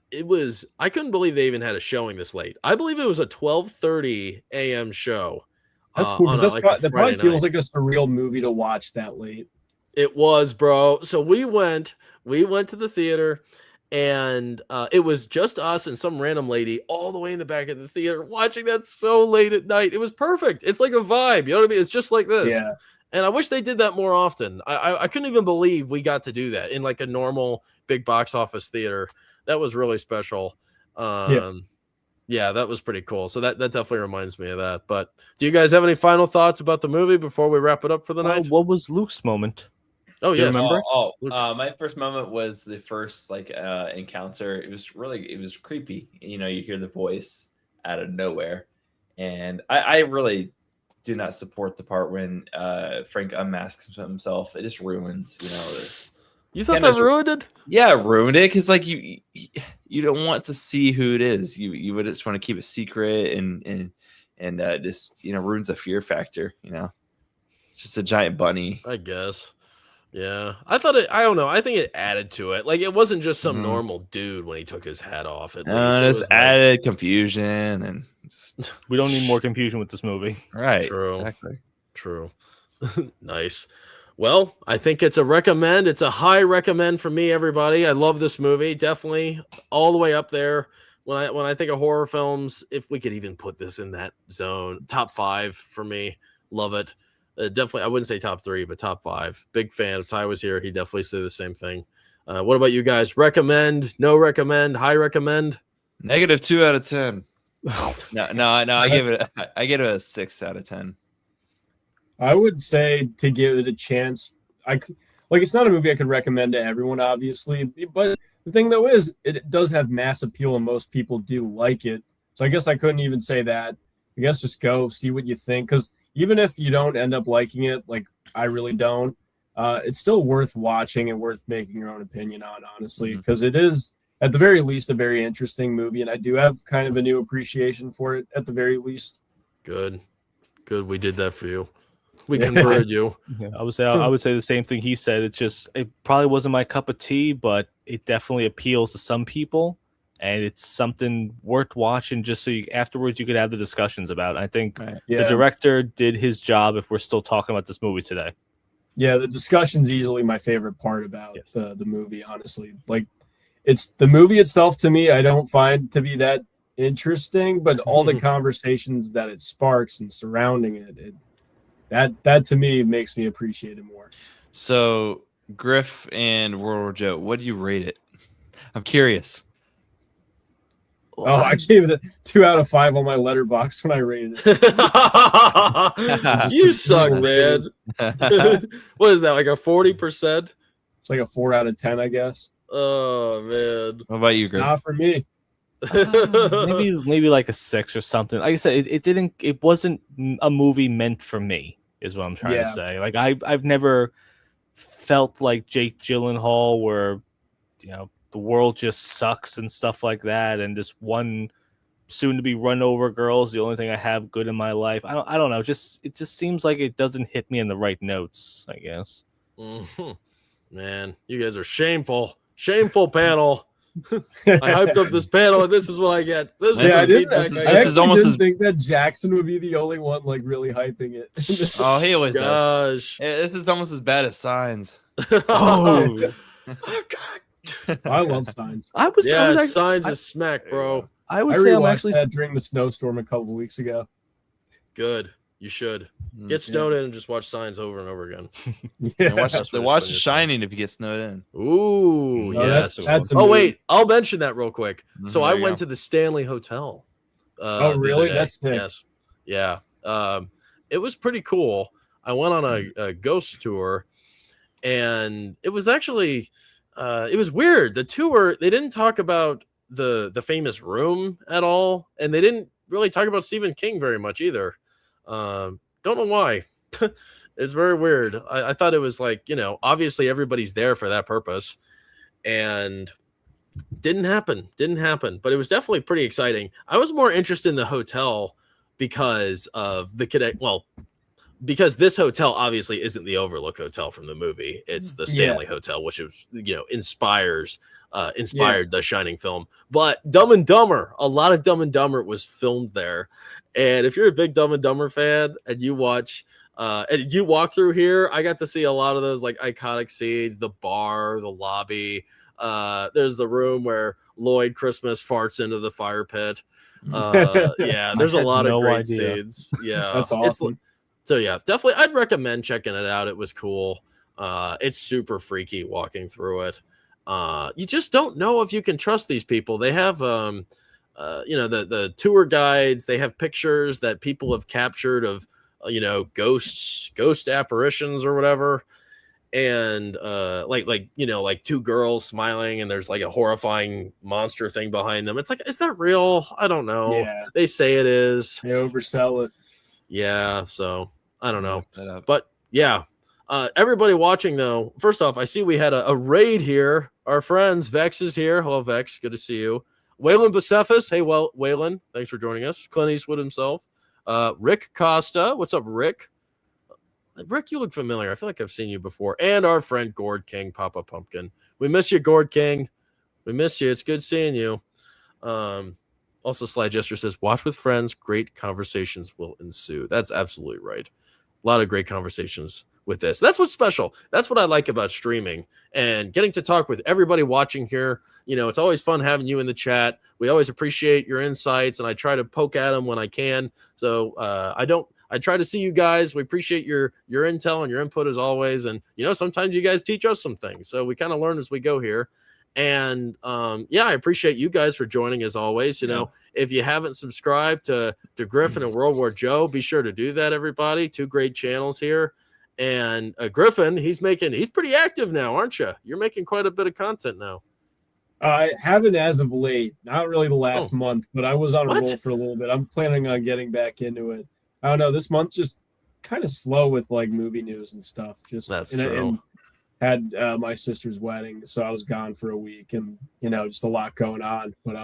I couldn't believe they even had a showing this late. I believe it was a 12:30 a.m. show.
That's cool, because that probably feels like a surreal movie to watch that late.
It was, bro. So we went to the theater, and it was just us and some random lady all the way in the back of the theater watching that so late at night. It was perfect. It's like a vibe. You know what I mean? It's just like this.
Yeah.
And I wish they did that more often. I couldn't even believe we got to do that in like a normal big box office theater. That was really special. Yeah, that was pretty cool. So that definitely reminds me of that. But do you guys have any final thoughts about the movie before we wrap it up for the night?
What was Luke's moment?
Oh, yeah.
Remember?
My first moment was the first encounter. It was creepy. You hear the voice out of nowhere. And I really do not support the part when Frank unmasks himself. It just ruins,
You thought that ruined it?
Yeah, it ruined it because you don't want to see who it is. You would just want to keep it secret and just ruins the fear factor. It's just a giant bunny.
I guess. Yeah, I don't know. I think it added to it. Like, it wasn't just some normal dude when he took his hat off. At least
it's added confusion, and
we don't need more confusion with this movie.
Right.
True.
Exactly.
True. Nice. Well, I think it's a recommend. It's a high recommend for me, everybody. I love this movie. Definitely all the way up there. When I think of horror films, if we could even put this in that zone, top 5 for me. Love it. Definitely, I wouldn't say top 3, but top 5. Big fan. If Ty was here, he'd definitely say the same thing. What about you guys? Recommend, no recommend, high recommend?
-2 out of 10. No. I give it a 6 out of 10.
I would say to give it a chance. It's not a movie I could recommend to everyone, obviously, but the thing though is it does have mass appeal and most people do like it. So I guess I couldn't even say that. I guess just go see what you think, because even if you don't end up liking it, like I really don't, it's still worth watching and worth making your own opinion on, honestly, because it is at the very least a very interesting movie, and I do have kind of a new appreciation for it at the very least.
Good. We did that for you. We converted you.
Yeah, I would say the same thing he said. It probably wasn't my cup of tea, but it definitely appeals to some people, and it's something worth watching just so afterwards you could have the discussions about it. I think the director did his job if we're still talking about this movie today.
Yeah, the discussion's easily my favorite part about the movie, honestly. Like, it's the movie itself, to me, I don't find to be that interesting, but all the conversations that it sparks and surrounding it that to me makes me appreciate it more.
So Griff and World War Joe, what do you rate it? I'm curious.
Oh, I gave it a 2 out of 5 on my letterbox when I rated it.
You suck, man. What is that, like a 40%?
It's like a 4 out of 10, I guess.
Oh man.
What about you,
It's
Greg?
not for me.
maybe like a 6 or something. Like I said, it wasn't a movie meant for me, is what I'm trying to say. Like I've never felt like Jake Gyllenhaal, where the world just sucks and stuff like that, and this one soon to be run over girl is the only thing I have good in my life. I don't know. It just seems like it doesn't hit me in the right notes, I guess.
Mm-hmm. Man, you guys are shameful panel. I hyped up this panel, and this is what I get. This
is almost didn't think that Jackson would be the only one like really hyping it.
Oh, he always
does.
This is almost as bad as Signs.
Oh
God. I love Signs.
Signs is smack, bro.
I would say I'm
actually that during the snowstorm a couple of weeks ago.
Good. You should get snowed in and just watch Signs over and over again.
Watch The Shining if you get snowed in.
Ooh, yes.
That's
wait, I'll mention that real quick. So I went to the Stanley Hotel.
Oh, really? That's sick.
Yes. Yeah. It was pretty cool. I went on a ghost tour, and it was actually it was weird. The tour, they didn't talk about the famous room at all, and they didn't really talk about Stephen King very much either. Don't know why. It's very weird. I thought it was like, obviously everybody's there for that purpose, and didn't happen, but it was definitely pretty exciting. I was more interested in the hotel because of the cadet. Well, because this hotel obviously isn't the Overlook Hotel from the movie. It's the Stanley Hotel, which is, inspired the Shining film. But Dumb and Dumber, a lot of Dumb and Dumber was filmed there. And if you're a big Dumb and Dumber fan and you watch and you walk through here, I got to see a lot of those like iconic scenes, the bar, the lobby. There's the room where Lloyd Christmas farts into the fire pit. There's a lot of great scenes. Yeah,
that's awesome.
So yeah, definitely I'd recommend checking it out. It was cool. It's super freaky walking through it. You just don't know if you can trust these people. They have the tour guides, they have pictures that people have captured of ghost apparitions or whatever, and like two girls smiling and there's like a horrifying monster thing behind them. It's like, is that real? I don't know.
Yeah,
they say it is.
They oversell it.
Yeah, so I don't know, but yeah. Everybody watching though, first off, I see we had a raid here. Our friends Vex is here. Hello, Vex. Good to see you. Waylon Bucephus. Hey, Waylon, thanks for joining us. Clint Eastwood himself. Rick Costa. What's up, Rick? Rick, you look familiar. I feel like I've seen you before. And our friend Gord King, Papa Pumpkin. We miss you, Gord King. We miss you. It's good seeing you. Also, Sly Jester says, watch with friends. Great conversations will ensue. That's absolutely right. A lot of great conversations with this. That's what's special. That's what I like about streaming and getting to talk with everybody watching here. It's always fun having you in the chat. We always appreciate your insights, and I try to poke at them when I can. So I try to see you guys. We appreciate your intel and your input as always. And, sometimes you guys teach us some things. So we kind of learn as we go here. And I appreciate you guys for joining as always. If you haven't subscribed to Griffin and World War Joe, be sure to do that, everybody. 2 great channels here. And Griffin, he's pretty active now, aren't you? You're making quite a bit of content now.
I haven't as of late, not really the last month, but I was on a roll for a little bit. I'm planning on getting back into it. I don't know. This month's just kind of slow with like movie news and stuff.
That's true.
And had my sister's wedding, so I was gone for a week, and just a lot going on. But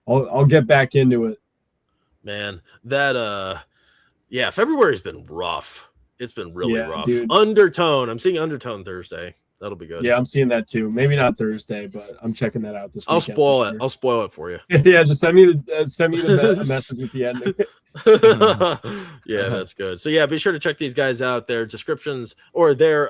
I'll get back into it.
Man, that February's been rough. It's been really rough.
Dude.
Undertone. I'm seeing Undertone Thursday. That'll be good.
Yeah, I'm seeing that too. Maybe not Thursday, but I'm checking that out this weekend.
I'll spoil it for you.
Yeah, just send me the message with the ending.
Yeah, that's good. So yeah, be sure to check these guys out. Their descriptions or their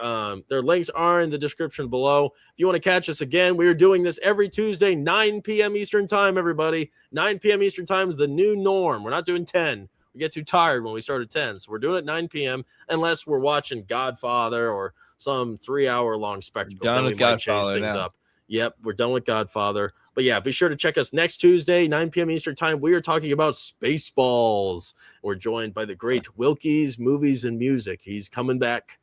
links are in the description below. If you want to catch us again, we are doing this every Tuesday, 9 p.m. Eastern time, everybody. 9 p.m. Eastern time is the new norm. We're not doing 10. We get too tired when we start at 10. So we're doing it at 9 p.m. unless we're watching Godfather or some 3-hour long spectacle.
Done with Godfather now.
Up. Yep, we're done with Godfather. But yeah, be sure to check us next Tuesday, 9 p.m. Eastern time. We are talking about Spaceballs. We're joined by the great Wilkie's Movies and Music. He's coming back,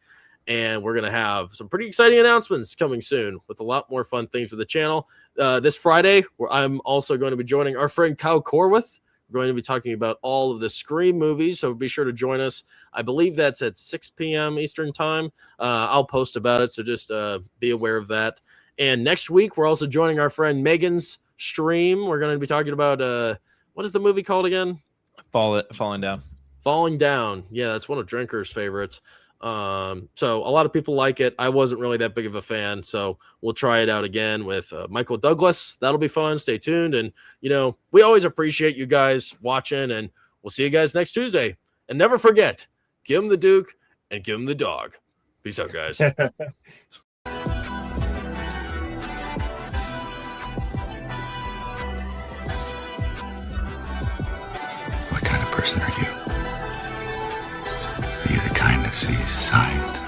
and we're going to have some pretty exciting announcements coming soon with a lot more fun things for the channel. This Friday, where I'm also going to be joining our friend Kyle Corwith. We're going to be talking about all of the Scream movies, so be sure to join us. I believe that's at 6 p.m. Eastern time. I'll post about it, so just be aware of that. And next week, we're also joining our friend Megan's stream. We're going to be talking about, what is the movie called again?
Falling Down.
Falling Down. Yeah, that's one of Drinker's favorites. So a lot of people like it. I wasn't really that big of a fan, so we'll try it out again with Michael Douglas. That'll be fun. Stay tuned. And, we always appreciate you guys watching, and we'll see you guys next Tuesday. And never forget, give him the Duke and give him the dog. Peace out, guys.
What kind of person are you? Are you the kind that sees signs